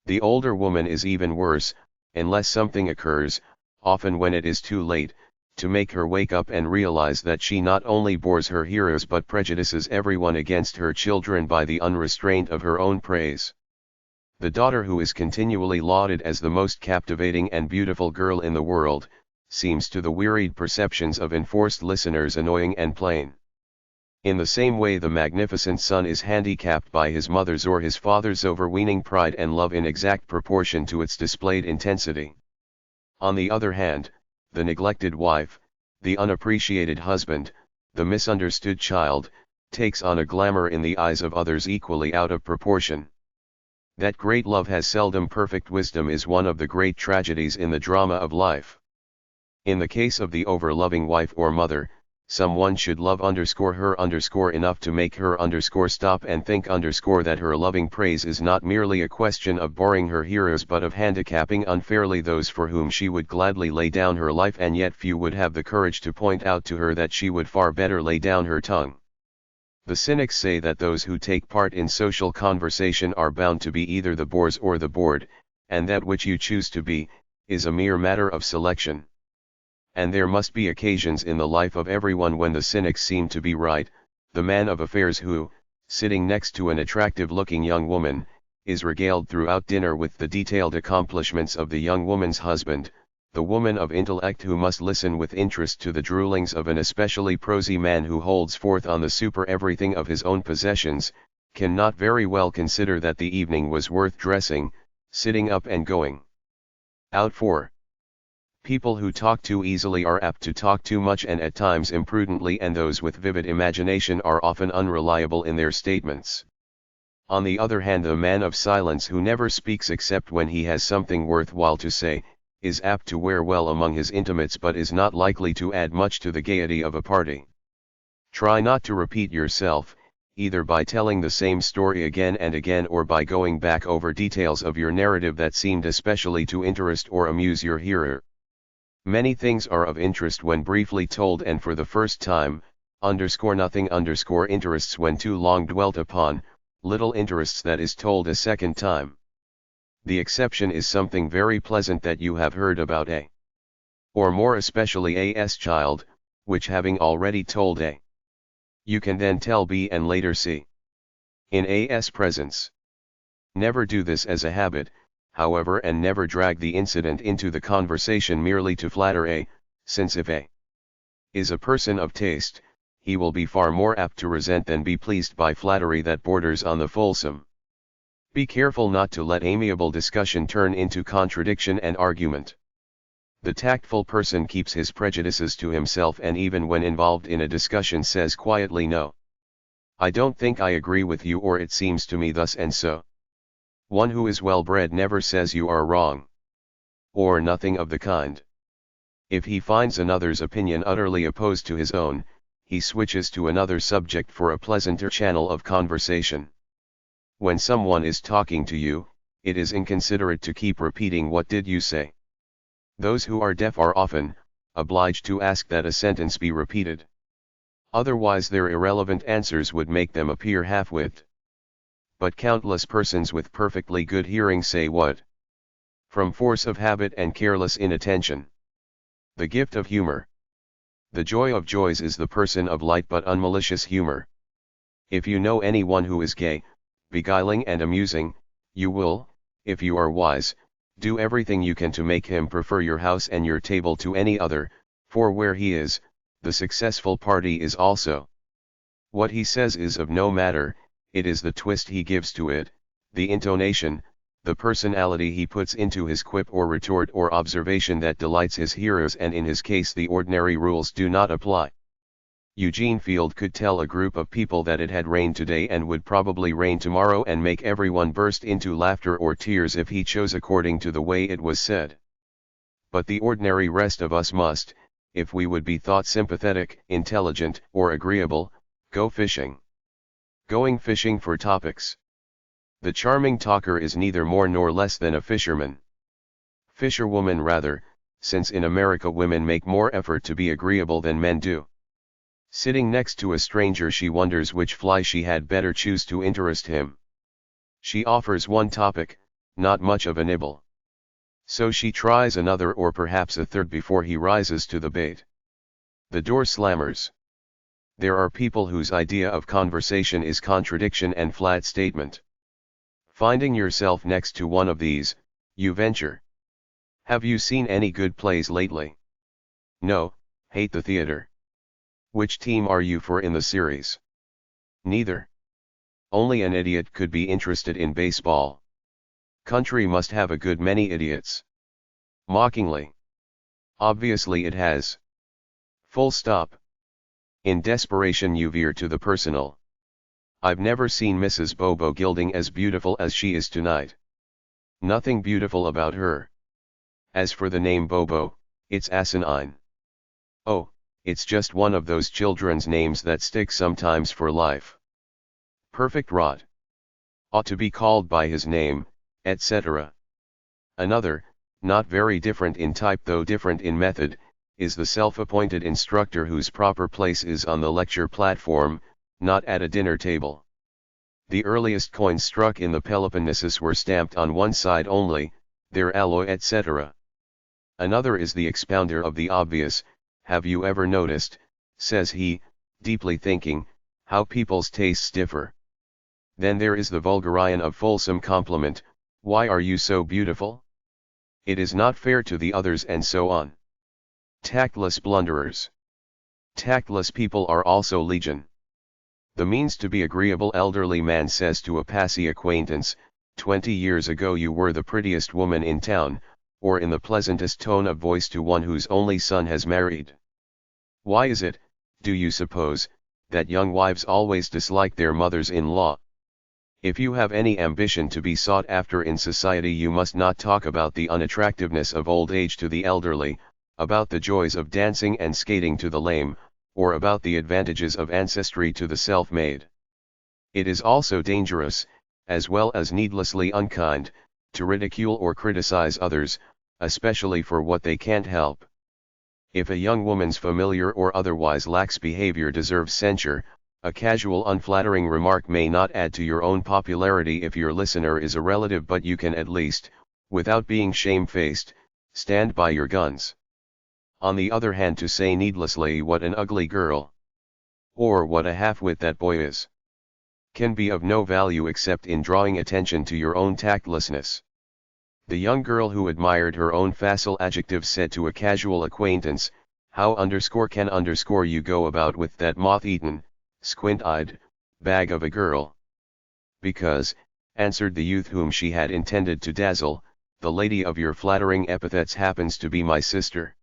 The older woman is even worse, unless something occurs, often when it is too late, to make her wake up and realize that she not only bores her hearers but prejudices everyone against her children by the unrestraint of her own praise. The daughter who is continually lauded as the most captivating and beautiful girl in the world, seems to the wearied perceptions of enforced listeners annoying and plain. In the same way, the magnificent son is handicapped by his mother's or his father's overweening pride and love in exact proportion to its displayed intensity. On the other hand, the neglected wife, the unappreciated husband, the misunderstood child, takes on a glamour in the eyes of others equally out of proportion. That great love has seldom perfect wisdom is one of the great tragedies in the drama of life. In the case of the over-loving wife or mother, someone should love her enough to make her stop and think that her loving praise is not merely a question of boring her hearers but of handicapping unfairly those for whom she would gladly lay down her life, and yet few would have the courage to point out to her that she would far better lay down her tongue. The cynics say that those who take part in social conversation are bound to be either the bores or the bored, and that which you choose to be, is a mere matter of selection. And there must be occasions in the life of everyone when the cynics seem to be right. The man of affairs who, sitting next to an attractive-looking young woman, is regaled throughout dinner with the detailed accomplishments of the young woman's husband, the woman of intellect who must listen with interest to the droolings of an especially prosy man who holds forth on the super-everything of his own possessions, cannot very well consider that the evening was worth dressing, sitting up and going out for. People who talk too easily are apt to talk too much and at times imprudently, and those with vivid imagination are often unreliable in their statements. On the other hand, the man of silence who never speaks except when he has something worthwhile to say, is apt to wear well among his intimates but is not likely to add much to the gaiety of a party. Try not to repeat yourself, either by telling the same story again and again or by going back over details of your narrative that seemed especially to interest or amuse your hearer. Many things are of interest when briefly told and for the first time, nothing interests when too long dwelt upon, little interests that is told a second time. The exception is something very pleasant that you have heard about A. or more especially A's child, which having already told A, you can then tell B and later C. in A's presence. Never do this as a habit, however, and never drag the incident into the conversation merely to flatter A, since if A is a person of taste, he will be far more apt to resent than be pleased by flattery that borders on the fulsome. Be careful not to let amiable discussion turn into contradiction and argument. The tactful person keeps his prejudices to himself and even when involved in a discussion says quietly, "No, I don't think I agree with you," or "It seems to me thus and so." One who is well bred never says "You are wrong," or nothing of the kind. If he finds another's opinion utterly opposed to his own, he switches to another subject for a pleasanter channel of conversation. When someone is talking to you, it is inconsiderate to keep repeating "What did you say?" Those who are deaf are often obliged to ask that a sentence be repeated. Otherwise their irrelevant answers would make them appear half-witted. But countless persons with perfectly good hearing say "What?" from force of habit and careless inattention. The gift of humor. The joy of joys is the person of light but unmalicious humor. If you know anyone who is gay, beguiling and amusing, you will, if you are wise, do everything you can to make him prefer your house and your table to any other, for where he is, the successful party is also. What he says is of no matter, it is the twist he gives to it, the intonation, the personality he puts into his quip or retort or observation that delights his hearers, and in his case the ordinary rules do not apply. Eugene Field could tell a group of people that it had rained today and would probably rain tomorrow and make everyone burst into laughter or tears if he chose according to the way it was said. But the ordinary rest of us must, if we would be thought sympathetic, intelligent, or agreeable, go fishing. Going fishing for topics. The charming talker is neither more nor less than a fisherman. Fisherwoman rather, since in America women make more effort to be agreeable than men do. Sitting next to a stranger she wonders which fly she had better choose to interest him. She offers one topic, not much of a nibble. So she tries another or perhaps a third before he rises to the bait. The door slammers. There are people whose idea of conversation is contradiction and flat statement. Finding yourself next to one of these, you venture. Have you seen any good plays lately? No, hate the theater. Which team are you for in the series? Neither. Only an idiot could be interested in baseball. Country must have a good many idiots. Mockingly. Obviously it has. Full stop. In desperation you veer to the personal. I've never seen Mrs. Bobo Gilding as beautiful as she is tonight. Nothing beautiful about her. As for the name Bobo, it's asinine. Oh, it's just one of those children's names that stick sometimes for life. Perfect rot. Ought to be called by his name, etc. Another, not very different in type though different in method, is the self-appointed instructor whose proper place is on the lecture platform, not at a dinner table. The earliest coins struck in the Peloponnesus were stamped on one side only, their alloy etc. Another is the expounder of the obvious. Have you ever noticed, says he, deeply thinking, how people's tastes differ? Then there is the vulgarian of fulsome compliment, why are you so beautiful? It is not fair to the others and so on. Tactless blunderers. Tactless people are also legion. The means to be agreeable elderly man says to a passy acquaintance, 20 years ago you were the prettiest woman in town, or in the pleasantest tone of voice to one whose only son has married. Why is it, do you suppose, that young wives always dislike their mothers-in-law? If you have any ambition to be sought after in society, you must not talk about the unattractiveness of old age to the elderly, about the joys of dancing and skating to the lame, or about the advantages of ancestry to the self-made. It is also dangerous, as well as needlessly unkind, to ridicule or criticize others, especially for what they can't help. If a young woman's familiar or otherwise lax behavior deserves censure, a casual unflattering remark may not add to your own popularity if your listener is a relative, but you can at least, without being shamefaced, stand by your guns. On the other hand, to say needlessly what an ugly girl, or what a half-wit that boy is, can be of no value except in drawing attention to your own tactlessness. The young girl who admired her own facile adjective said to a casual acquaintance, how can you go about with that moth-eaten, squint-eyed, bag of a girl? Because, answered the youth whom she had intended to dazzle, the lady of your flattering epithets happens to be my sister.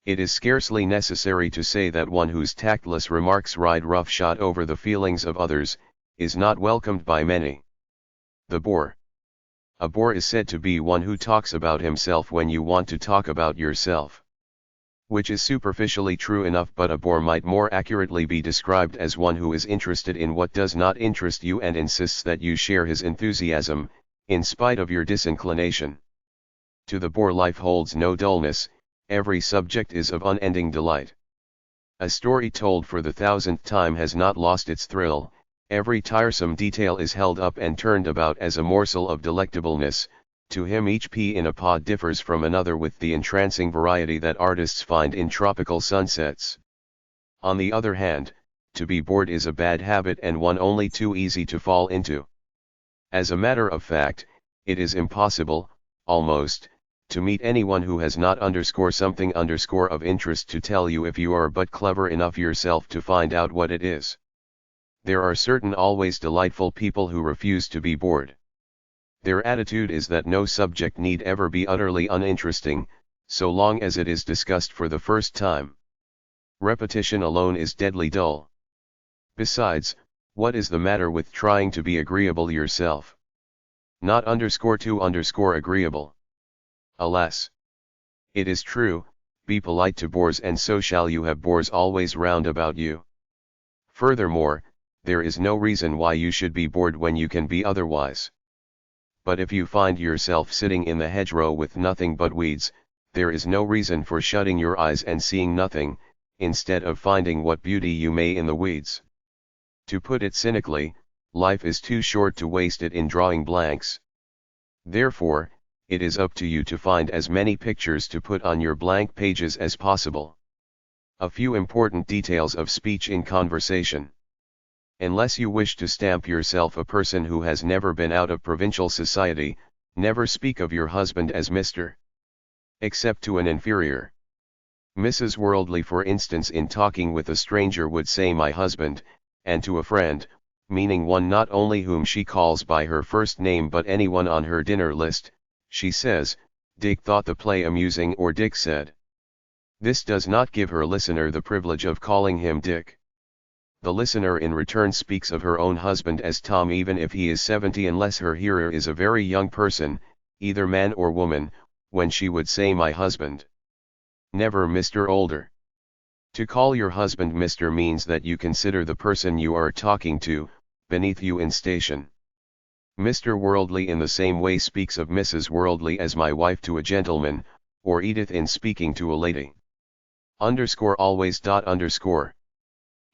It is scarcely necessary to say that one whose tactless remarks ride roughshod over the feelings of others, is not welcomed by many. The bore. A bore is said to be one who talks about himself when you want to talk about yourself. Which is superficially true enough, but a bore might more accurately be described as one who is interested in what does not interest you and insists that you share his enthusiasm, in spite of your disinclination. To the bore life holds no dullness, every subject is of unending delight. A story told for the 1000th time has not lost its thrill, every tiresome detail is held up and turned about as a morsel of delectableness. To him each pea in a pod differs from another with the entrancing variety that artists find in tropical sunsets. On the other hand, to be bored is a bad habit and one only too easy to fall into. As a matter of fact, it is impossible, almost, to meet anyone who has not something of interest to tell you if you are but clever enough yourself to find out what it is. There are certain always delightful people who refuse to be bored. Their attitude is that no subject need ever be utterly uninteresting, so long as it is discussed for the first time. Repetition alone is deadly dull. Besides, what is the matter with trying to be agreeable yourself? Not to agreeable. Alas! It is true, be polite to bores and so shall you have bores always round about you. Furthermore, there is no reason why you should be bored when you can be otherwise. But if you find yourself sitting in the hedgerow with nothing but weeds, there is no reason for shutting your eyes and seeing nothing, instead of finding what beauty you may in the weeds. To put it cynically, life is too short to waste it in drawing blanks. Therefore, it is up to you to find as many pictures to put on your blank pages as possible. A few important details of speech in conversation. Unless you wish to stamp yourself a person who has never been out of provincial society, never speak of your husband as Mr. Except to an inferior. Mrs. Worldly, for instance, in talking with a stranger would say my husband, and to a friend, meaning one not only whom she calls by her first name but anyone on her dinner list, she says, Dick thought the play amusing, or Dick said. This does not give her listener the privilege of calling him Dick. The listener in return speaks of her own husband as Tom even if he is 70 unless her hearer is a very young person, either man or woman, when she would say my husband. Never Mr. Older. To call your husband Mr. means that you consider the person you are talking to, beneath you in station. Mr. Worldly in the same way speaks of Mrs. Worldly as my wife to a gentleman, or Edith in speaking to a lady. Always.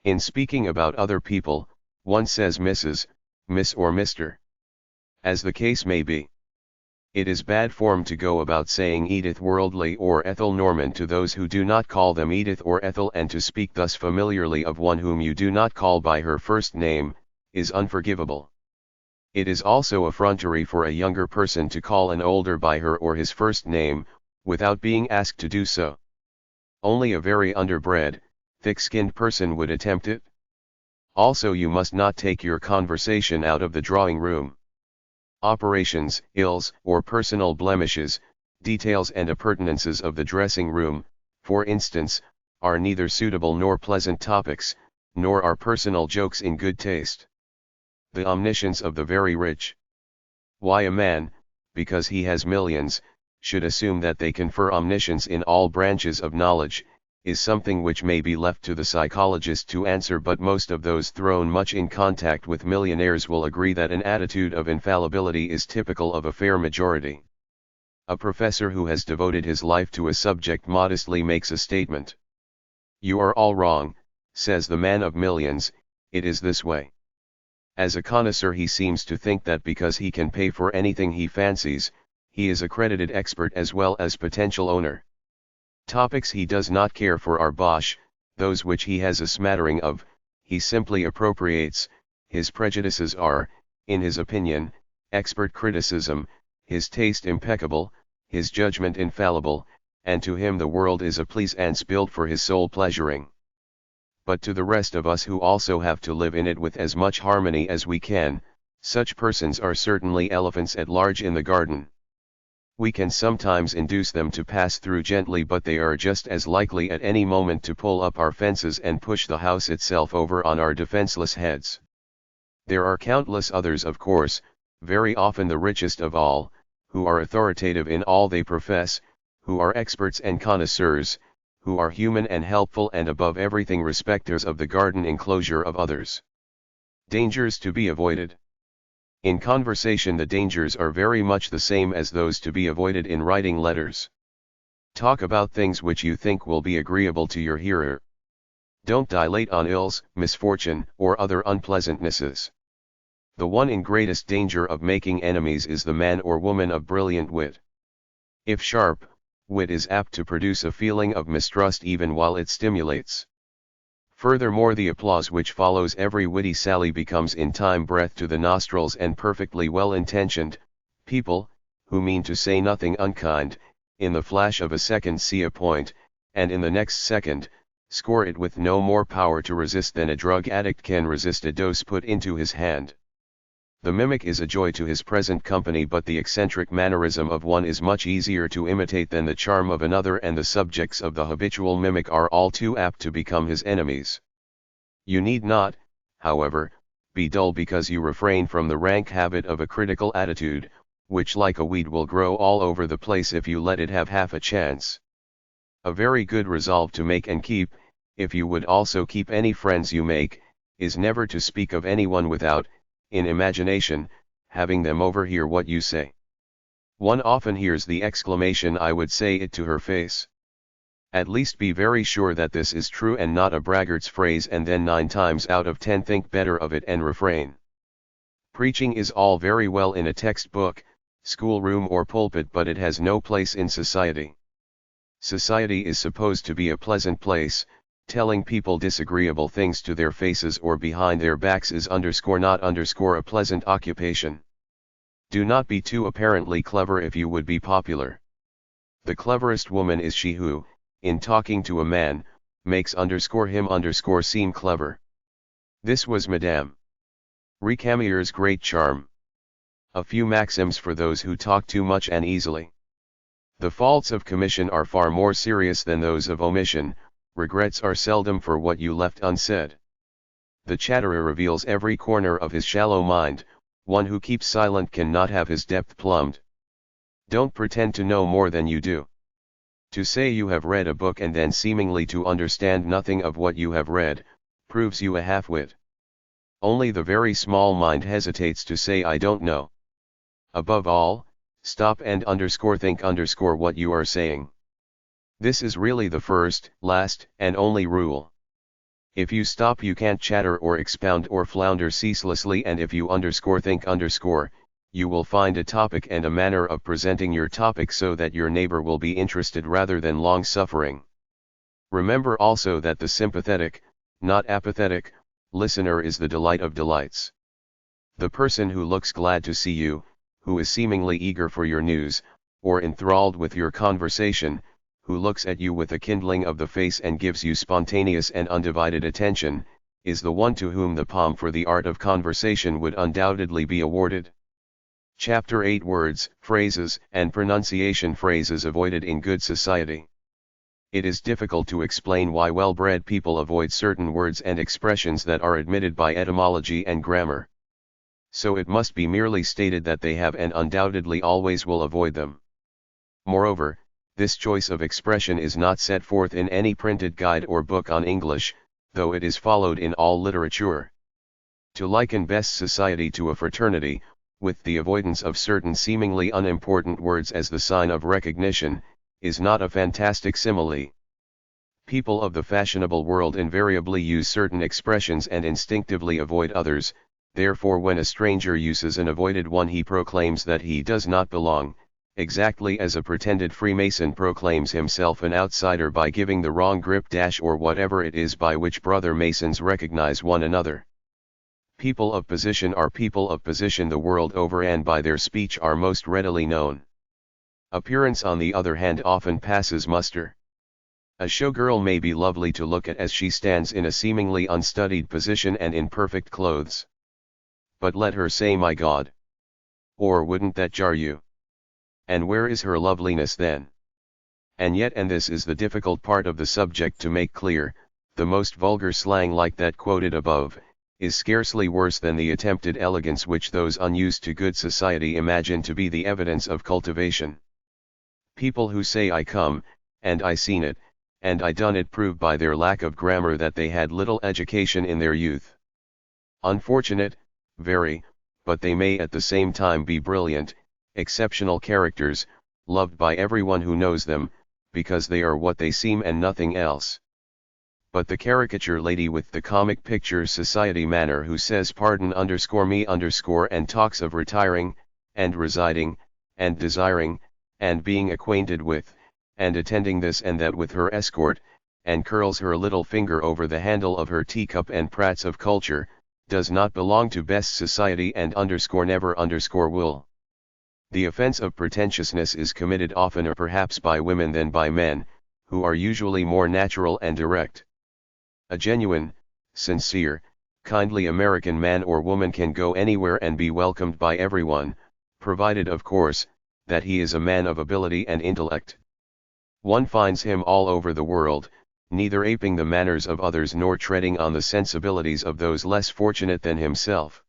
In speaking about other people, one says Mrs., Miss or Mr. As the case may be. It is bad form to go about saying Edith Worldly or Ethel Norman to those who do not call them Edith or Ethel, and to speak thus familiarly of one whom you do not call by her first name, is unforgivable. It is also effrontery for a younger person to call an older by her or his first name, without being asked to do so. Only a very underbred, thick-skinned person would attempt it. Also, you must not take your conversation out of the drawing room. Operations, ills, or personal blemishes, details and appurtenances of the dressing room, for instance, are neither suitable nor pleasant topics, nor are personal jokes in good taste. The omniscience of the very rich. Why a man, because he has millions, should assume that they confer omniscience in all branches of knowledge, is something which may be left to the psychologist to answer, but most of those thrown much in contact with millionaires will agree that an attitude of infallibility is typical of a fair majority. A professor who has devoted his life to a subject modestly makes a statement. You are all wrong, says the man of millions, it is this way. As a connoisseur he seems to think that because he can pay for anything he fancies, he is accredited expert as well as potential owner. Topics he does not care for are bosh, those which he has a smattering of, he simply appropriates. His prejudices are, in his opinion, expert criticism, his taste impeccable, his judgment infallible, and to him the world is a pleasance built for his soul pleasuring. But to the rest of us who also have to live in it with as much harmony as we can, such persons are certainly elephants at large in the garden. We can sometimes induce them to pass through gently, but they are just as likely at any moment to pull up our fences and push the house itself over on our defenseless heads. There are countless others, of course, very often the richest of all, who are authoritative in all they profess, who are experts and connoisseurs, who are human and helpful and above everything respecters of the garden enclosure of others. Dangers to be avoided. In conversation the dangers are very much the same as those to be avoided in writing letters. Talk about things which you think will be agreeable to your hearer. Don't dilate on ills, misfortune, or other unpleasantnesses. The one in greatest danger of making enemies is the man or woman of brilliant wit. If sharp, wit is apt to produce a feeling of mistrust even while it stimulates. Furthermore, the applause which follows every witty sally becomes in time breath to the nostrils, and perfectly well-intentioned people, who mean to say nothing unkind, in the flash of a second see a point, and in the next second, score it with no more power to resist than a drug addict can resist a dose put into his hand. The mimic is a joy to his present company, but the eccentric mannerism of one is much easier to imitate than the charm of another, and the subjects of the habitual mimic are all too apt to become his enemies. You need not, however, be dull because you refrain from the rank habit of a critical attitude, which like a weed will grow all over the place if you let it have half a chance. A very good resolve to make and keep, if you would also keep any friends you make, is never to speak of anyone without, in imagination, having them overhear what you say. One often hears the exclamation, "I would say it to her face." At least be very sure that this is true and not a braggart's phrase, and then 9 times out of 10 think better of it and refrain. Preaching is all very well in a textbook, schoolroom or pulpit, but it has no place in society. Society is supposed to be a pleasant place. Telling people disagreeable things to their faces or behind their backs is not a pleasant occupation. Do not be too apparently clever if you would be popular. The cleverest woman is she who, in talking to a man, makes him seem clever. This was Madame Recamier's great charm. A few maxims for those who talk too much and easily. The faults of commission are far more serious than those of omission. Regrets are seldom for what you left unsaid. The chatterer reveals every corner of his shallow mind, one who keeps silent cannot have his depth plumbed. Don't pretend to know more than you do. To say you have read a book and then seemingly to understand nothing of what you have read, proves you a half-wit. Only the very small mind hesitates to say I don't know. Above all, stop and think what you are saying. This is really the first, last, and only rule. If you stop you can't chatter or expound or flounder ceaselessly, and if you think you will find a topic and a manner of presenting your topic so that your neighbor will be interested rather than long-suffering. Remember also that the sympathetic, not apathetic, listener is the delight of delights. The person who looks glad to see you, who is seemingly eager for your news, or enthralled with your conversation, who looks at you with a kindling of the face and gives you spontaneous and undivided attention, is the one to whom the palm for the art of conversation would undoubtedly be awarded. Chapter 8 Words, Phrases, and Pronunciation. Phrases avoided in good society. It is difficult to explain why well-bred people avoid certain words and expressions that are admitted by etymology and grammar. So it must be merely stated that they have and undoubtedly always will avoid them. Moreover, this choice of expression is not set forth in any printed guide or book on English, though it is followed in all literature. To liken best society to a fraternity, with the avoidance of certain seemingly unimportant words as the sign of recognition, is not a fantastic simile. People of the fashionable world invariably use certain expressions and instinctively avoid others, therefore when a stranger uses an avoided one he proclaims that he does not belong, exactly as a pretended Freemason proclaims himself an outsider by giving the wrong grip or whatever it is by which brother Masons recognize one another. People of position are people of position the world over, and by their speech are most readily known. Appearance on the other hand often passes muster. A showgirl may be lovely to look at as she stands in a seemingly unstudied position and in perfect clothes. But let her say my God! Or wouldn't that jar you? And where is her loveliness then? And yet, and this is the difficult part of the subject to make clear, the most vulgar slang like that quoted above, is scarcely worse than the attempted elegance which those unused to good society imagine to be the evidence of cultivation. People who say I come, and I seen it, and I done it prove by their lack of grammar that they had little education in their youth. Unfortunate, very, but they may at the same time be brilliant, exceptional characters, loved by everyone who knows them, because they are what they seem and nothing else. But the caricature lady with the comic picture society manner who says pardon me and talks of retiring, and residing, and desiring, and being acquainted with, and attending this and that with her escort, and curls her little finger over the handle of her teacup and prats of culture, does not belong to best society and never will. The offense of pretentiousness is committed oftener perhaps by women than by men, who are usually more natural and direct. A genuine, sincere, kindly American man or woman can go anywhere and be welcomed by everyone, provided of course, that he is a man of ability and intellect. One finds him all over the world, neither aping the manners of others nor treading on the sensibilities of those less fortunate than himself.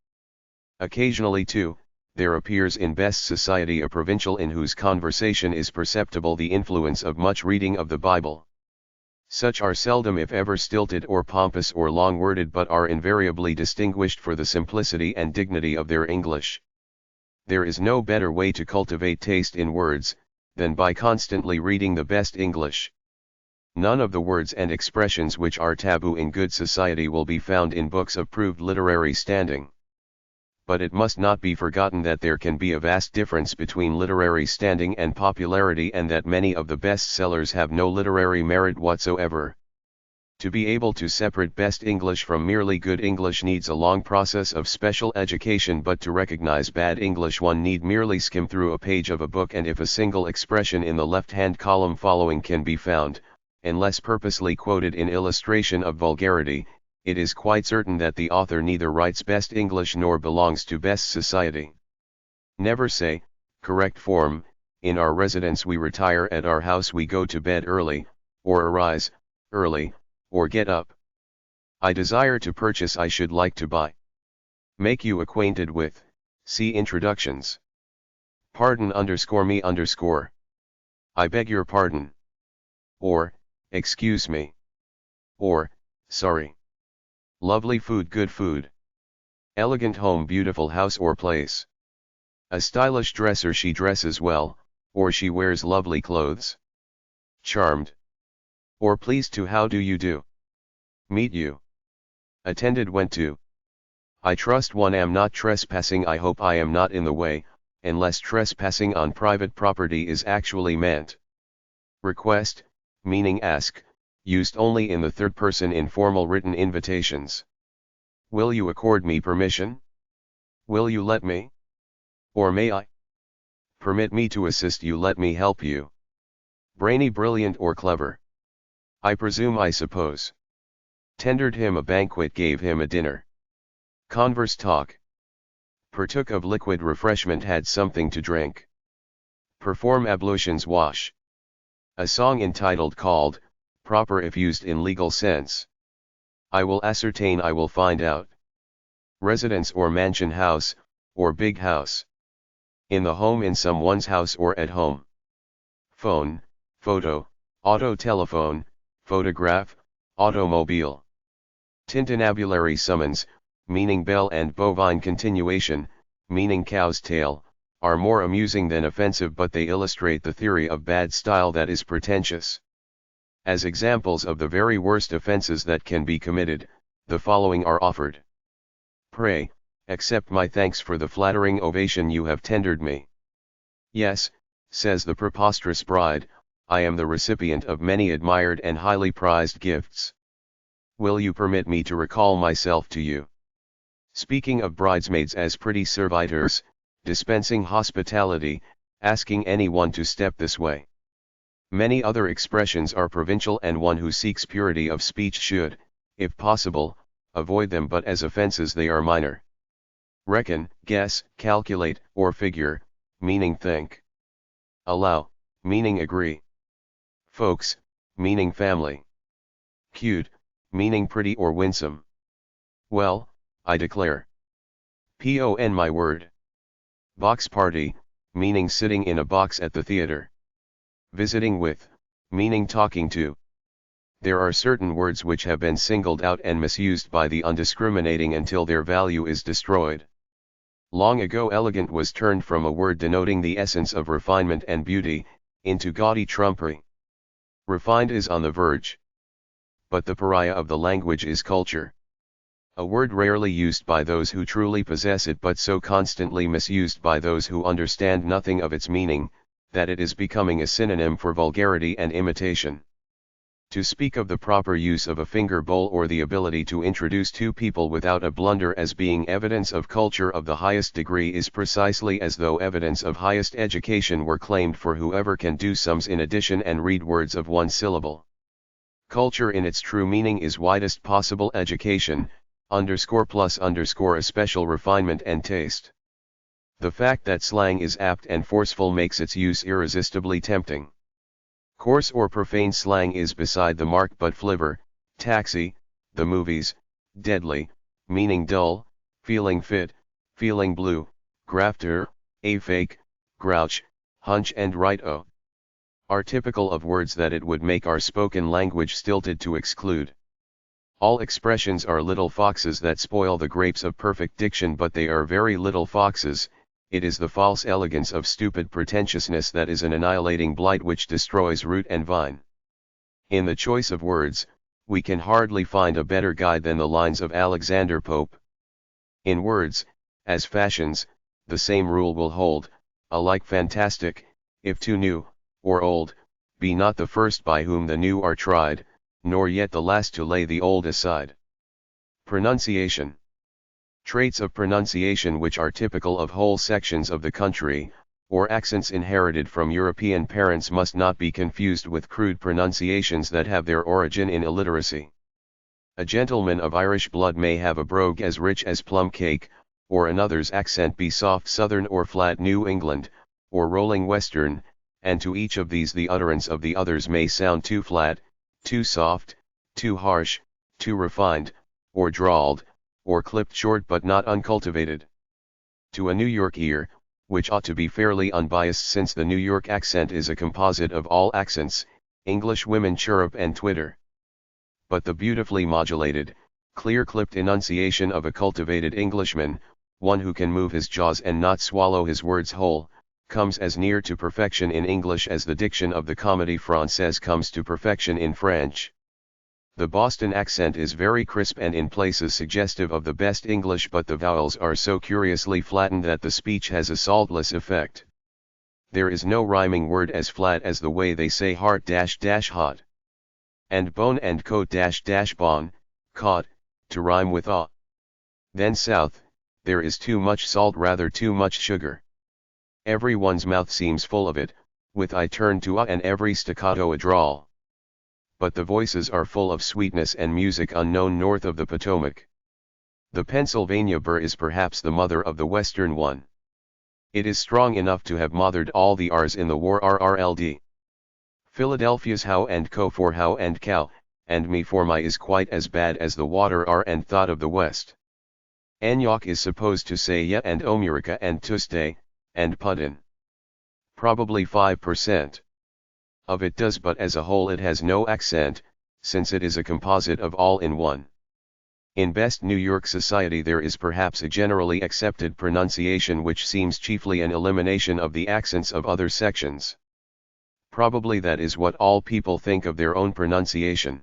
Occasionally too, there appears in best society a provincial in whose conversation is perceptible the influence of much reading of the Bible. Such are seldom if ever stilted or pompous or long-worded, but are invariably distinguished for the simplicity and dignity of their English. There is no better way to cultivate taste in words, than by constantly reading the best English. None of the words and expressions which are taboo in good society will be found in books of proved literary standing. But it must not be forgotten that there can be a vast difference between literary standing and popularity, and that many of the best sellers have no literary merit whatsoever. To be able to separate best English from merely good English needs a long process of special education, but to recognize bad English one need merely skim through a page of a book, and if a single expression in the left-hand column following can be found, unless purposely quoted in illustration of vulgarity, it is quite certain that the author neither writes best English nor belongs to best society. Never say, correct form, in our residence we retire, at our house we go to bed early, or arise, early, or get up. I desire to purchase, I should like to buy. Make you acquainted with, see introductions. Pardon _me _. I beg your pardon. Or, excuse me. Or, sorry. Lovely food, good food. Elegant home, beautiful house or place. A stylish dresser, she dresses well, or she wears lovely clothes. Charmed. Or pleased to, how do you do? Meet you. Attended, went to. I trust one am not trespassing, I hope I am not in the way, unless trespassing on private property is actually meant. Request, meaning ask, used only in the third person in formal written invitations. Will you accord me permission? Will you let me? Or may I? Permit me to assist you, let me help you. Brainy, brilliant or clever. I presume, I suppose. Tendered him a banquet, gave him a dinner. Converse, talk. Partook of liquid refreshment, had something to drink. Perform ablutions, wash. A song entitled, called, proper if used in legal sense. I will ascertain, I will find out. Residence or mansion, house, or big house. In the home, in someone's house or at home. Phone, photo, auto, telephone, photograph, automobile. Tintinnabulary summons, meaning bell, and bovine continuation, meaning cow's tail, are more amusing than offensive, but they illustrate the theory of bad style that is pretentious. As examples of the very worst offenses that can be committed, the following are offered. Pray, accept my thanks for the flattering ovation you have tendered me. Yes, says the preposterous bride, I am the recipient of many admired and highly prized gifts. Will you permit me to recall myself to you? Speaking of bridesmaids as pretty servitors, dispensing hospitality, asking anyone to step this way. Many other expressions are provincial, and one who seeks purity of speech should, if possible, avoid them, but as offenses they are minor. Reckon, guess, calculate, or figure, meaning think. Allow, meaning agree. Folks, meaning family. Cute, meaning pretty or winsome. Well, I declare. Pon my word. Box party, meaning sitting in a box at the theater. Visiting with, meaning talking to. There are certain words which have been singled out and misused by the undiscriminating until their value is destroyed. Long ago elegant was turned from a word denoting the essence of refinement and beauty, into gaudy trumpery. Refined is on the verge. But the pariah of the language is culture. A word rarely used by those who truly possess it, but so constantly misused by those who understand nothing of its meaning, that it is becoming a synonym for vulgarity and imitation. To speak of the proper use of a finger bowl or the ability to introduce two people without a blunder as being evidence of culture of the highest degree is precisely as though evidence of highest education were claimed for whoever can do sums in addition and read words of one syllable. Culture in its true meaning is widest possible education, _ a special refinement and taste. The fact that slang is apt and forceful makes its use irresistibly tempting. Coarse or profane slang is beside the mark, but flivver, taxi, the movies, deadly, meaning dull, feeling fit, feeling blue, grafter, a fake, grouch, hunch and right-o are typical of words that it would make our spoken language stilted to exclude. All expressions are little foxes that spoil the grapes of perfect diction, but they are very little foxes. It is the false elegance of stupid pretentiousness that is an annihilating blight which destroys root and vine. In the choice of words, we can hardly find a better guide than the lines of Alexander Pope. In words, as fashions, the same rule will hold, alike fantastic, if too new, or old, be not the first by whom the new are tried, nor yet the last to lay the old aside. Pronunciation. Traits of pronunciation which are typical of whole sections of the country, or accents inherited from European parents, must not be confused with crude pronunciations that have their origin in illiteracy. A gentleman of Irish blood may have a brogue as rich as plum cake, or another's accent be soft Southern or flat New England, or rolling Western, and to each of these the utterance of the others may sound too flat, too soft, too harsh, too refined, or drawled, or clipped short but not uncultivated. To a New York ear, which ought to be fairly unbiased since the New York accent is a composite of all accents, English women chirrup and twitter. But the beautifully modulated, clear-clipped enunciation of a cultivated Englishman, one who can move his jaws and not swallow his words whole, comes as near to perfection in English as the diction of the Comédie Française comes to perfection in French. The Boston accent is very crisp and in places suggestive of the best English, but the vowels are so curiously flattened that the speech has a saltless effect. There is no rhyming word as flat as the way they say heart-hot. And bone and coat-bon, caught, to rhyme with ah. Then south, there is too much salt, rather too much sugar. Everyone's mouth seems full of it, with I turn to ah and every staccato a drawl. But the voices are full of sweetness and music unknown north of the Potomac. The Pennsylvania burr is perhaps the mother of the Western one. It is strong enough to have mothered all the R's in the war RRLD. Philadelphia's how and co for how and cow, and me for my is quite as bad as the water R and thought of the West. Anyok is supposed to say yeah and Omurica and Tuesday, and Puddin. Probably 5% of it does, but as a whole it has no accent, since it is a composite of all in one. In best New York society there is perhaps a generally accepted pronunciation which seems chiefly an elimination of the accents of other sections. Probably that is what all people think of their own pronunciation.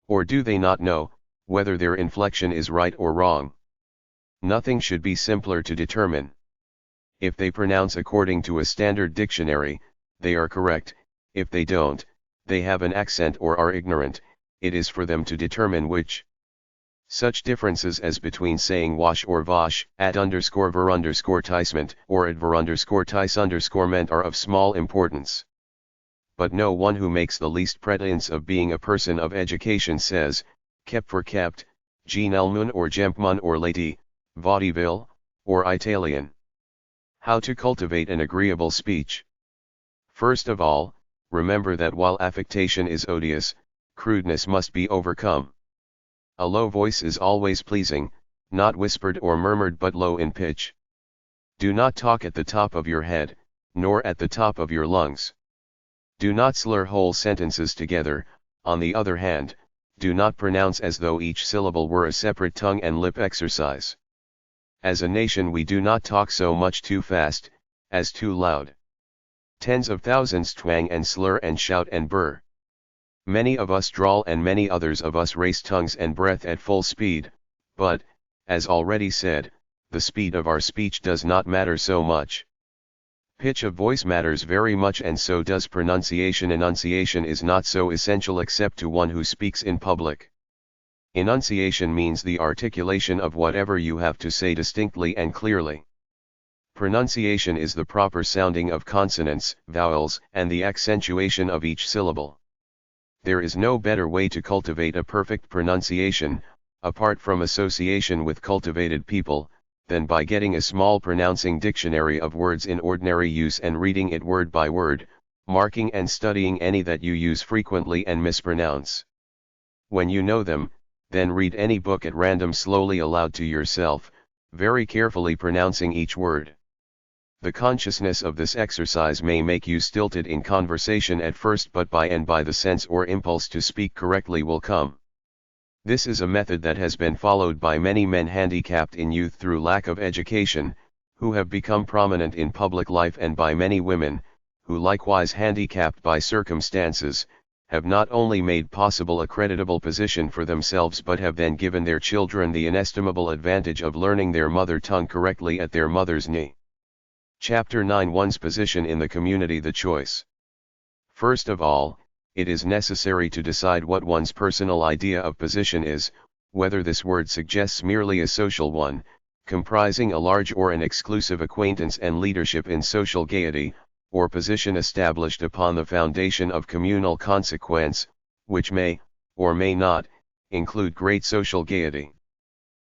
Or do they not know, whether their inflection is right or wrong? Nothing should be simpler to determine. If they pronounce according to a standard dictionary, they are correct. If they don't, they have an accent or are ignorant. It is for them to determine which. Such differences as between saying wash or vash, @_ver_tisement, or @ver_tis_ment are of small importance. But no one who makes the least pretense of being a person of education says, kept for kept, genelmun or gempmun or lady, vaudeville, or Italian. How to cultivate an agreeable speech? First of all, remember that while affectation is odious, crudeness must be overcome. A low voice is always pleasing, not whispered or murmured but low in pitch. Do not talk at the top of your head, nor at the top of your lungs. Do not slur whole sentences together. On the other hand, do not pronounce as though each syllable were a separate tongue and lip exercise. As a nation we do not talk so much too fast, as too loud. Tens of thousands twang and slur and shout and burr. Many of us drawl and many others of us race tongues and breath at full speed, but, as already said, the speed of our speech does not matter so much. Pitch of voice matters very much, and so does pronunciation. Enunciation is not so essential except to one who speaks in public. Enunciation means the articulation of whatever you have to say distinctly and clearly. Pronunciation is the proper sounding of consonants, vowels, and the accentuation of each syllable. There is no better way to cultivate a perfect pronunciation, apart from association with cultivated people, than by getting a small pronouncing dictionary of words in ordinary use and reading it word by word, marking and studying any that you use frequently and mispronounce. When you know them, then read any book at random slowly aloud to yourself, very carefully pronouncing each word. The consciousness of this exercise may make you stilted in conversation at first, but by and by the sense or impulse to speak correctly will come. This is a method that has been followed by many men handicapped in youth through lack of education, who have become prominent in public life, and by many women, who likewise handicapped by circumstances, have not only made possible a creditable position for themselves but have then given their children the inestimable advantage of learning their mother tongue correctly at their mother's knee. Chapter 9: One's position in the community. The choice. First of all, it is necessary to decide what one's personal idea of position is, whether this word suggests merely a social one, comprising a large or an exclusive acquaintance and leadership in social gaiety, or position established upon the foundation of communal consequence, which may, or may not, include great social gaiety.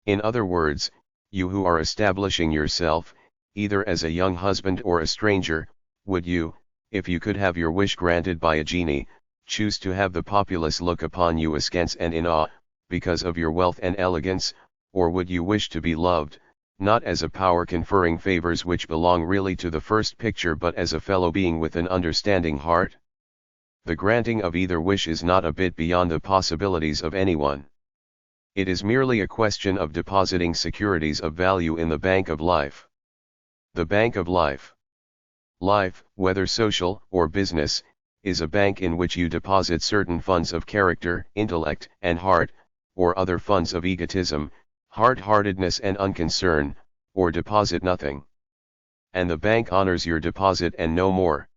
In other words, you who are establishing yourself, either as a young husband or a stranger, would you, if you could have your wish granted by a genie, choose to have the populace look upon you askance and in awe, because of your wealth and elegance, or would you wish to be loved, not as a power conferring favors which belong really to the first picture but as a fellow being with an understanding heart? The granting of either wish is not a bit beyond the possibilities of anyone. It is merely a question of depositing securities of value in the bank of life. The bank of life. Life, whether social or business, is a bank in which you deposit certain funds of character, intellect, and heart, or other funds of egotism, hard-heartedness and unconcern, or deposit nothing. And the bank honors your deposit and no more.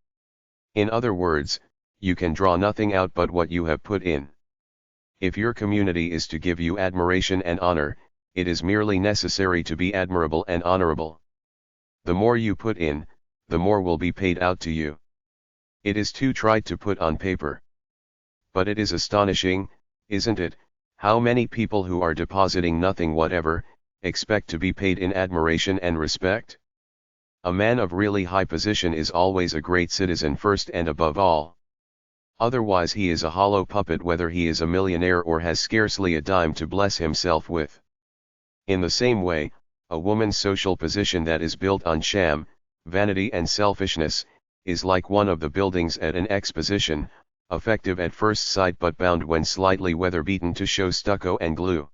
In other words, you can draw nothing out but what you have put in. If your community is to give you admiration and honor, it is merely necessary to be admirable and honorable. The more you put in, the more will be paid out to you. It is too trite to put on paper. But it is astonishing, isn't it, how many people who are depositing nothing whatever, expect to be paid in admiration and respect? A man of really high position is always a great citizen first and above all. Otherwise he is a hollow puppet whether he is a millionaire or has scarcely a dime to bless himself with. In the same way, a woman's social position that is built on sham, vanity and selfishness, is like one of the buildings at an exposition, effective at first sight but bound when slightly weather-beaten to show stucco and glue.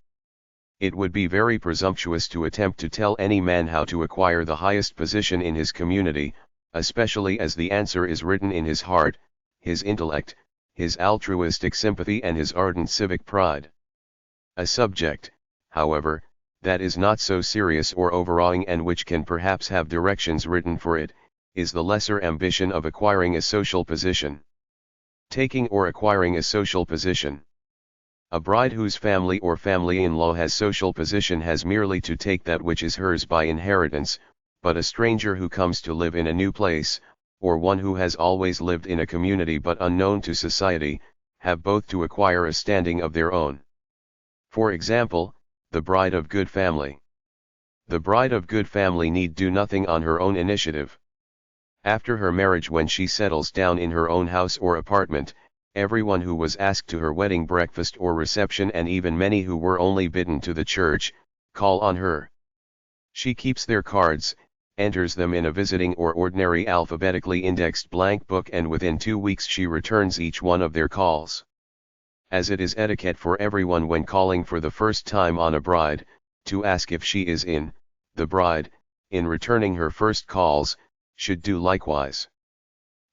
It would be very presumptuous to attempt to tell any man how to acquire the highest position in his community, especially as the answer is written in his heart, his intellect, his altruistic sympathy and his ardent civic pride. A subject, however, that is not so serious or overawing and which can perhaps have directions written for it, is the lesser ambition of acquiring a social position. Taking or acquiring a social position. A bride whose family or family-in-law has social position has merely to take that which is hers by inheritance, but a stranger who comes to live in a new place, or one who has always lived in a community but unknown to society, have both to acquire a standing of their own. For example, the bride of good family. The bride of good family need do nothing on her own initiative. After her marriage, when she settles down in her own house or apartment, everyone who was asked to her wedding breakfast or reception and even many who were only bidden to the church, call on her. She keeps their cards, enters them in a visiting or ordinary alphabetically indexed blank book, and within 2 weeks she returns each one of their calls. As it is etiquette for everyone when calling for the first time on a bride, to ask if she is in, the bride, in returning her first calls, should do likewise.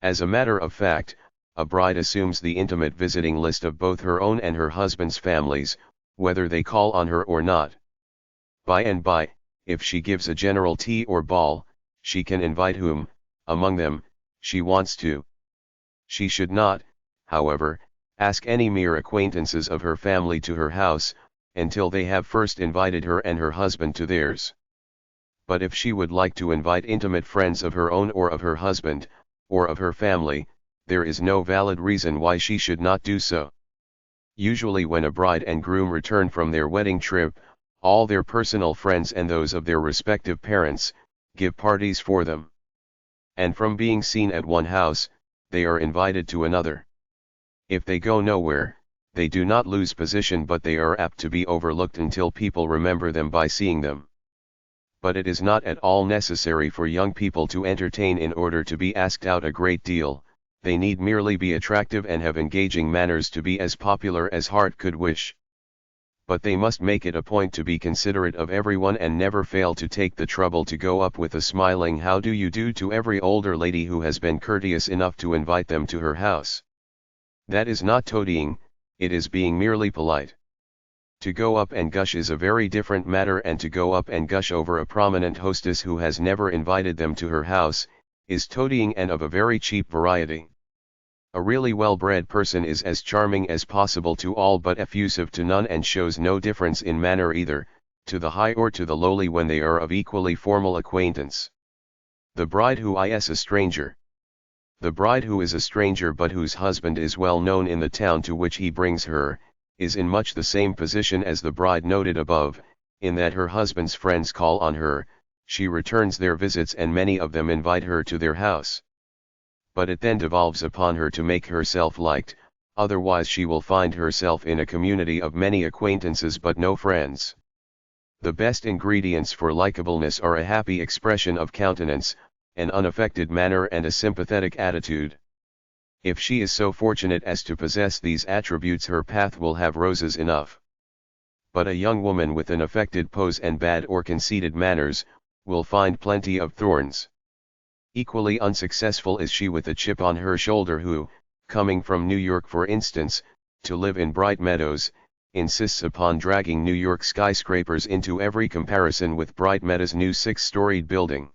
As a matter of fact, a bride assumes the intimate visiting list of both her own and her husband's families, whether they call on her or not. By and by, if she gives a general tea or ball, she can invite whom, among them, she wants to. She should not, however, ask any mere acquaintances of her family to her house, until they have first invited her and her husband to theirs. But if she would like to invite intimate friends of her own or of her husband, or of her family, there is no valid reason why she should not do so. Usually when a bride and groom return from their wedding trip, all their personal friends and those of their respective parents, give parties for them. And from being seen at one house, they are invited to another. If they go nowhere, they do not lose position, but they are apt to be overlooked until people remember them by seeing them. But it is not at all necessary for young people to entertain in order to be asked out a great deal. They need merely be attractive and have engaging manners to be as popular as heart could wish. But they must make it a point to be considerate of everyone and never fail to take the trouble to go up with a smiling "How do you do" to every older lady who has been courteous enough to invite them to her house. That is not toadying, it is being merely polite. To go up and gush is a very different matter, and to go up and gush over a prominent hostess who has never invited them to her house, is toadying, and of a very cheap variety. A really well-bred person is as charming as possible to all but effusive to none, and shows no difference in manner either, to the high or to the lowly when they are of equally formal acquaintance. The bride who is a stranger. The bride who is a stranger but whose husband is well known in the town to which he brings her, is in much the same position as the bride noted above, in that her husband's friends call on her, she returns their visits, and many of them invite her to their house. But it then devolves upon her to make herself liked, otherwise she will find herself in a community of many acquaintances but no friends. The best ingredients for likableness are a happy expression of countenance, an unaffected manner and a sympathetic attitude. If she is so fortunate as to possess these attributes, her path will have roses enough. But a young woman with an affected pose and bad or conceited manners, will find plenty of thorns. Equally unsuccessful is she with a chip on her shoulder who, coming from New York for instance, to live in Bright Meadows, insists upon dragging New York skyscrapers into every comparison with Bright Meadows' new 6-storied building.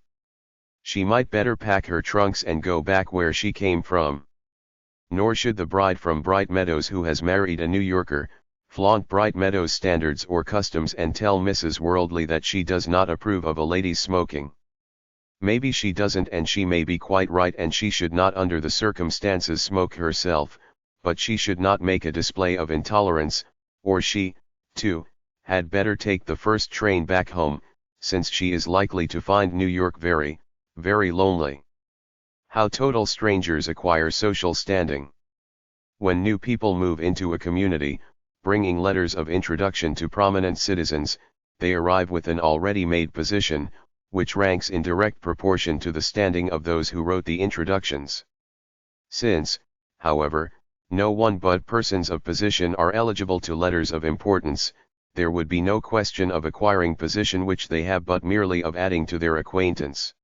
She might better pack her trunks and go back where she came from. Nor should the bride from Bright Meadows who has married a New Yorker, flaunt Bright Meadows standards or customs and tell Mrs. Worldly that she does not approve of a lady's smoking. Maybe she doesn't, and she may be quite right, and she should not under the circumstances smoke herself, but she should not make a display of intolerance, or she, too, had better take the first train back home, since she is likely to find New York very, very lonely. How total strangers acquire social standing. When new people move into a community, bringing letters of introduction to prominent citizens, they arrive with an already made position, which ranks in direct proportion to the standing of those who wrote the introductions. Since, however, no one but persons of position are eligible to letters of importance, there would be no question of acquiring position which they have, but merely of adding to their acquaintance.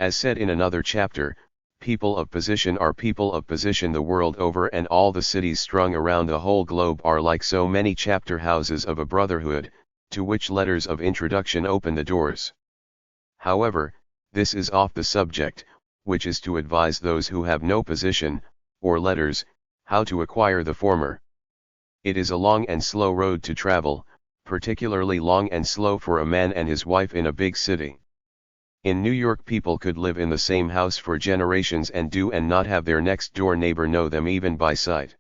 As said in another chapter, people of position are people of position the world over, and all the cities strung around the whole globe are like so many chapter houses of a brotherhood, to which letters of introduction open the doors. However, this is off the subject, which is to advise those who have no position, or letters, how to acquire the former. It is a long and slow road to travel, particularly long and slow for a man and his wife in a big city. In New York people could live in the same house for generations and not have their next door neighbor know them even by sight.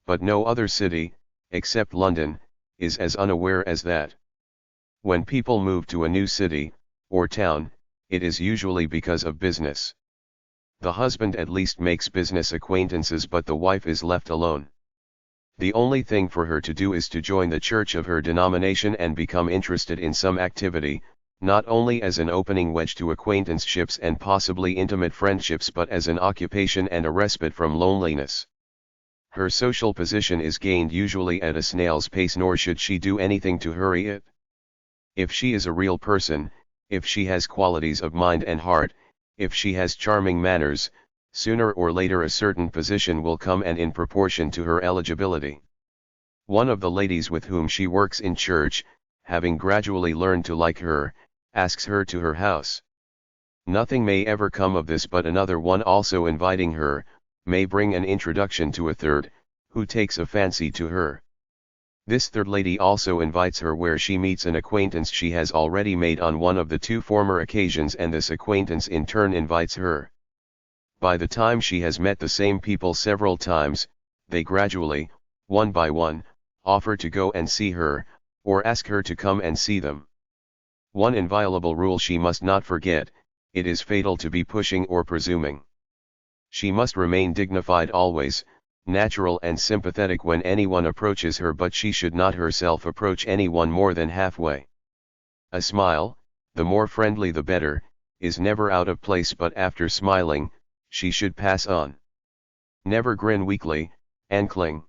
But no other city, except London, is as unaware as that. When people move to a new city, or town, it is usually because of business. The husband at least makes business acquaintances, but the wife is left alone. The only thing for her to do is to join the church of her denomination and become interested in some activity, not only as an opening wedge to acquaintanceships and possibly intimate friendships, but as an occupation and a respite from loneliness. Her social position is gained usually at a snail's pace, nor should she do anything to hurry it. If she is a real person, if she has qualities of mind and heart, if she has charming manners, sooner or later a certain position will come, and in proportion to her eligibility. One of the ladies with whom she works in church, having gradually learned to like her, asks her to her house. Nothing may ever come of this, but another one also inviting her, may bring an introduction to a third, who takes a fancy to her. This third lady also invites her, where she meets an acquaintance she has already made on one of the two former occasions, and this acquaintance in turn invites her. By the time she has met the same people several times, they gradually, one by one, offer to go and see her, or ask her to come and see them. One inviolable rule she must not forget: it is fatal to be pushing or presuming. She must remain dignified always, natural and sympathetic when anyone approaches her, but she should not herself approach anyone more than halfway. A smile, the more friendly the better, is never out of place, but after smiling, she should pass on. Never grin weakly, and cling.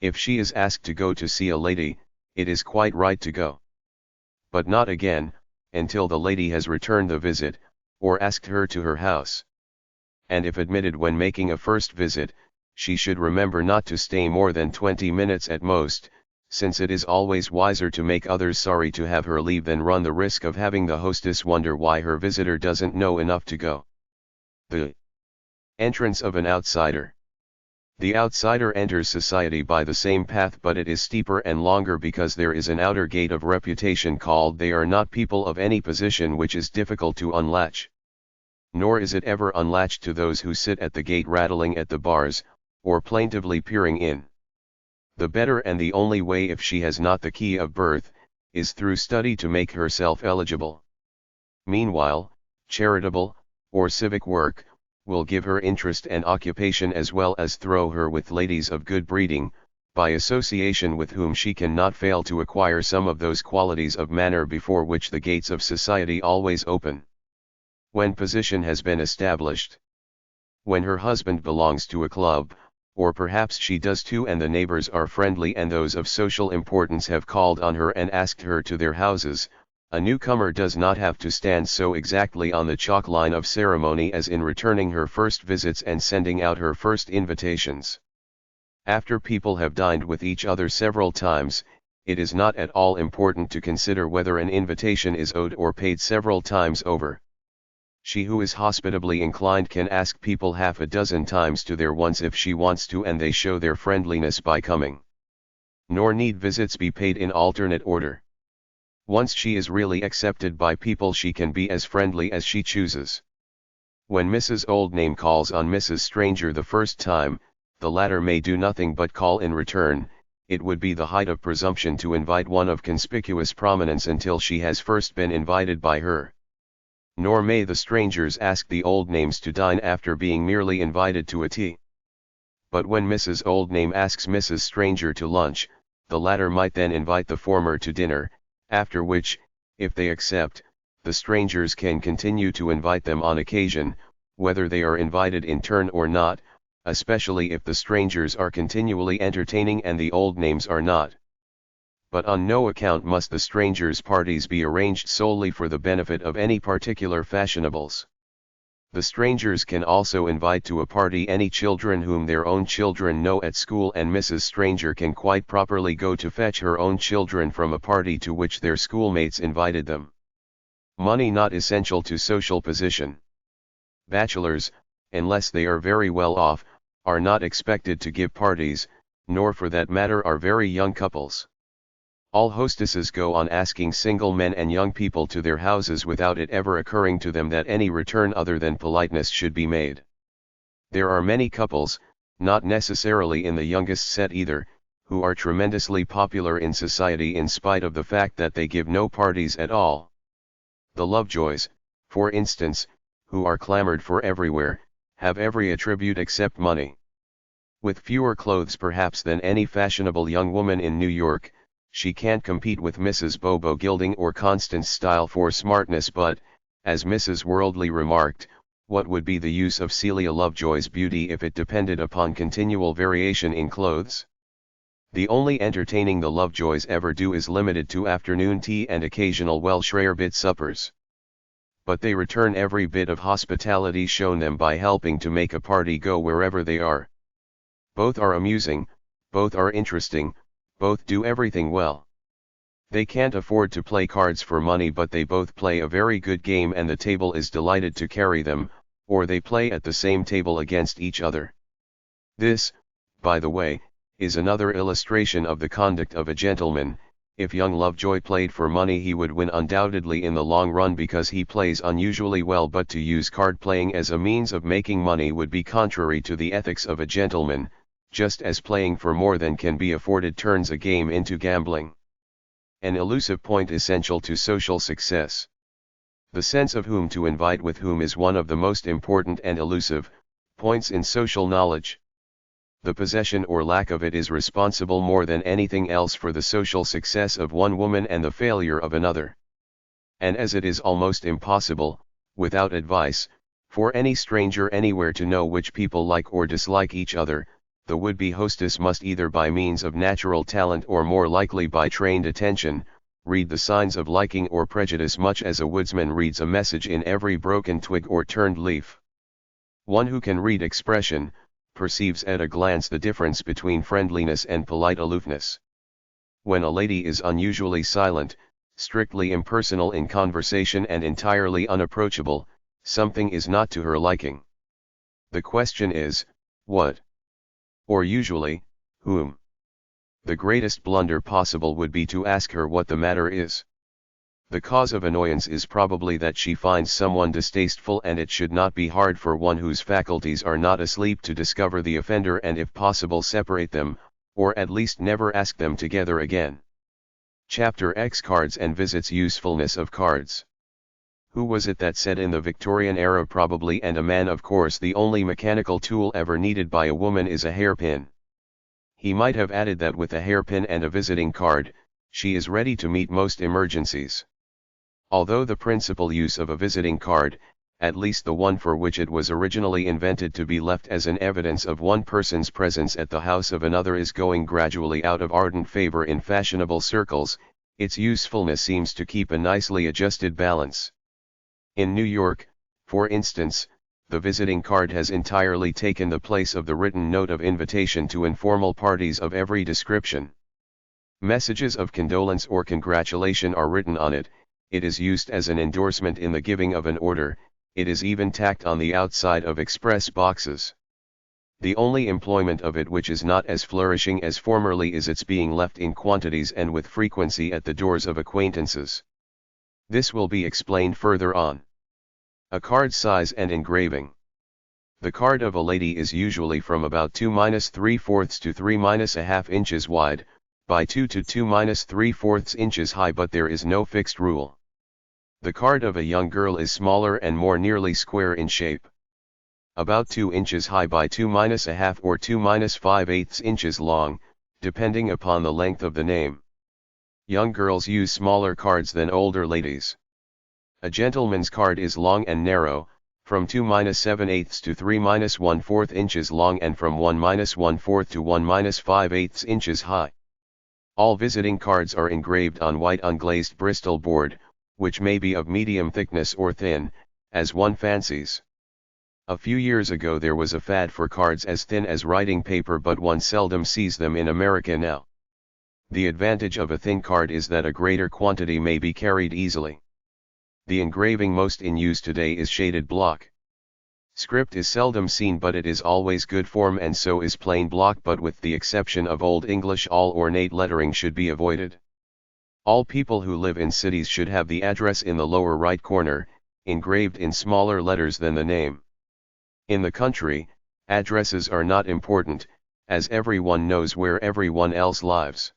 If she is asked to go to see a lady, it is quite right to go. But not again, until the lady has returned the visit, or asked her to her house. And if admitted when making a first visit, she should remember not to stay more than 20 minutes at most, since it is always wiser to make others sorry to have her leave than run the risk of having the hostess wonder why her visitor doesn't know enough to go. The entrance of an outsider. The outsider enters society by the same path, but it is steeper and longer because there is an outer gate of reputation called "they are not people of any position," which is difficult to unlatch. Nor is it ever unlatched to those who sit at the gate rattling at the bars, or plaintively peering in. The better and the only way, if she has not the key of birth, is through study to make herself eligible. Meanwhile, charitable, or civic work, will give her interest and occupation as well as throw her with ladies of good breeding, by association with whom she can not fail to acquire some of those qualities of manner before which the gates of society always open. When position has been established. When her husband belongs to a club, or perhaps she does too, and the neighbors are friendly and those of social importance have called on her and asked her to their houses, a newcomer does not have to stand so exactly on the chalk line of ceremony as in returning her first visits and sending out her first invitations. After people have dined with each other several times, it is not at all important to consider whether an invitation is owed or paid several times over. She who is hospitably inclined can ask people half a dozen times to their once if she wants to, and they show their friendliness by coming. Nor need visits be paid in alternate order. Once she is really accepted by people, she can be as friendly as she chooses. When Mrs. Oldname calls on Mrs. Stranger the first time, the latter may do nothing but call in return. It would be the height of presumption to invite one of conspicuous prominence until she has first been invited by her. Nor may the strangers ask the Oldnames to dine after being merely invited to a tea. But when Mrs. Oldname asks Mrs. Stranger to lunch, the latter might then invite the former to dinner, after which, if they accept, the strangers can continue to invite them on occasion, whether they are invited in turn or not, especially if the strangers are continually entertaining and the Oldnames are not. But on no account must the strangers' parties be arranged solely for the benefit of any particular fashionables. The strangers can also invite to a party any children whom their own children know at school, and Mrs. Stranger can quite properly go to fetch her own children from a party to which their schoolmates invited them. Money not essential to social position. Bachelors, unless they are very well off, are not expected to give parties, nor for that matter are very young couples. All hostesses go on asking single men and young people to their houses without it ever occurring to them that any return other than politeness should be made. There are many couples, not necessarily in the youngest set either, who are tremendously popular in society in spite of the fact that they give no parties at all. The Lovejoys, for instance, who are clamored for everywhere, have every attribute except money. With fewer clothes perhaps than any fashionable young woman in New York, she can't compete with Mrs. Bobo Gilding or Constance Style for smartness, but, as Mrs. Worldly remarked, what would be the use of Celia Lovejoy's beauty if it depended upon continual variation in clothes? The only entertaining the Lovejoys ever do is limited to afternoon tea and occasional Welsh rarebit suppers. But they return every bit of hospitality shown them by helping to make a party go wherever they are. Both are amusing, both are interesting, both do everything well. They can't afford to play cards for money, but they both play a very good game and the table is delighted to carry them, or they play at the same table against each other. This, by the way, is another illustration of the conduct of a gentleman. If young Lovejoy played for money he would win undoubtedly in the long run because he plays unusually well, but to use card playing as a means of making money would be contrary to the ethics of a gentleman, just as playing for more than can be afforded turns a game into gambling. An elusive point essential to social success. The sense of whom to invite with whom is one of the most important and elusive points in social knowledge. The possession or lack of it is responsible more than anything else for the social success of one woman and the failure of another. And as it is almost impossible, without advice, for any stranger anywhere to know which people like or dislike each other, the would-be hostess must either by means of natural talent or more likely by trained attention, read the signs of liking or prejudice much as a woodsman reads a message in every broken twig or turned leaf. One who can read expression, perceives at a glance the difference between friendliness and polite aloofness. When a lady is unusually silent, strictly impersonal in conversation and entirely unapproachable, something is not to her liking. The question is, what? Or usually, whom? The greatest blunder possible would be to ask her what the matter is. The cause of annoyance is probably that she finds someone distasteful, and it should not be hard for one whose faculties are not asleep to discover the offender and if possible separate them, or at least never ask them together again. Chapter X: Cards and Visits. Usefulness of cards. Who was it that said in the Victorian era probably, and a man of course, the only mechanical tool ever needed by a woman is a hairpin? He might have added that with a hairpin and a visiting card, she is ready to meet most emergencies. Although the principal use of a visiting card, at least the one for which it was originally invented to be left as an evidence of one person's presence at the house of another, is going gradually out of ardent favor in fashionable circles, its usefulness seems to keep a nicely adjusted balance. In New York, for instance, the visiting card has entirely taken the place of the written note of invitation to informal parties of every description. Messages of condolence or congratulation are written on it, it is used as an endorsement in the giving of an order, it is even tacked on the outside of express boxes. The only employment of it which is not as flourishing as formerly is its being left in quantities and with frequency at the doors of acquaintances. This will be explained further on. A card size and engraving. The card of a lady is usually from about 2-3/4 to 3-1/2 inches wide, by 2 to 2-3/4 inches high, but there is no fixed rule. The card of a young girl is smaller and more nearly square in shape. About 2 inches high by 2-1/2 or 2-5/8 inches long, depending upon the length of the name. Young girls use smaller cards than older ladies. A gentleman's card is long and narrow, from 2-7/8 to 3-1/4 inches long and from 1-1/4 to 1-5/8 inches high. All visiting cards are engraved on white unglazed Bristol board, which may be of medium thickness or thin, as one fancies. A few years ago there was a fad for cards as thin as writing paper, but one seldom sees them in America now. The advantage of a thin card is that a greater quantity may be carried easily. The engraving most in use today is shaded block. Script is seldom seen, but it is always good form, and so is plain block, but with the exception of Old English all ornate lettering should be avoided. All people who live in cities should have the address in the lower right corner, engraved in smaller letters than the name. In the country, addresses are not important, as everyone knows where everyone else lives.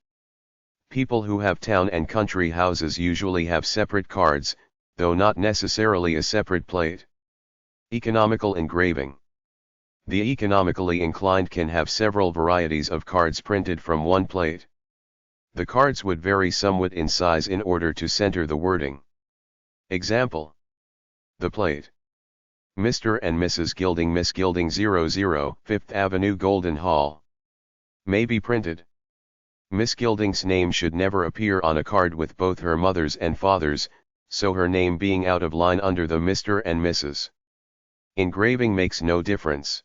People who have town and country houses usually have separate cards, though not necessarily a separate plate. Economical engraving. The economically inclined can have several varieties of cards printed from one plate. The cards would vary somewhat in size in order to center the wording. Example. The plate. Mr. and Mrs. Gilding, Miss Gilding 00, 5th Avenue Golden Hall. May be printed. Miss Gilding's name should never appear on a card with both her mother's and father's, so her name being out of line under the Mr. and Mrs. Engraving makes no difference.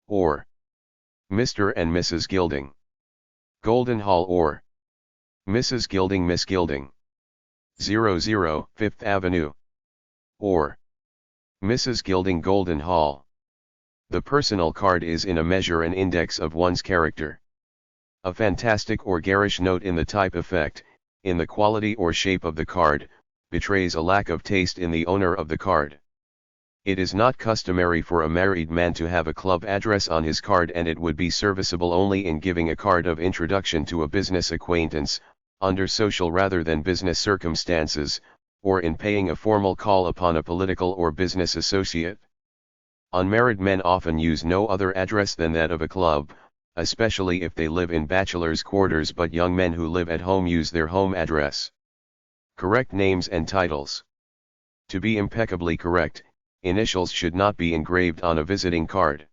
Or Mr. and Mrs. Gilding, Golden Hall, or Mrs. Gilding, Miss Gilding 00, 5th Avenue, or Mrs. Gilding, Golden Hall. The personal card is in a measure an index of one's character. A fantastic or garish note in the type effect, in the quality or shape of the card, betrays a lack of taste in the owner of the card. It is not customary for a married man to have a club address on his card, and it would be serviceable only in giving a card of introduction to a business acquaintance, under social rather than business circumstances, or in paying a formal call upon a political or business associate. Unmarried men often use no other address than that of a club, especially if they live in bachelor's quarters, but young men who live at home use their home address. Correct names and titles. To be impeccably correct, initials should not be engraved on a visiting card.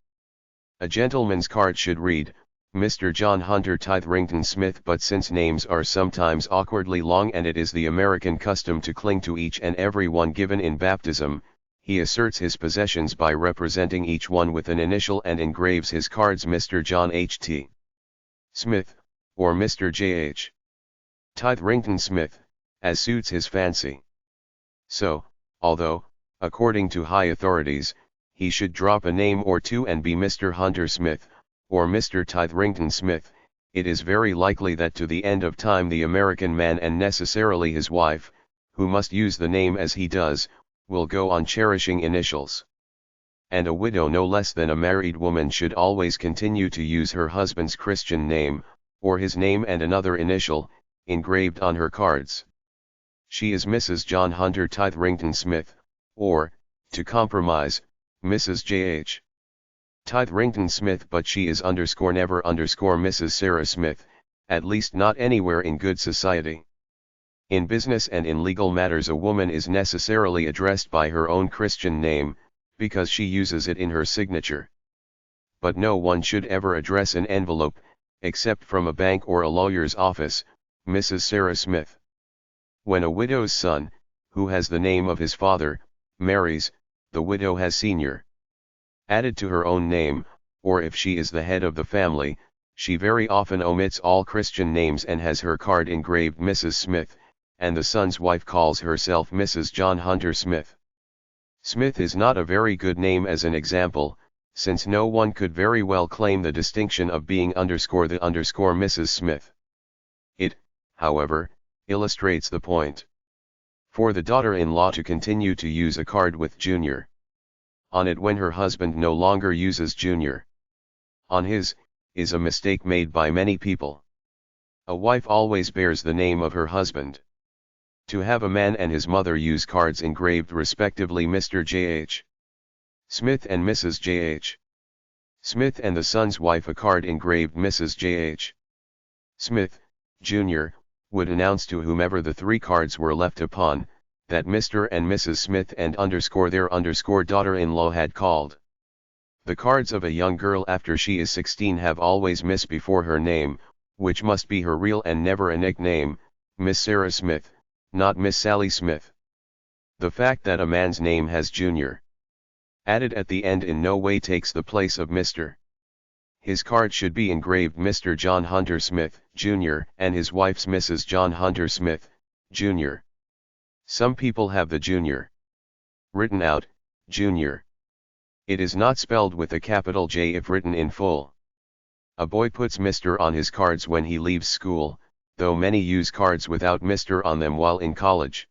A gentleman's card should read, Mr. John Hunter Tytherington Smith, but since names are sometimes awkwardly long and it is the American custom to cling to each and every one given in baptism, he asserts his possessions by representing each one with an initial and engraves his cards Mr. John H.T. Smith, or Mr. J.H. Tytherington Smith, as suits his fancy. So, although, according to high authorities, he should drop a name or two and be Mr. Hunter Smith, or Mr. Tytherington Smith, it is very likely that to the end of time the American man, and necessarily his wife, who must use the name as he does, will go on cherishing initials. And a widow no less than a married woman should always continue to use her husband's Christian name, or his name and another initial, engraved on her cards. She is Mrs. John Hunter Tytherington Smith, or, to compromise, Mrs. J.H. Tytherington Smith, but she is never Mrs. Sarah Smith, at least not anywhere in good society. In business and in legal matters a woman is necessarily addressed by her own Christian name, because she uses it in her signature. But no one should ever address an envelope, except from a bank or a lawyer's office, Mrs. Sarah Smith. When a widow's son, who has the name of his father, marries, the widow has senior added to her own name, or if she is the head of the family, she very often omits all Christian names and has her card engraved Mrs. Smith, and the son's wife calls herself Mrs. John Hunter Smith. Smith is not a very good name as an example, since no one could very well claim the distinction of being the Mrs. Smith. It, however, illustrates the point. For the daughter-in-law to continue to use a card with Junior on it when her husband no longer uses Junior on his, is a mistake made by many people. A wife always bears the name of her husband. To have a man and his mother use cards engraved respectively Mr. J.H. Smith and Mrs. J.H. Smith, and the son's wife a card engraved Mrs. J.H. Smith, Jr., would announce to whomever the three cards were left upon, that Mr. and Mrs. Smith and their daughter-in-law had called. The cards of a young girl after she is 16 have always Miss before her name, which must be her real and never a nickname, Miss Sarah Smith, not Miss Sally Smith. The fact that a man's name has Junior added at the end in no way takes the place of Mr. His card should be engraved Mr. John Hunter Smith, Jr., and his wife's Mrs. John Hunter Smith, Jr. Some people have the Junior written out, Junior. It is not spelled with a capital J if written in full. A boy puts Mr. on his cards when he leaves school, though many use cards without Mr. on them while in college.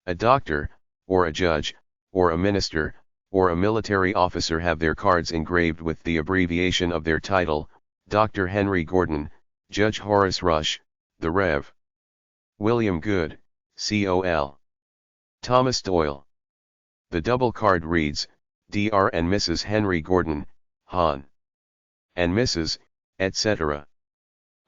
A doctor, or a judge, or a minister, or a military officer have their cards engraved with the abbreviation of their title, Dr. Henry Gordon, Judge Horace Rush, the Rev. William Good, Col. Thomas Doyle. The double card reads, Dr. and Mrs. Henry Gordon, Hon. and Mrs., etc.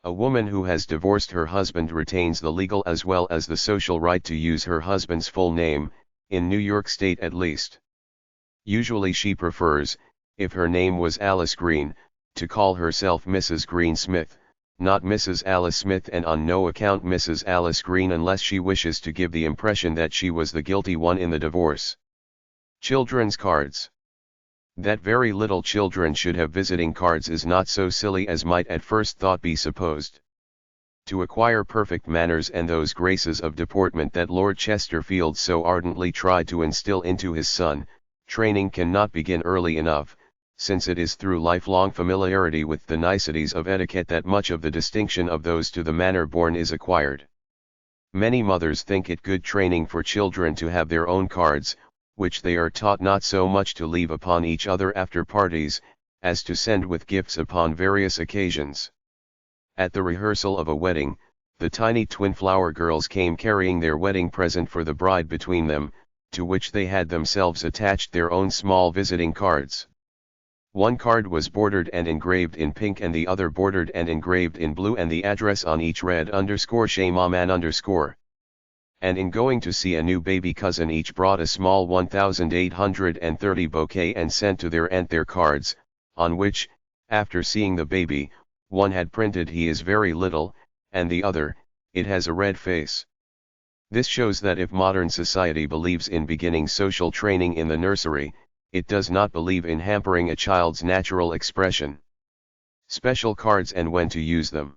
A woman who has divorced her husband retains the legal as well as the social right to use her husband's full name, in New York State at least. Usually she prefers, if her name was Alice Green, to call herself Mrs. Green Smith, not Mrs. Alice Smith, and on no account Mrs. Alice Green unless she wishes to give the impression that she was the guilty one in the divorce. Children's cards. That very little children should have visiting cards is not so silly as might at first thought be supposed. To acquire perfect manners and those graces of deportment that Lord Chesterfield so ardently tried to instill into his son, training cannot begin early enough, since it is through lifelong familiarity with the niceties of etiquette that much of the distinction of those to the manner born is acquired. Many mothers think it good training for children to have their own cards, which they are taught not so much to leave upon each other after parties, as to send with gifts upon various occasions. At the rehearsal of a wedding, the tiny twin flower girls came carrying their wedding present for the bride between them, to which they had themselves attached their own small visiting cards. One card was bordered and engraved in pink and the other bordered and engraved in blue, and the address on each read _Shamaman_. And in going to see a new baby cousin each brought a small 1830 bouquet and sent to their aunt their cards, on which, after seeing the baby, one had printed "He is very little," and the other, "It has a red face." This shows that if modern society believes in beginning social training in the nursery, it does not believe in hampering a child's natural expression. Special cards and when to use them.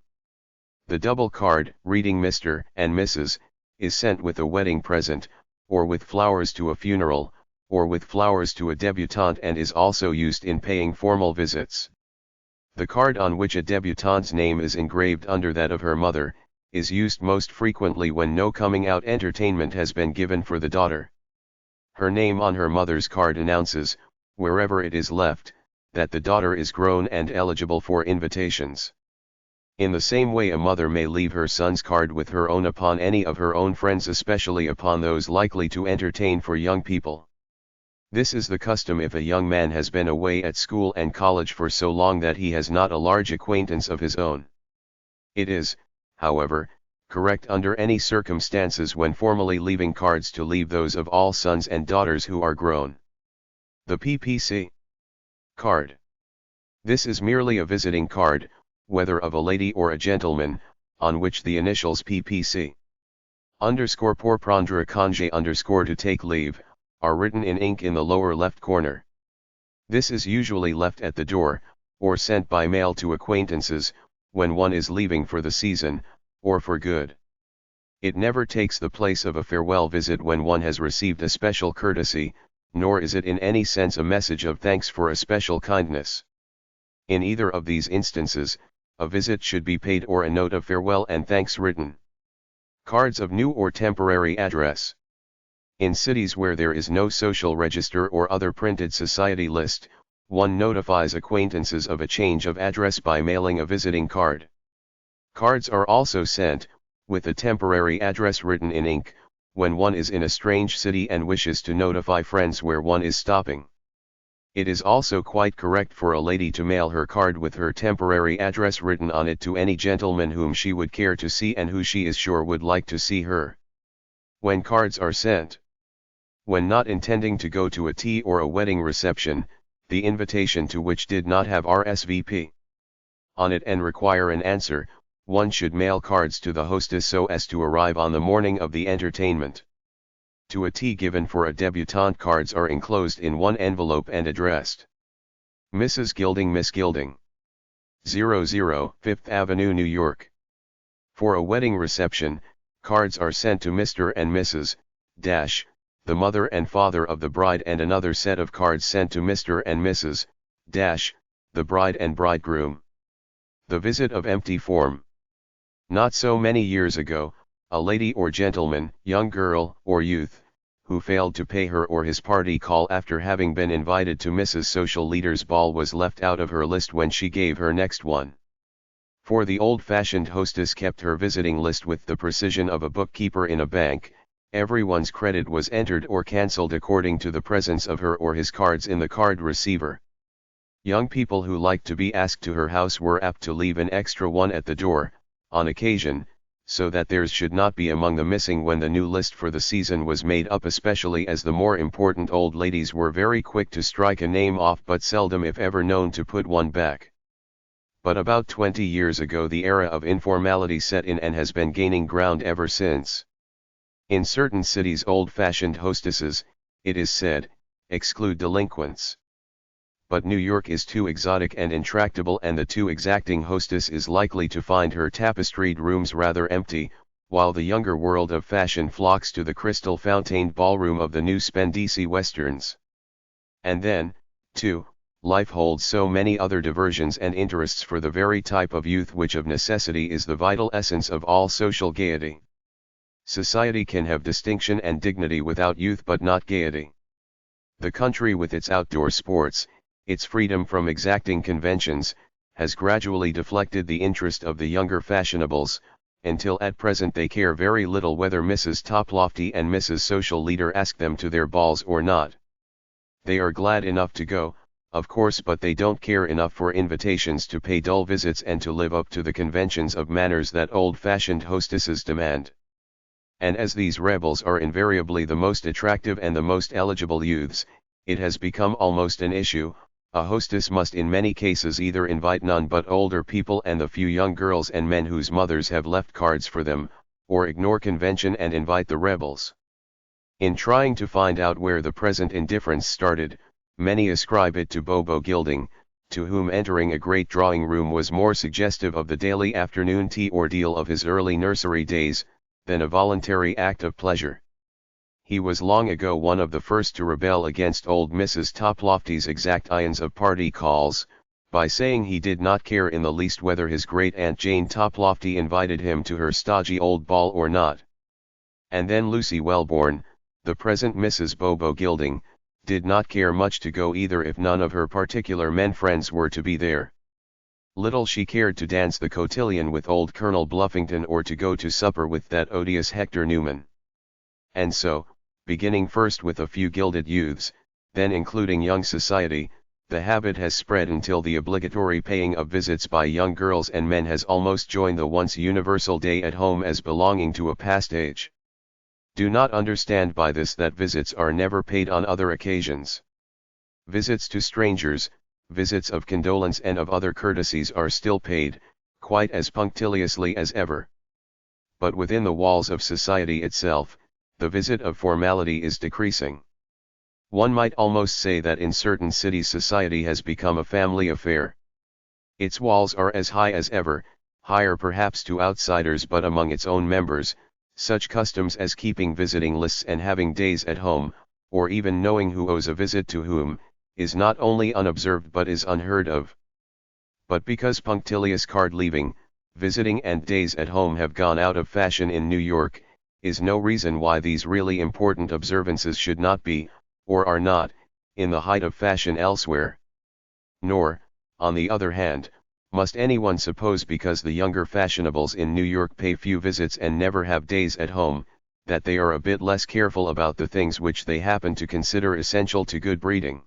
The double card, reading Mr. and Mrs., is sent with a wedding present, or with flowers to a funeral, or with flowers to a debutante, and is also used in paying formal visits. The card on which a debutante's name is engraved under that of her mother, is used most frequently when no coming-out entertainment has been given for the daughter. Her name on her mother's card announces, wherever it is left, that the daughter is grown and eligible for invitations. In the same way a mother may leave her son's card with her own upon any of her own friends, especially upon those likely to entertain for young people. This is the custom if a young man has been away at school and college for so long that he has not a large acquaintance of his own. It is, however, correct under any circumstances when formally leaving cards to leave those of all sons and daughters who are grown. The PPC card. This is merely a visiting card, whether of a lady or a gentleman, on which the initials PPC underscore pour prendre congé underscore to take leave, are written in ink in the lower left corner. This is usually left at the door, or sent by mail to acquaintances, when one is leaving for the season, or for good. It never takes the place of a farewell visit when one has received a special courtesy, nor is it in any sense a message of thanks for a special kindness. In either of these instances, a visit should be paid or a note of farewell and thanks written. Cards of new or temporary address. In cities where there is no social register or other printed society list, one notifies acquaintances of a change of address by mailing a visiting card. Cards are also sent, with a temporary address written in ink, when one is in a strange city and wishes to notify friends where one is stopping. It is also quite correct for a lady to mail her card with her temporary address written on it to any gentleman whom she would care to see and who she is sure would like to see her. When cards are sent. When not intending to go to a tea or a wedding reception, the invitation to which did not have RSVP on it and require an answer, one should mail cards to the hostess so as to arrive on the morning of the entertainment. To a tea given for a debutante, cards are enclosed in one envelope and addressed. Mrs. Gilding, Miss Gilding. 00 Fifth Avenue, New York. For a wedding reception, cards are sent to Mr. and Mrs. Dash, the mother and father of the bride, and another set of cards sent to Mr. and Mrs. Dash, the bride and bridegroom. The visit of empty form. Not so many years ago, a lady or gentleman, young girl or youth, who failed to pay her or his party call after having been invited to Mrs. Social Leader's ball was left out of her list when she gave her next one. For the old-fashioned hostess kept her visiting list with the precision of a bookkeeper in a bank. Everyone's credit was entered or cancelled according to the presence of her or his cards in the card receiver. Young people who liked to be asked to her house were apt to leave an extra one at the door, on occasion, so that theirs should not be among the missing when the new list for the season was made up, especially as the more important old ladies were very quick to strike a name off but seldom if ever known to put one back. But about 20 years ago the era of informality set in and has been gaining ground ever since. In certain cities old-fashioned hostesses, it is said, exclude delinquents. But New York is too exotic and intractable, and the too exacting hostess is likely to find her tapestried rooms rather empty, while the younger world of fashion flocks to the crystal fountained ballroom of the new Spendici westerns. And then, too, life holds so many other diversions and interests for the very type of youth which of necessity is the vital essence of all social gaiety. Society can have distinction and dignity without youth but not gaiety. The country with its outdoor sports, its freedom from exacting conventions, has gradually deflected the interest of the younger fashionables, until at present they care very little whether Mrs. Toplofty and Mrs. Social Leader ask them to their balls or not. They are glad enough to go, of course, but they don't care enough for invitations to pay dull visits and to live up to the conventions of manners that old-fashioned hostesses demand. And as these rebels are invariably the most attractive and the most eligible youths, it has become almost an issue. A hostess must in many cases either invite none but older people and the few young girls and men whose mothers have left cards for them, or ignore convention and invite the rebels. In trying to find out where the present indifference started, many ascribe it to Bobo Gilding, to whom entering a great drawing room was more suggestive of the daily afternoon tea ordeal of his early nursery days, than a voluntary act of pleasure. He was long ago one of the first to rebel against old Mrs. Toplofty's exactions of party calls, by saying he did not care in the least whether his great-aunt Jane Toplofty invited him to her stodgy old ball or not. And then Lucy Wellborn, the present Mrs. Bobo Gilding, did not care much to go either if none of her particular men friends were to be there. Little she cared to dance the cotillion with old Colonel Bluffington or to go to supper with that odious Hector Newman. And so, beginning first with a few gilded youths, then including young society, the habit has spread until the obligatory paying of visits by young girls and men has almost joined the once universal day at home as belonging to a past age. Do not understand by this that visits are never paid on other occasions. Visits to strangers, visits of condolence and of other courtesies are still paid, quite as punctiliously as ever. But within the walls of society itself, the visit of formality is decreasing. One might almost say that in certain cities society has become a family affair. Its walls are as high as ever, higher perhaps to outsiders, but among its own members, such customs as keeping visiting lists and having days at home, or even knowing who owes a visit to whom, is not only unobserved but is unheard of. But because punctilious card leaving, visiting and days at home have gone out of fashion in New York, is no reason why these really important observances should not be, or are not, in the height of fashion elsewhere. Nor, on the other hand, must anyone suppose because the younger fashionables in New York pay few visits and never have days at home, that they are a bit less careful about the things which they happen to consider essential to good breeding.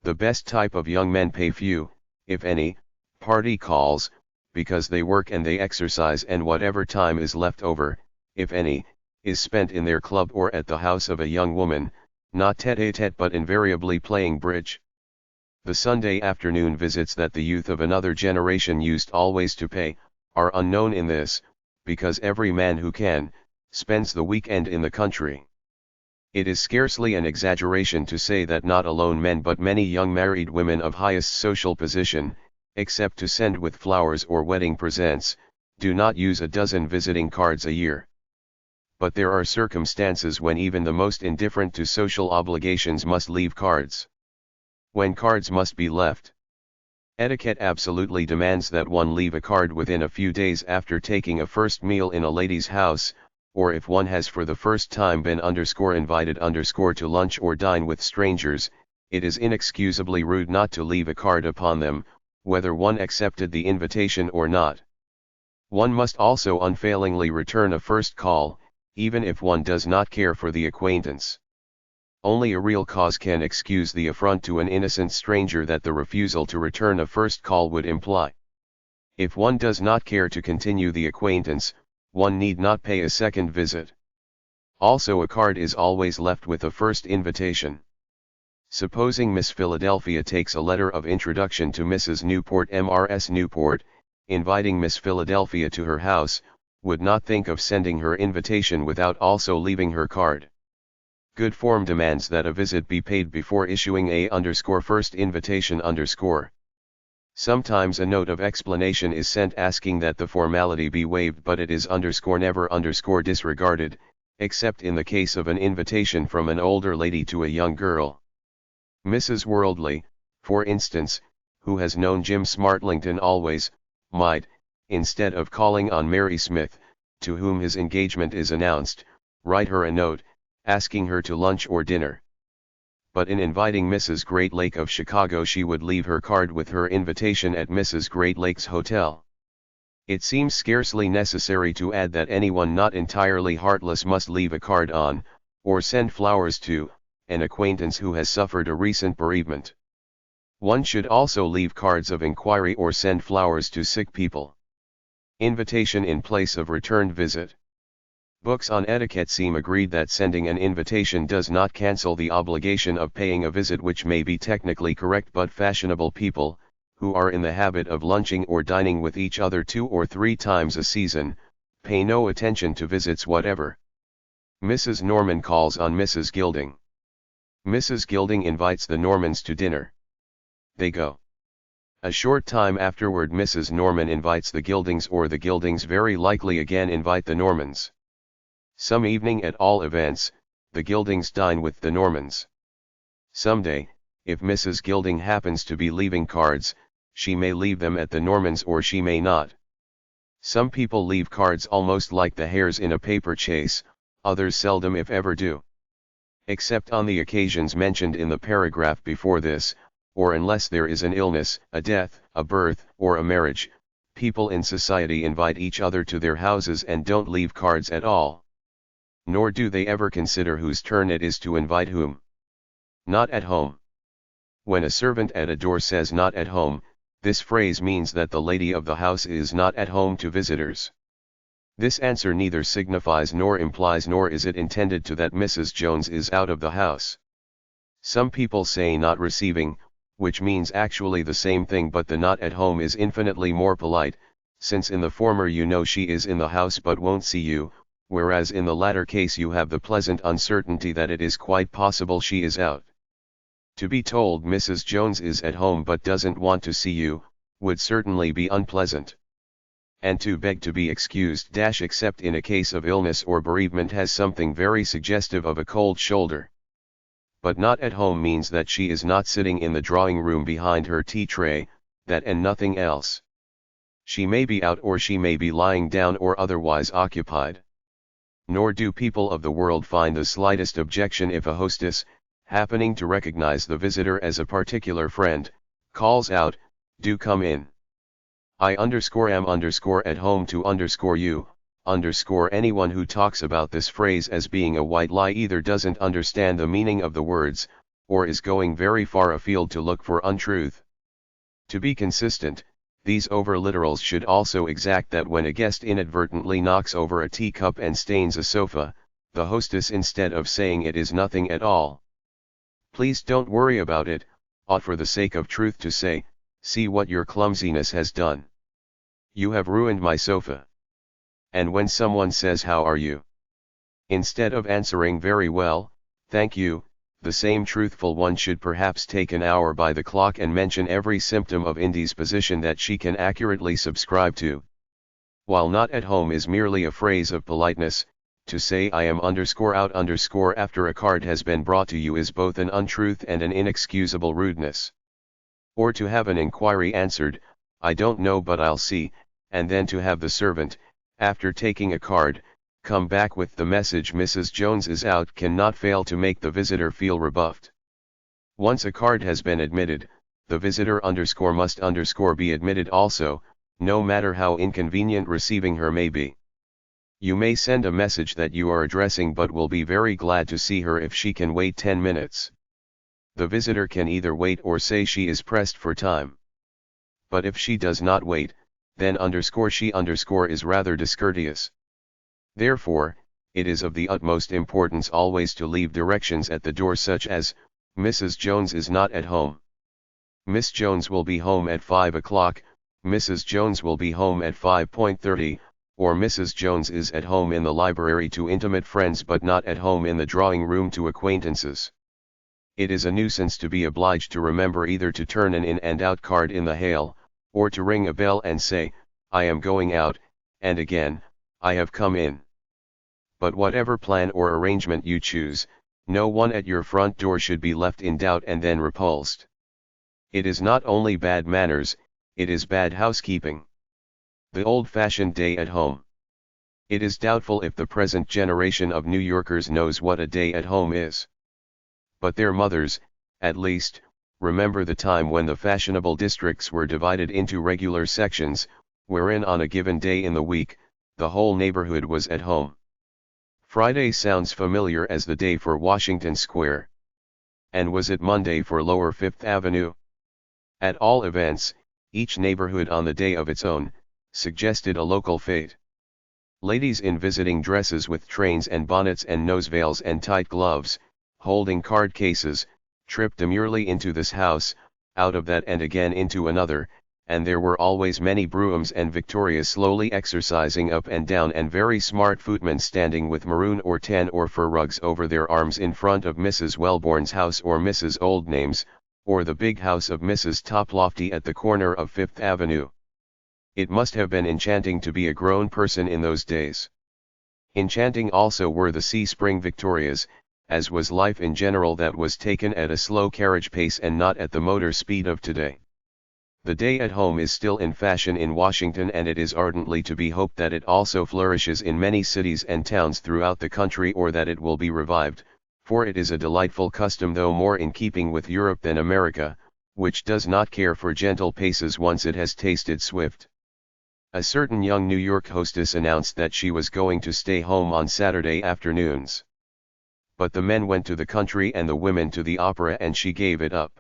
The best type of young men pay few, if any, party calls, because they work and they exercise, and whatever time is left over, if any, is spent in their club or at the house of a young woman, not tête-à-tête but invariably playing bridge. The Sunday afternoon visits that the youth of another generation used always to pay, are unknown in this, because every man who can, spends the week-end in the country. It is scarcely an exaggeration to say that not alone men but many young married women of highest social position, except to send with flowers or wedding presents, do not use a dozen visiting cards a year. But there are circumstances when even the most indifferent to social obligations must leave cards. When cards must be left. Etiquette absolutely demands that one leave a card within a few days after taking a first meal in a lady's house, or if one has for the first time been invited to lunch or dine with strangers, it is inexcusably rude not to leave a card upon them, whether one accepted the invitation or not. One must also unfailingly return a first call, even if one does not care for the acquaintance. Only a real cause can excuse the affront to an innocent stranger that the refusal to return a first call would imply. If one does not care to continue the acquaintance, one need not pay a second visit. Also, a card is always left with a first invitation. Supposing Miss Philadelphia takes a letter of introduction to Mrs. Newport, Mrs. Newport, inviting Miss Philadelphia to her house, would not think of sending her invitation without also leaving her card. Good form demands that a visit be paid before issuing a_first invitation_. Sometimes a note of explanation is sent asking that the formality be waived, but it is never disregarded, except in the case of an invitation from an older lady to a young girl. Mrs. Worldly, for instance, who has known Jim Smartlington always, might, instead of calling on Mary Smith, to whom his engagement is announced, write her a note, asking her to lunch or dinner. But in inviting Mrs. Greatlake of Chicago, she would leave her card with her invitation at Mrs. Greatlake's hotel. It seems scarcely necessary to add that anyone not entirely heartless must leave a card on, or send flowers to, an acquaintance who has suffered a recent bereavement. One should also leave cards of inquiry or send flowers to sick people. Invitation in place of returned visit. Books on etiquette seem agreed that sending an invitation does not cancel the obligation of paying a visit, which may be technically correct, but fashionable people, who are in the habit of lunching or dining with each other 2 or 3 times a season, pay no attention to visits whatever. Mrs. Norman calls on Mrs. Gilding. Mrs. Gilding invites the Normans to dinner. They go. A short time afterward Mrs. Norman invites the Gildings, or the Gildings very likely again invite the Normans. Some evening, at all events, the Gildings dine with the Normans. Some day, if Mrs. Gilding happens to be leaving cards, she may leave them at the Normans or she may not. Some people leave cards almost like the hares in a paper chase, others seldom if ever do. Except on the occasions mentioned in the paragraph before this, or unless there is an illness, a death, a birth, or a marriage, people in society invite each other to their houses and don't leave cards at all. Nor do they ever consider whose turn it is to invite whom. Not at home. When a servant at a door says not at home, this phrase means that the lady of the house is not at home to visitors. This answer neither signifies nor implies nor is it intended to that Mrs. Jones is out of the house. Some people say not receiving, which means actually the same thing, but the not at home is infinitely more polite, since in the former you know she is in the house but won't see you, whereas in the latter case you have the pleasant uncertainty that it is quite possible she is out. To be told Mrs. Jones is at home but doesn't want to see you, would certainly be unpleasant. And to beg to be excused except in a case of illness or bereavement has something very suggestive of a cold shoulder. But not at home means that she is not sitting in the drawing room behind her tea tray, that and nothing else. She may be out or she may be lying down or otherwise occupied. Nor do people of the world find the slightest objection if a hostess, happening to recognize the visitor as a particular friend, calls out, "Do come in. I am at home to you, anyone who talks about this phrase as being a white lie either doesn't understand the meaning of the words, or is going very far afield to look for untruth. To be consistent, these over-literals should also exact that when a guest inadvertently knocks over a teacup and stains a sofa, the hostess instead of saying it is nothing at all. Please don't worry about it, ought for the sake of truth to say, see what your clumsiness has done. You have ruined my sofa. And when someone says how are you? Instead of answering very well, thank you, the same truthful one should perhaps take an hour by the clock and mention every symptom of indisposition that she can accurately subscribe to. While not at home is merely a phrase of politeness, to say I am out after a card has been brought to you is both an untruth and an inexcusable rudeness. Or to have an inquiry answered, I don't know but I'll see, and then to have the servant, after taking a card, come back with the message Mrs. Jones is out cannot fail to make the visitor feel rebuffed. Once a card has been admitted, the visitor must be admitted also, no matter how inconvenient receiving her may be. You may send a message that you are addressing but will be very glad to see her if she can wait 10 minutes. The visitor can either wait or say she is pressed for time. But if she does not wait, then she is rather discourteous. Therefore, it is of the utmost importance always to leave directions at the door such as, Mrs. Jones is not at home. Miss Jones will be home at 5 o'clock, Mrs. Jones will be home at 5:30, or Mrs. Jones is at home in the library to intimate friends but not at home in the drawing room to acquaintances. It is a nuisance to be obliged to remember either to turn an in and out card in the hail, or to ring a bell and say, I am going out, and again, I have come in. But whatever plan or arrangement you choose, no one at your front door should be left in doubt and then repulsed. It is not only bad manners, it is bad housekeeping. The old-fashioned day at home. It is doubtful if the present generation of New Yorkers knows what a day at home is. But their mothers, at least, remember the time when the fashionable districts were divided into regular sections, wherein on a given day in the week, the whole neighborhood was at home. Friday sounds familiar as the day for Washington Square. And was it Monday for Lower Fifth Avenue? At all events, each neighborhood on the day of its own, suggested a local fete. Ladies in visiting dresses with trains and bonnets and nose veils and tight gloves, holding card cases, tripped demurely into this house, out of that and again into another, and there were always many broughams and victorias slowly exercising up and down and very smart footmen standing with maroon or tan or fur rugs over their arms in front of Mrs. Wellborn's house or Mrs. Oldname's, or the big house of Mrs. Toplofty at the corner of Fifth Avenue. It must have been enchanting to be a grown person in those days. Enchanting also were the sea-spring victorias, as was life in general that was taken at a slow carriage pace and not at the motor speed of today. The day at home is still in fashion in Washington, and it is ardently to be hoped that it also flourishes in many cities and towns throughout the country, or that it will be revived, for it is a delightful custom, though more in keeping with Europe than America, which does not care for gentle paces once it has tasted swift. A certain young New York hostess announced that she was going to stay home on Saturday afternoons. But the men went to the country and the women to the opera, and she gave it up.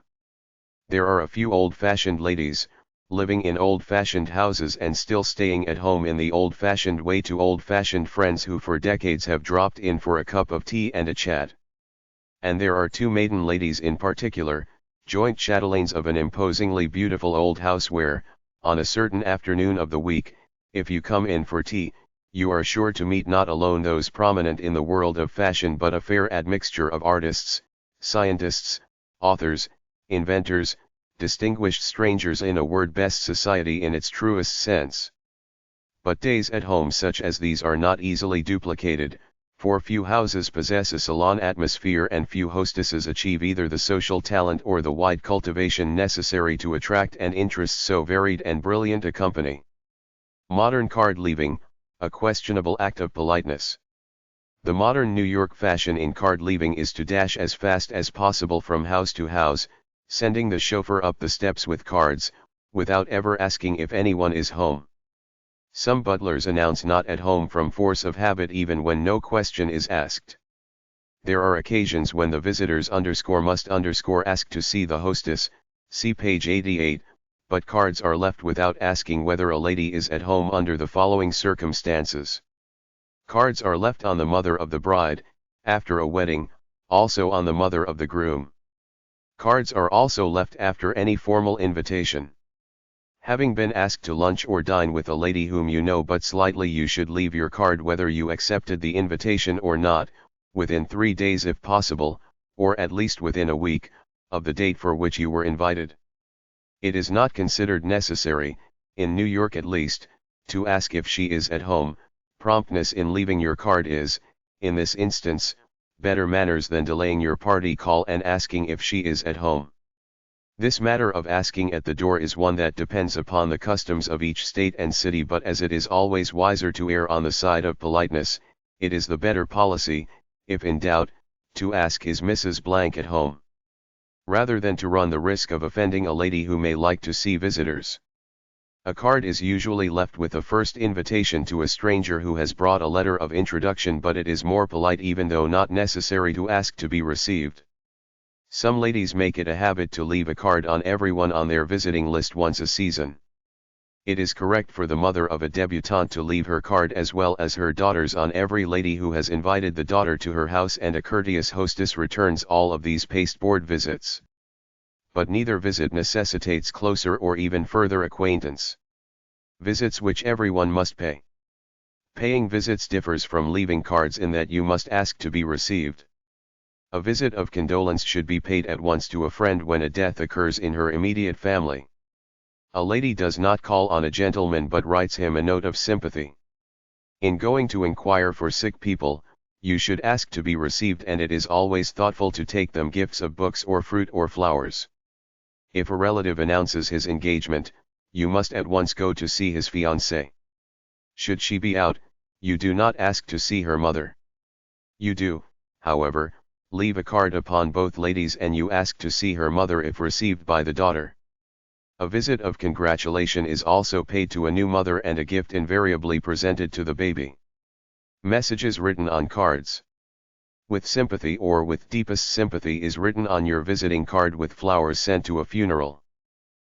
There are a few old-fashioned ladies, living in old-fashioned houses and still staying at home in the old-fashioned way, to old-fashioned friends who for decades have dropped in for a cup of tea and a chat. And there are two maiden ladies in particular, joint chatelaines of an imposingly beautiful old house where, on a certain afternoon of the week, if you come in for tea, you are sure to meet not alone those prominent in the world of fashion but a fair admixture of artists, scientists, authors, inventors, distinguished strangers, in a word, best society in its truest sense. But days at home such as these are not easily duplicated, for few houses possess a salon atmosphere and few hostesses achieve either the social talent or the wide cultivation necessary to attract and interest so varied and brilliant a company. Modern card leaving, a questionable act of politeness. The modern New York fashion in card leaving is to dash as fast as possible from house to house, sending the chauffeur up the steps with cards, without ever asking if anyone is home. Some butlers announce "not at home" from force of habit even when no question is asked. There are occasions when the visitors must ask to see the hostess, see page 88, but cards are left without asking whether a lady is at home under the following circumstances. Cards are left on the mother of the bride, after a wedding, also on the mother of the groom. Cards are also left after any formal invitation. Having been asked to lunch or dine with a lady whom you know but slightly, you should leave your card whether you accepted the invitation or not, within 3 days if possible, or at least within a week, of the date for which you were invited. It is not considered necessary, in New York at least, to ask if she is at home. Promptness in leaving your card is, in this instance, better manners than delaying your party call and asking if she is at home. This matter of asking at the door is one that depends upon the customs of each state and city, but as it is always wiser to err on the side of politeness, it is the better policy, if in doubt, to ask "Is Mrs. Blank at home?" rather than to run the risk of offending a lady who may like to see visitors. A card is usually left with a first invitation to a stranger who has brought a letter of introduction, but it is more polite, even though not necessary, to ask to be received. Some ladies make it a habit to leave a card on everyone on their visiting list once a season. It is correct for the mother of a debutante to leave her card as well as her daughter's on every lady who has invited the daughter to her house, and a courteous hostess returns all of these pasteboard visits. But neither visit necessitates closer or even further acquaintance. Visits which everyone must pay. Paying visits differs from leaving cards in that you must ask to be received. A visit of condolence should be paid at once to a friend when a death occurs in her immediate family. A lady does not call on a gentleman but writes him a note of sympathy. In going to inquire for sick people, you should ask to be received, and it is always thoughtful to take them gifts of books or fruit or flowers. If a relative announces his engagement, you must at once go to see his fiancée. Should she be out, you do not ask to see her mother. You do, however, leave a card upon both ladies, and you ask to see her mother if received by the daughter. A visit of congratulation is also paid to a new mother, and a gift invariably presented to the baby. Messages written on cards. With sympathy or with deepest sympathy is written on your visiting card with flowers sent to a funeral.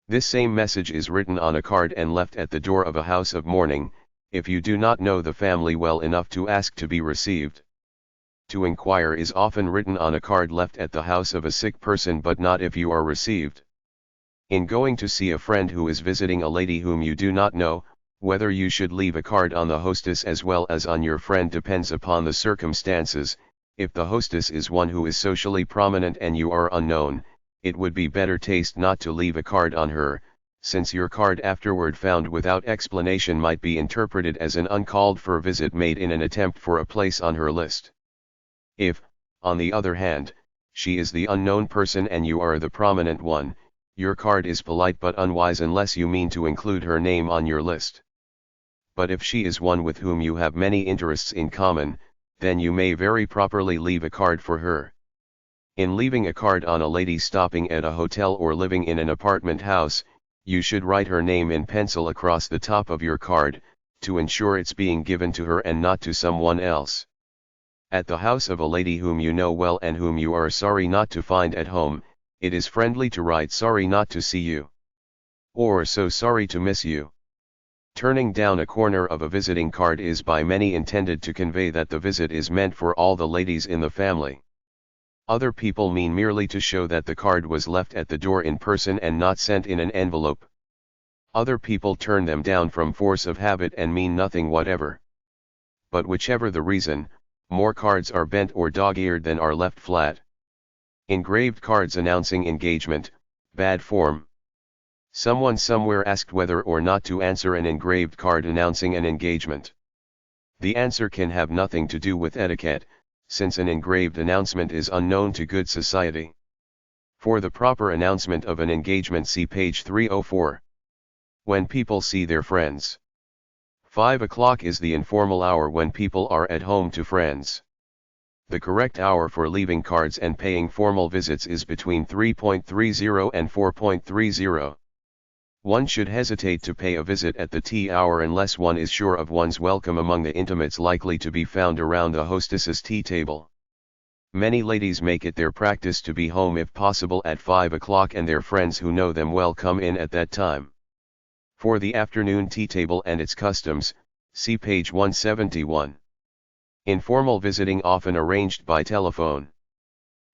This same message is written on a card and left at the door of a house of mourning, if you do not know the family well enough to ask to be received. To inquire is often written on a card left at the house of a sick person, but not if you are received. In going to see a friend who is visiting a lady whom you do not know, whether you should leave a card on the hostess as well as on your friend depends upon the circumstances. If the hostess is one who is socially prominent and you are unknown, it would be better taste not to leave a card on her, since your card afterward found without explanation might be interpreted as an uncalled for visit made in an attempt for a place on her list. If, on the other hand, she is the unknown person and you are the prominent one, your card is polite but unwise unless you mean to include her name on your list. But if she is one with whom you have many interests in common, then you may very properly leave a card for her. In leaving a card on a lady stopping at a hotel or living in an apartment house, you should write her name in pencil across the top of your card, to ensure it's being given to her and not to someone else. At the house of a lady whom you know well and whom you are sorry not to find at home, it is friendly to write "sorry not to see you," or "so sorry to miss you." Turning down a corner of a visiting card is by many intended to convey that the visit is meant for all the ladies in the family. Other people mean merely to show that the card was left at the door in person and not sent in an envelope. Other people turn them down from force of habit and mean nothing whatever. But whichever the reason, more cards are bent or dog-eared than are left flat. Engraved cards announcing engagement, bad form. Someone somewhere asked whether or not to answer an engraved card announcing an engagement. The answer can have nothing to do with etiquette, since an engraved announcement is unknown to good society. For the proper announcement of an engagement, see page 304. When people see their friends. 5 o'clock is the informal hour when people are at home to friends. The correct hour for leaving cards and paying formal visits is between 3:30 and 4:30. One should hesitate to pay a visit at the tea hour unless one is sure of one's welcome among the intimates likely to be found around the hostess's tea table. Many ladies make it their practice to be home if possible at 5 o'clock, and their friends who know them well come in at that time. For the afternoon tea table and its customs, see page 171. Informal visiting often arranged by telephone.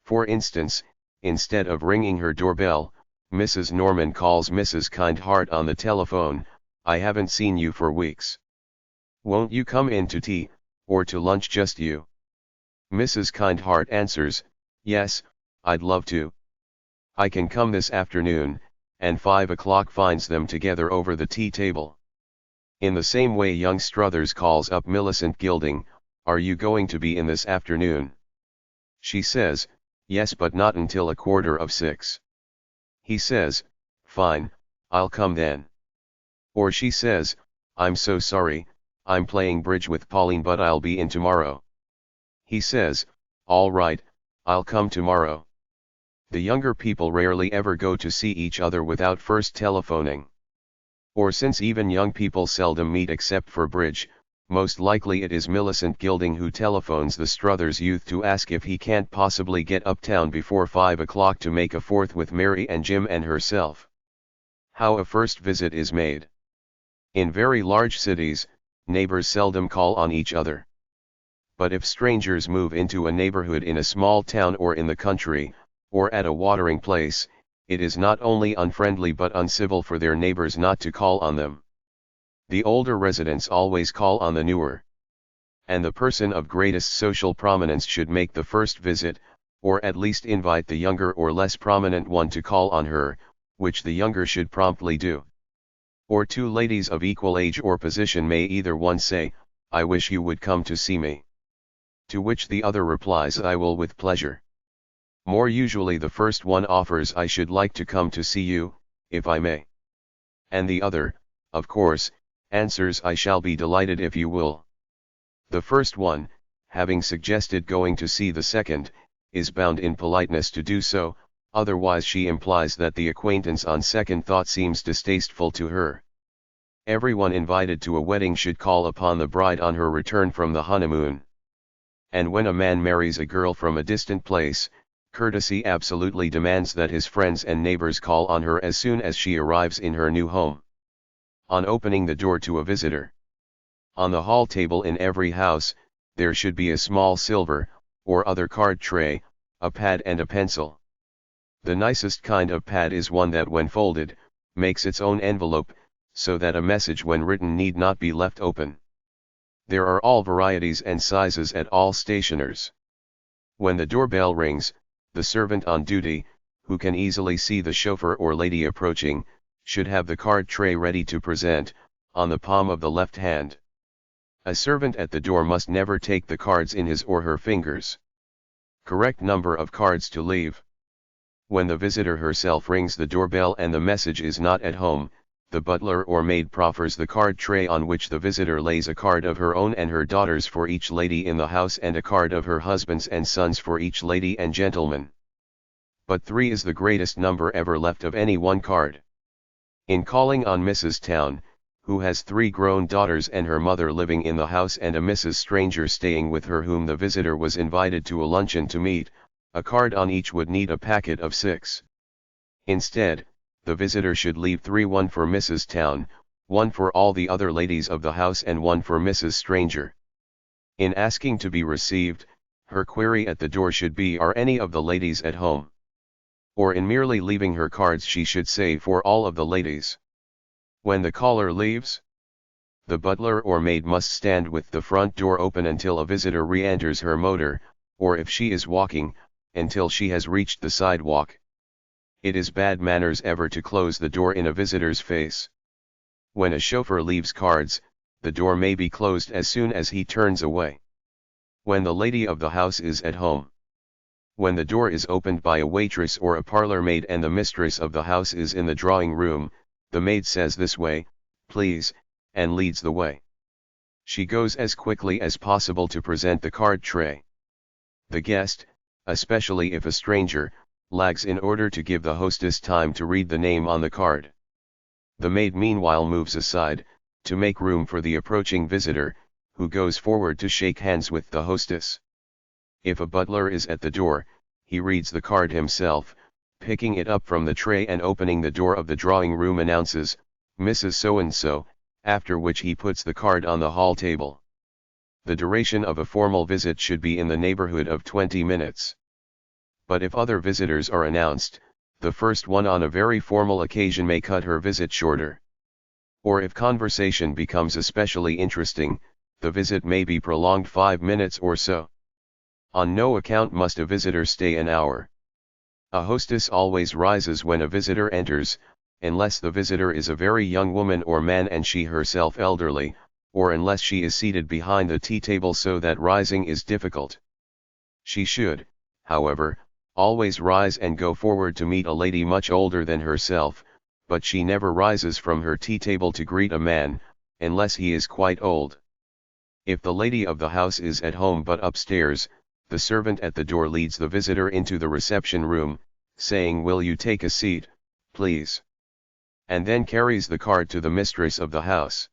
For instance, instead of ringing her doorbell, Mrs. Norman calls Mrs. Kindheart on the telephone, "I haven't seen you for weeks. Won't you come in to tea, or to lunch, just you?" Mrs. Kindheart answers, "Yes, I'd love to. I can come this afternoon," and 5 o'clock finds them together over the tea table. In the same way young Struthers calls up Millicent Gilding, "Are you going to be in this afternoon?" She says, "Yes, but not until 5:15. He says, "Fine, I'll come then." Or she says, "I'm so sorry, I'm playing bridge with Pauline, but I'll be in tomorrow." He says, "All right, I'll come tomorrow." The younger people rarely ever go to see each other without first telephoning. Or since even young people seldom meet except for bridge, most likely it is Millicent Gilding who telephones the Struthers youth to ask if he can't possibly get uptown before 5 o'clock to make a fourth with Mary and Jim and herself. How a first visit is made. In very large cities, neighbors seldom call on each other. But if strangers move into a neighborhood in a small town or in the country, or at a watering place, it is not only unfriendly but uncivil for their neighbors not to call on them. The older residents always call on the newer. And the person of greatest social prominence should make the first visit, or at least invite the younger or less prominent one to call on her, which the younger should promptly do. Or two ladies of equal age or position may either one say, "I wish you would come to see me," to which the other replies, "I will with pleasure." More usually the first one offers, "I should like to come to see you, if I may." And the other, of course, answers, "I shall be delighted if you will." The first one, having suggested going to see the second, is bound in politeness to do so, otherwise she implies that the acquaintance on second thought seems distasteful to her. Everyone invited to a wedding should call upon the bride on her return from the honeymoon. And when a man marries a girl from a distant place, courtesy absolutely demands that his friends and neighbors call on her as soon as she arrives in her new home. On opening the door to a visitor. On the hall table in every house, there should be a small silver, or other card tray, a pad and a pencil. The nicest kind of pad is one that when folded, makes its own envelope, so that a message when written need not be left open. There are all varieties and sizes at all stationers. When the doorbell rings, the servant on duty, who can easily see the chauffeur or lady approaching, should have the card tray ready to present, on the palm of the left hand. A servant at the door must never take the cards in his or her fingers. Correct number of cards to leave. When the visitor herself rings the doorbell and the message is not at home, the butler or maid proffers the card tray, on which the visitor lays a card of her own and her daughter's for each lady in the house, and a card of her husband's and son's for each lady and gentleman. but 3 is the greatest number ever left of any one card. In calling on Mrs. Town, who has 3 grown daughters and her mother living in the house and a Mrs. Stranger staying with her whom the visitor was invited to a luncheon to meet, a card on each would need a packet of 6. Instead, the visitor should leave 3, 1 for Mrs. Town, 1 for all the other ladies of the house and 1 for Mrs. Stranger. In asking to be received, her query at the door should be, "Are any of the ladies at home?" Or in merely leaving her cards she should say, "For all of the ladies." When the caller leaves, the butler or maid must stand with the front door open until a visitor re-enters her motor, or if she is walking, until she has reached the sidewalk. It is bad manners ever to close the door in a visitor's face. When a chauffeur leaves cards, the door may be closed as soon as he turns away. When the lady of the house is at home. When the door is opened by a waitress or a parlor maid and the mistress of the house is in the drawing room, the maid says, "This way, please," and leads the way. She goes as quickly as possible to present the card tray. The guest, especially if a stranger, lags in order to give the hostess time to read the name on the card. The maid meanwhile moves aside, to make room for the approaching visitor, who goes forward to shake hands with the hostess. If a butler is at the door, he reads the card himself, picking it up from the tray and opening the door of the drawing room announces, "Mrs. So-and-so," after which he puts the card on the hall table. The duration of a formal visit should be in the neighborhood of 20 minutes. But if other visitors are announced, the first one on a very formal occasion may cut her visit shorter. Or if conversation becomes especially interesting, the visit may be prolonged 5 minutes or so. On no account must a visitor stay an hour. A hostess always rises when a visitor enters, unless the visitor is a very young woman or man and she herself elderly, or unless she is seated behind the tea table so that rising is difficult. She should, however, always rise and go forward to meet a lady much older than herself, but she never rises from her tea table to greet a man, unless he is quite old. If the lady of the house is at home but upstairs, the servant at the door leads the visitor into the reception room, saying, "Will you take a seat, please?" and then carries the card to the mistress of the house.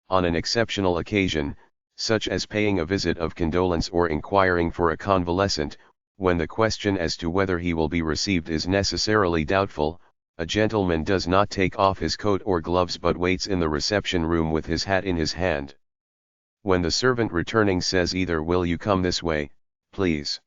On an exceptional occasion, such as paying a visit of condolence or inquiring for a convalescent, when the question as to whether he will be received is necessarily doubtful, a gentleman does not take off his coat or gloves but waits in the reception room with his hat in his hand. When the servant returning says either, "Will you come this way, please?"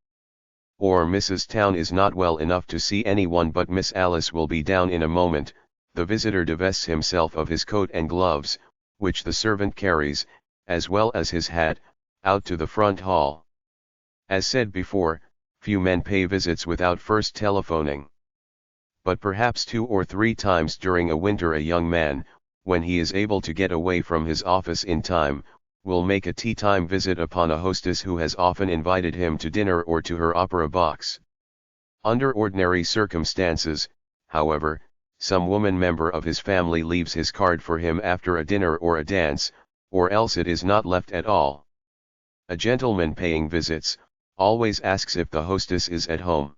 or "Mrs. Town is not well enough to see anyone but Miss Alice will be down in a moment," the visitor divests himself of his coat and gloves, which the servant carries, as well as his hat, out to the front hall. As said before, few men pay visits without first telephoning. But perhaps 2 or 3 times during a winter a young man, when he is able to get away from his office in time, will make a tea-time visit upon a hostess who has often invited him to dinner or to her opera box. Under ordinary circumstances, however, some woman member of his family leaves his card for him after a dinner or a dance, or else it is not left at all. A gentleman paying visits, always asks if the hostess is at home.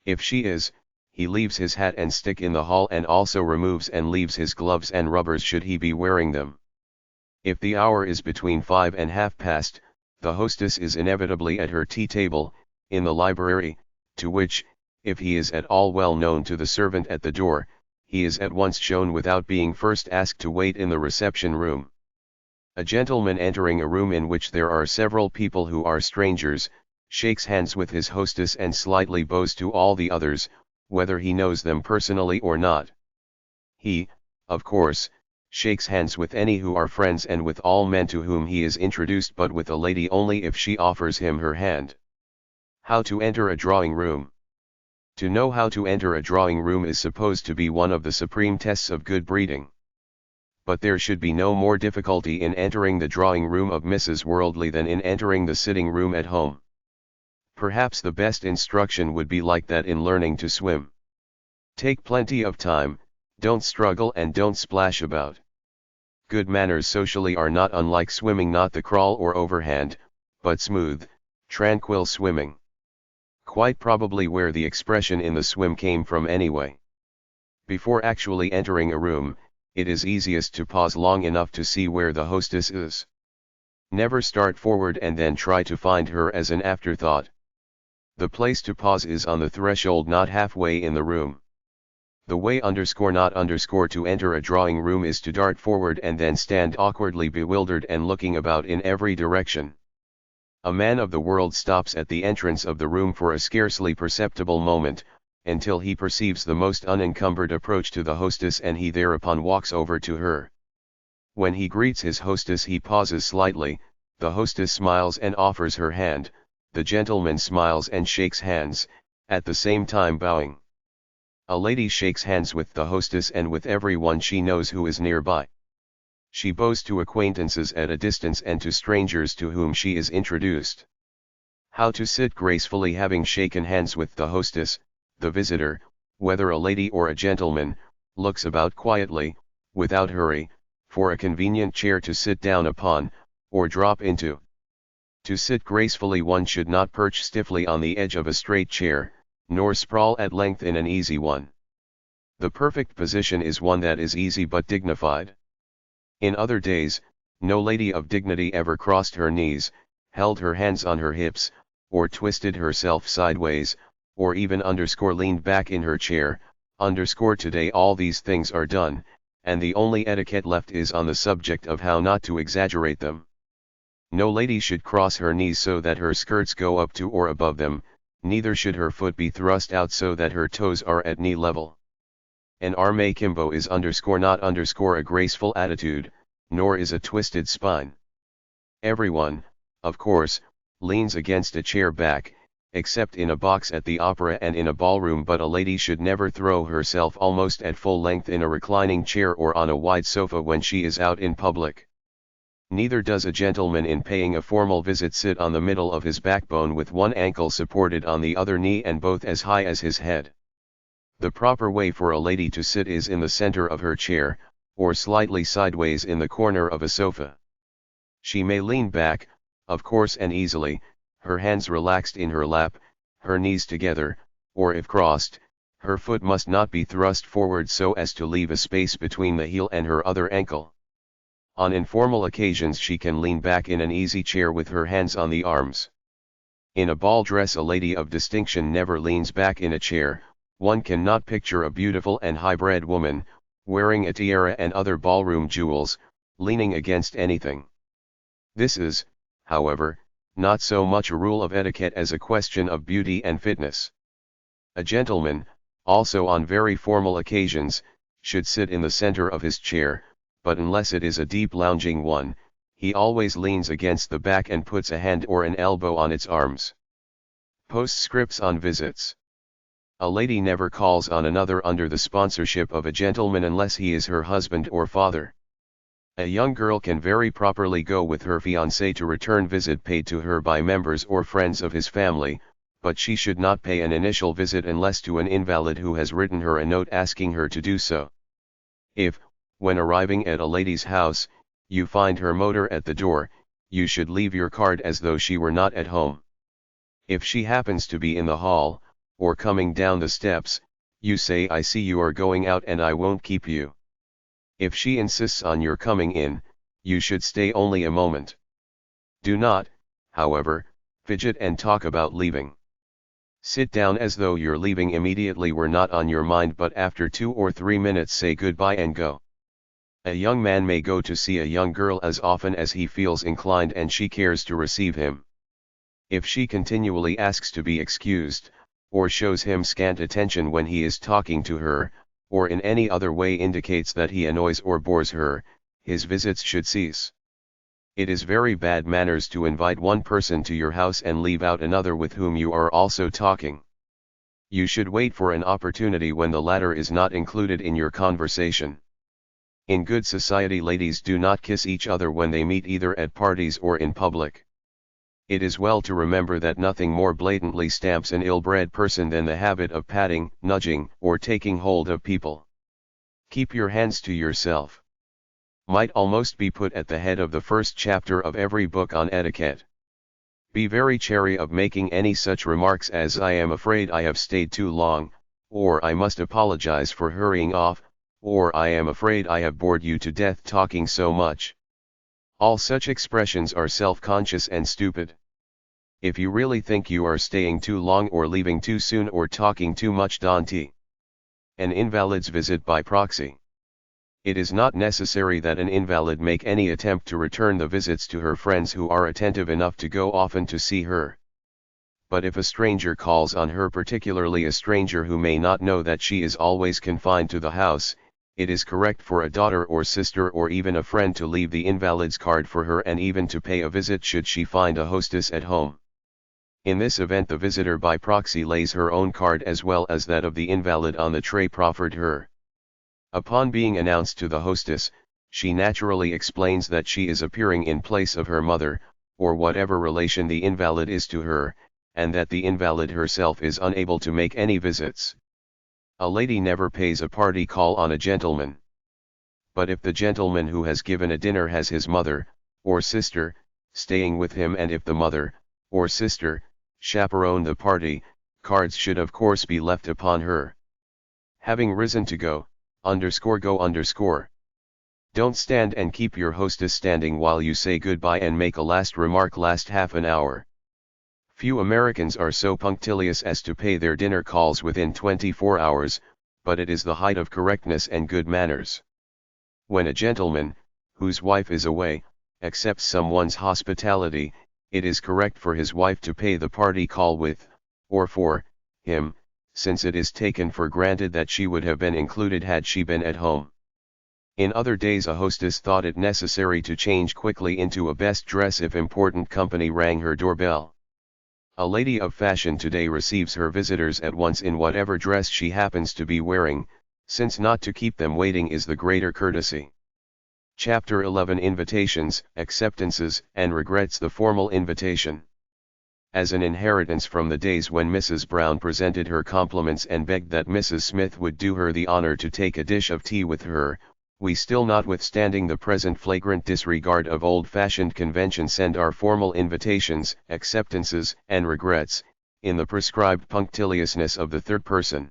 If she is, he leaves his hat and stick in the hall and also removes and leaves his gloves and rubbers should he be wearing them. If the hour is between 5 and 1/2 the hostess is inevitably at her tea table, in the library, to which, if he is at all well known to the servant at the door, he is at once shown without being first asked to wait in the reception room. A gentleman entering a room in which there are several people who are strangers, shakes hands with his hostess and slightly bows to all the others, whether he knows them personally or not. He, of course, shakes hands with any who are friends and with all men to whom he is introduced, but with a lady only if she offers him her hand. How to enter a drawing room. To know how to enter a drawing room is supposed to be one of the supreme tests of good breeding. But there should be no more difficulty in entering the drawing room of Mrs. Worldly than in entering the sitting room at home. Perhaps the best instruction would be like that in learning to swim. Take plenty of time, don't struggle and don't splash about. Good manners socially are not unlike swimming, not the crawl or overhand, but smooth, tranquil swimming. quite probably where the expression in the swim came from anyway. Before actually entering a room, it is easiest to pause long enough to see where the hostess is. Never start forward and then try to find her as an afterthought. The place to pause is on the threshold, not halfway in the room. The way not to enter a drawing room is to dart forward and then stand awkwardly bewildered and looking about in every direction. A man of the world stops at the entrance of the room for a scarcely perceptible moment, until he perceives the most unencumbered approach to the hostess, and he thereupon walks over to her. When he greets his hostess he pauses slightly, the hostess smiles and offers her hand, the gentleman smiles and shakes hands, at the same time bowing. A lady shakes hands with the hostess and with everyone she knows who is nearby. She bows to acquaintances at a distance and to strangers to whom she is introduced. How to sit gracefully. Having shaken hands with the hostess, the visitor, whether a lady or a gentleman, looks about quietly, without hurry, for a convenient chair to sit down upon, or drop into. To sit gracefully, one should not perch stiffly on the edge of a straight chair, nor sprawl at length in an easy one. The perfect position is one that is easy but dignified. In other days, no lady of dignity ever crossed her knees, held her hands on her hips, or twisted herself sideways, or even leaned back in her chair. Today all these things are done, and the only etiquette left is on the subject of how not to exaggerate them. No lady should cross her knees so that her skirts go up to or above them, neither should her foot be thrust out so that her toes are at knee level. An arm akimbo is not a graceful attitude, nor is a twisted spine. Everyone, of course, leans against a chair back, except in a box at the opera and in a ballroom, but a lady should never throw herself almost at full length in a reclining chair or on a wide sofa when she is out in public. Neither does a gentleman in paying a formal visit sit on the middle of his backbone with one ankle supported on the other knee and both as high as his head. The proper way for a lady to sit is in the center of her chair, or slightly sideways in the corner of a sofa. She may lean back, of course, and easily, her hands relaxed in her lap, her knees together, or if crossed, her foot must not be thrust forward so as to leave a space between the heel and her other ankle. On informal occasions she can lean back in an easy chair with her hands on the arms. In a ball dress a lady of distinction never leans back in a chair. One cannot picture a beautiful and high-bred woman, wearing a tiara and other ballroom jewels, leaning against anything. This is, however, not so much a rule of etiquette as a question of beauty and fitness. A gentleman, also on very formal occasions, should sit in the center of his chair, but unless it is a deep lounging one, he always leans against the back and puts a hand or an elbow on its arms. Postscripts on visits. A lady never calls on another under the sponsorship of a gentleman unless he is her husband or father. A young girl can very properly go with her fiancé to return visit paid to her by members or friends of his family, but she should not pay an initial visit unless to an invalid who has written her a note asking her to do so. If, when arriving at a lady's house, you find her motor at the door, you should leave your card as though she were not at home. If she happens to be in the hall, or coming down the steps, you say, "I see you are going out and I won't keep you." If she insists on your coming in, you should stay only a moment. Do not, however, fidget and talk about leaving. Sit down as though your leaving immediately were not on your mind, but after 2 or 3 minutes say goodbye and go. A young man may go to see a young girl as often as he feels inclined and she cares to receive him. If she continually asks to be excused, or shows him scant attention when he is talking to her, or in any other way indicates that he annoys or bores her, his visits should cease. It is very bad manners to invite one person to your house and leave out another with whom you are also talking. You should wait for an opportunity when the latter is not included in your conversation. In good society, ladies do not kiss each other when they meet, either at parties or in public. It is well to remember that nothing more blatantly stamps an ill-bred person than the habit of patting, nudging, or taking hold of people. Keep your hands to yourself. Might almost be put at the head of the first chapter of every book on etiquette. Be very chary of making any such remarks as "I am afraid I have stayed too long," or "I must apologize for hurrying off," or "I am afraid I have bored you to death talking so much." All such expressions are self-conscious and stupid. If you really think you are staying too long or leaving too soon or talking too much, don't. An invalid's visit by proxy. It is not necessary that an invalid make any attempt to return the visits to her friends who are attentive enough to go often to see her. But if a stranger calls on her, particularly a stranger who may not know that she is always confined to the house, it is correct for a daughter or sister or even a friend to leave the invalid's card for her and even to pay a visit should she find a hostess at home. In this event, the visitor by proxy lays her own card as well as that of the invalid on the tray proffered her. Upon being announced to the hostess, she naturally explains that she is appearing in place of her mother, or whatever relation the invalid is to her, and that the invalid herself is unable to make any visits. A lady never pays a party call on a gentleman. But if the gentleman who has given a dinner has his mother, or sister, staying with him, and if the mother, or sister, chaperone the party, cards should of course be left upon her. Having risen to go, go. Don't stand and keep your hostess standing while you say goodbye and make a last remark last half an hour. Few Americans are so punctilious as to pay their dinner calls within 24 hours, but it is the height of correctness and good manners. When a gentleman, whose wife is away, accepts someone's hospitality, it is correct for his wife to pay the party call with, or for, him, since it is taken for granted that she would have been included had she been at home. In other days a hostess thought it necessary to change quickly into a best dress if important company rang her doorbell. A lady of fashion today receives her visitors at once in whatever dress she happens to be wearing, since not to keep them waiting is the greater courtesy. Chapter 11: Invitations, Acceptances, and Regrets. The formal invitation. As an inheritance from the days when Mrs. Brown presented her compliments and begged that Mrs. Smith would do her the honor to take a dish of tea with her, we still, notwithstanding the present flagrant disregard of old-fashioned convention, send our formal invitations, acceptances, and regrets, in the prescribed punctiliousness of the third person.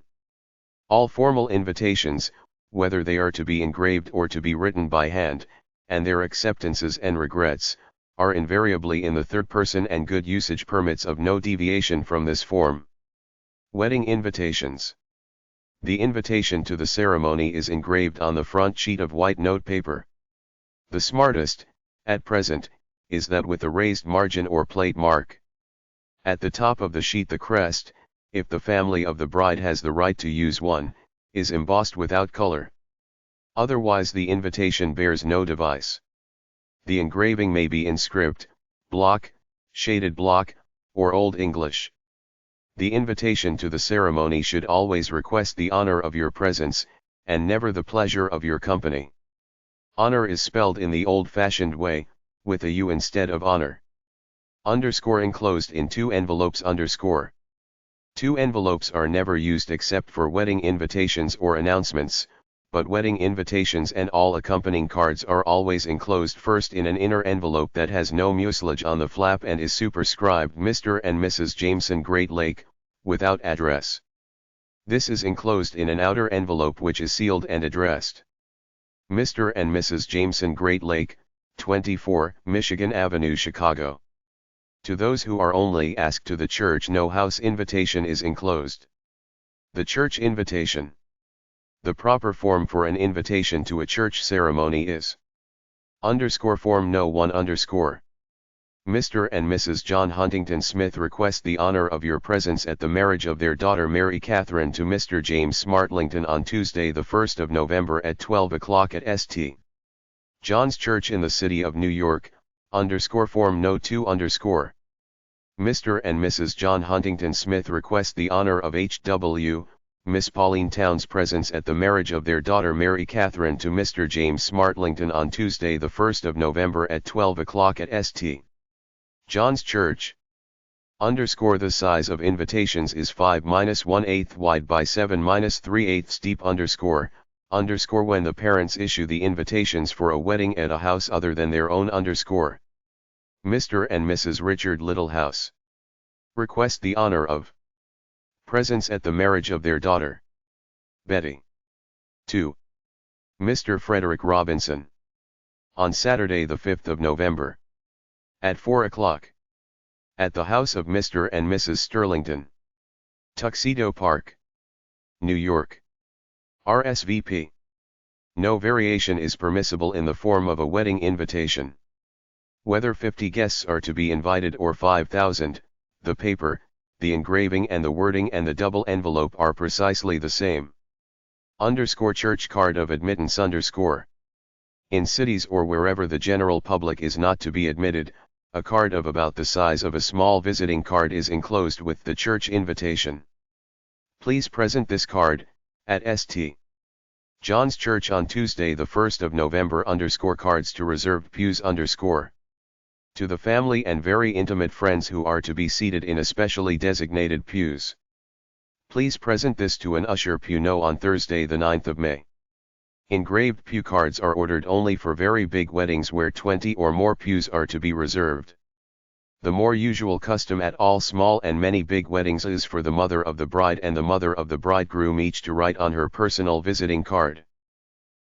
All formal invitations, whether they are to be engraved or to be written by hand, and their acceptances and regrets, are invariably in the third person, and good usage permits of no deviation from this form. Wedding invitations. The invitation to the ceremony is engraved on the front sheet of white notepaper. The smartest, at present, is that with a raised margin or plate mark. At the top of the sheet the crest, if the family of the bride has the right to use one, is embossed without color. Otherwise the invitation bears no device. The engraving may be in script, block, shaded block, or Old English. The invitation to the ceremony should always request the honor of your presence, and never the pleasure of your company. Honor is spelled in the old-fashioned way, with a U instead of honor. Underscore enclosed in 2 envelopes. Underscore. 2 envelopes are never used except for wedding invitations or announcements, but wedding invitations and all accompanying cards are always enclosed first in an inner envelope that has no mucilage on the flap and is superscribed Mr. and Mrs. Jameson Great Lake, without address. This is enclosed in an outer envelope which is sealed and addressed. Mr. and Mrs. Jameson Great Lake, 24 Michigan Avenue, Chicago. To those who are only asked to the church, no house invitation is enclosed. The church invitation. The proper form for an invitation to a church ceremony is Form No. 1 Mr. and Mrs. John Huntington Smith request the honor of your presence at the marriage of their daughter Mary Catherine to Mr. James Smartlington on Tuesday the 1st of November at 12 o'clock at St. John's Church in the city of New York, Form No. 2 Mr. and Mrs. John Huntington Smith request the honor of H.W. Miss Pauline Town's presence at the marriage of their daughter Mary Catherine to Mr. James Smartlington on Tuesday the 1st of November at 12 o'clock at St. John's Church. The size of invitations is 5-1/8 wide by 7-3/8 deep. When the parents issue the invitations for a wedding at a house other than their own. Mr. and Mrs. Richard Littlehouse. Request the honor of presence at the marriage of their daughter, Betty. 2. Mr. Frederick Robinson. On Saturday the 5th of November. At 4 o'clock. At the house of Mr. and Mrs. Sterlington. Tuxedo Park, New York. RSVP. No variation is permissible in the form of a wedding invitation. Whether 50 guests are to be invited or 5,000, the paper, the engraving and the wording and the double envelope are precisely the same. Church card of admittance _ In cities or wherever the general public is not to be admitted, a card of about the size of a small visiting card is enclosed with the church invitation. Please present this card, at St. John's Church on Tuesday the 1st of November _ cards to reserved pews _ To the family and very intimate friends who are to be seated in especially designated pews. Please present this to an usher pew no on Thursday the 9th of May. Engraved pew cards are ordered only for very big weddings where 20 or more pews are to be reserved. The more usual custom at all small and many big weddings is for the mother of the bride and the mother of the bridegroom each to write on her personal visiting card.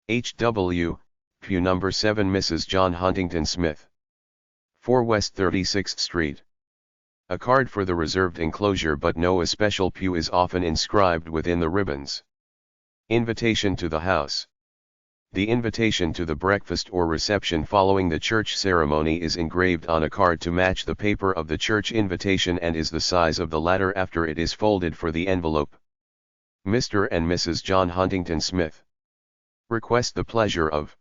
H.W., pew number 7 Mrs. John Huntington Smith. 4 West 36th Street. A card for the reserved enclosure but no especial pew is often inscribed within the ribbons. Invitation to the house. The invitation to the breakfast or reception following the church ceremony is engraved on a card to match the paper of the church invitation and is the size of the latter after it is folded for the envelope. Mr. and Mrs. John Huntington Smith. Request the pleasure of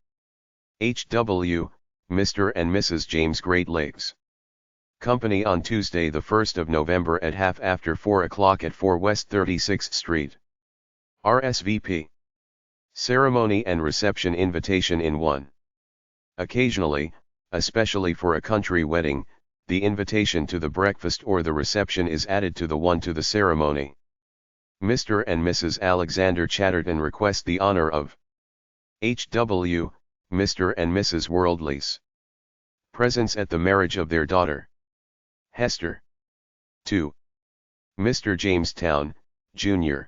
H.W., Mr. and Mrs. James Great Lakes. Company on Tuesday the 1st of November at half after 4 o'clock at 4 West 36th Street. RSVP. Ceremony and reception invitation in one. Occasionally, especially for a country wedding, the invitation to the breakfast or the reception is added to the one to the ceremony. Mr. and Mrs. Alexander Chatterton request the honor of H.W., Mr. and Mrs. Worldlease. Presence at the marriage of their daughter, Hester. 2. Mr. Jamestown, Jr.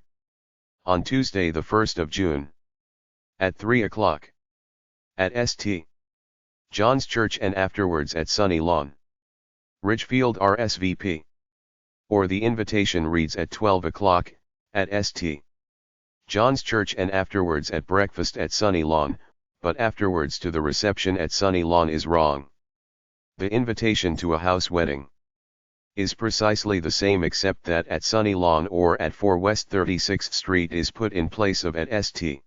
On Tuesday the 1st of June. At 3 o'clock. At St. John's Church and afterwards at Sunny Lawn, Ridgefield RSVP. Or the invitation reads at 12 o'clock, at St. John's Church and afterwards at breakfast at Sunny Lawn, but afterwards to the reception at Sunny Lawn is wrong. The invitation to a house wedding is precisely the same except that at Sunny Lawn or at 4 West 36th Street is put in place of at St.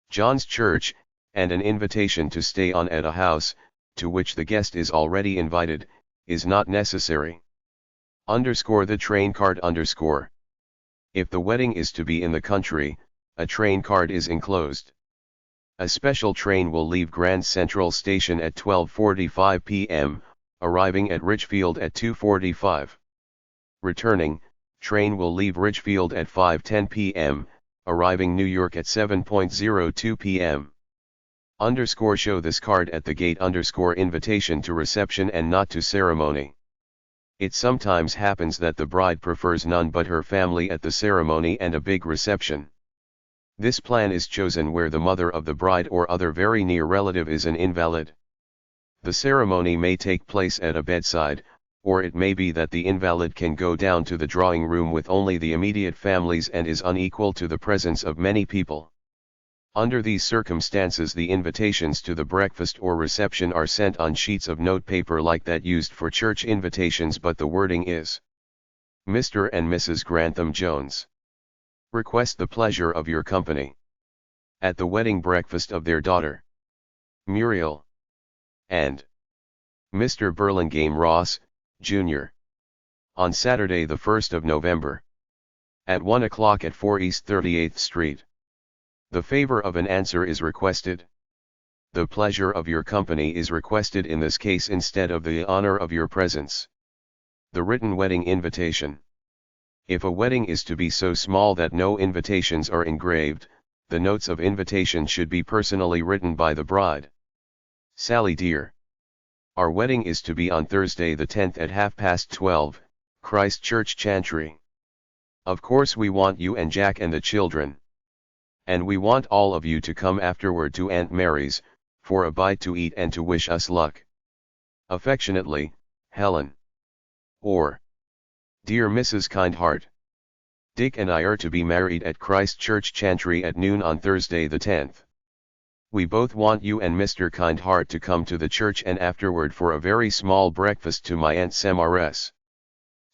John's Church, and an invitation to stay on at a house, to which the guest is already invited, is not necessary. The train card _ If the wedding is to be in the country, a train card is enclosed. A special train will leave Grand Central Station at 12:45 p.m., arriving at Ridgefield at 2:45. Returning, train will leave Ridgefield at 5:10 p.m., arriving New York at 7:02 p.m. Show this card at the gate _ invitation to reception and not to ceremony. It sometimes happens that the bride prefers none but her family at the ceremony and a big reception. This plan is chosen where the mother of the bride or other very near relative is an invalid. The ceremony may take place at a bedside, or it may be that the invalid can go down to the drawing room with only the immediate families and is unequal to the presence of many people. Under these circumstances the invitations to the breakfast or reception are sent on sheets of notepaper like that used for church invitations, but the wording is Mr. and Mrs. Grantham Jones. Request the pleasure of your company at the wedding breakfast of their daughter, Muriel, and Mr. Burlingame Ross, Jr. on Saturday the 1st of November. At 1 o'clock at 4 East 38th Street. The favor of an answer is requested. The pleasure of your company is requested in this case instead of the honor of your presence. The written wedding invitation. If a wedding is to be so small that no invitations are engraved, the notes of invitation should be personally written by the bride. Sally dear. Our wedding is to be on Thursday the 10th at 12:30, Christ Church Chantry. Of course we want you and Jack and the children. And we want all of you to come afterward to Aunt Mary's, for a bite to eat and to wish us luck. Affectionately, Helen. Or, Dear Mrs. Kindheart, Dick and I are to be married at Christ Church Chantry at noon on Thursday the 10th. We both want you and Mr. Kindheart to come to the church and afterward for a very small breakfast to my Aunt Samaras.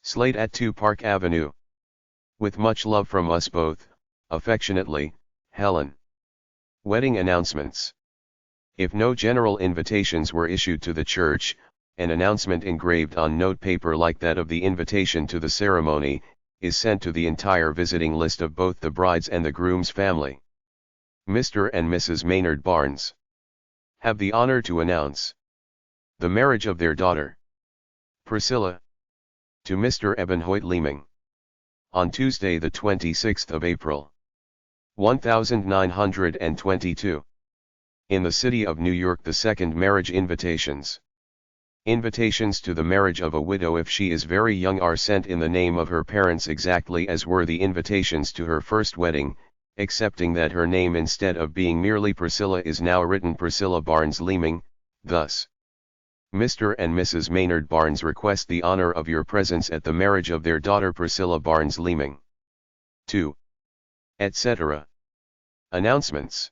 Slate at 2 Park Avenue. With much love from us both, affectionately, Helen. Wedding announcements. If no general invitations were issued to the church, an announcement engraved on note paper like that of the invitation to the ceremony, is sent to the entire visiting list of both the bride's and the groom's family. Mr. and Mrs. Maynard Barnes have the honor to announce the marriage of their daughter, Priscilla, to Mr. Eben Hoyt Leeming, on Tuesday the 26th of April, 1922. In the city of New York. The second marriage invitations. Invitations to the marriage of a widow if she is very young are sent in the name of her parents exactly as were the invitations to her first wedding, excepting that her name instead of being merely Priscilla is now written Priscilla Barnes Leeming, thus. Mr. and Mrs. Maynard Barnes request the honor of your presence at the marriage of their daughter Priscilla Barnes Leeming. 2. Etc. Announcements.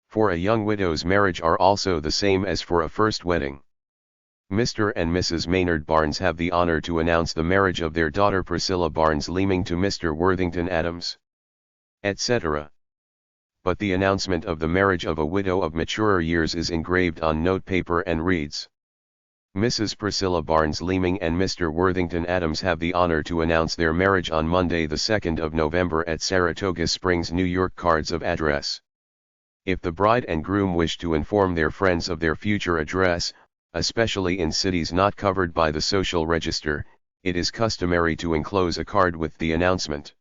For a young widow's marriage are also the same as for a first wedding. Mr. and Mrs. Maynard Barnes have the honor to announce the marriage of their daughter Priscilla Barnes Leeming to Mr. Worthington Adams, etc. But the announcement of the marriage of a widow of maturer years is engraved on note paper and reads: Mrs. Priscilla Barnes Leeming and Mr. Worthington Adams have the honor to announce their marriage on Monday the 2nd of November at Saratoga Springs, New York. Cards of address. If the bride and groom wish to inform their friends of their future address, especially in cities not covered by the social register, it is customary to enclose a card with the announcement.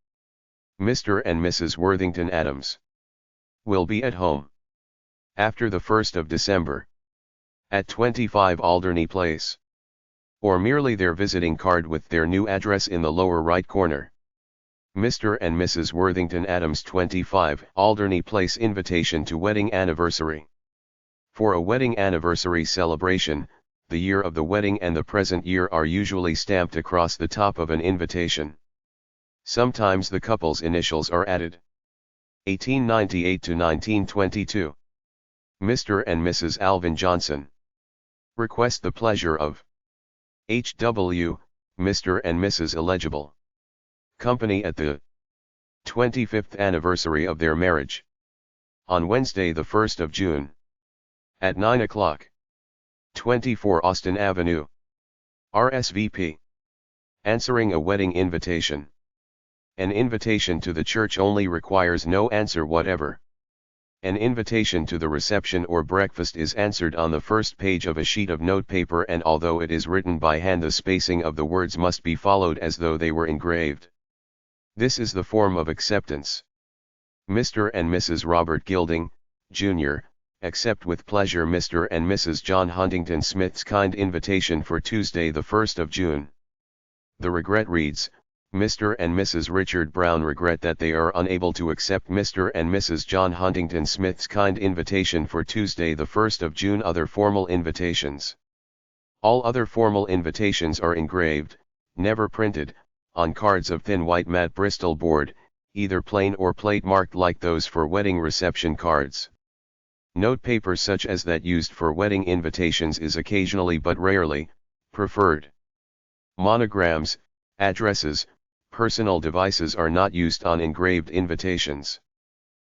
Mr. and Mrs. Worthington Adams will be at home after the 1st of December at 25 Alderney Place, or merely their visiting card with their new address in the lower right corner. Mr. and Mrs. Worthington Adams, 25 Alderney Place. Invitation to wedding anniversary. For a wedding anniversary celebration, the year of the wedding and the present year are usually stamped across the top of an invitation. Sometimes the couple's initials are added. 1898 to 1922. Mr. and Mrs. Alvin Johnson request the pleasure of H.W., Mr. and Mrs. Illegible Company at the 25th anniversary of their marriage, on Wednesday the 1st of June, at 9 o'clock, 24 Austin Avenue, RSVP. Answering a wedding invitation. An invitation to the church only requires no answer whatever. An invitation to the reception or breakfast is answered on the first page of a sheet of notepaper, and although it is written by hand, the spacing of the words must be followed as though they were engraved. This is the form of acceptance. Mr. and Mrs. Robert Gilding, Jr., accept with pleasure Mr. and Mrs. John Huntington Smith's kind invitation for Tuesday the 1st of June. The regret reads, Mr. and Mrs. Richard Brown regret that they are unable to accept Mr. and Mrs. John Huntington Smith's kind invitation for Tuesday the 1st of June. Other formal invitations. All other formal invitations are engraved, never printed, on cards of thin white matte Bristol board, either plain or plate marked like those for wedding reception cards. Note paper such as that used for wedding invitations is occasionally but rarely preferred. Monograms, addresses, personal devices are not used on engraved invitations.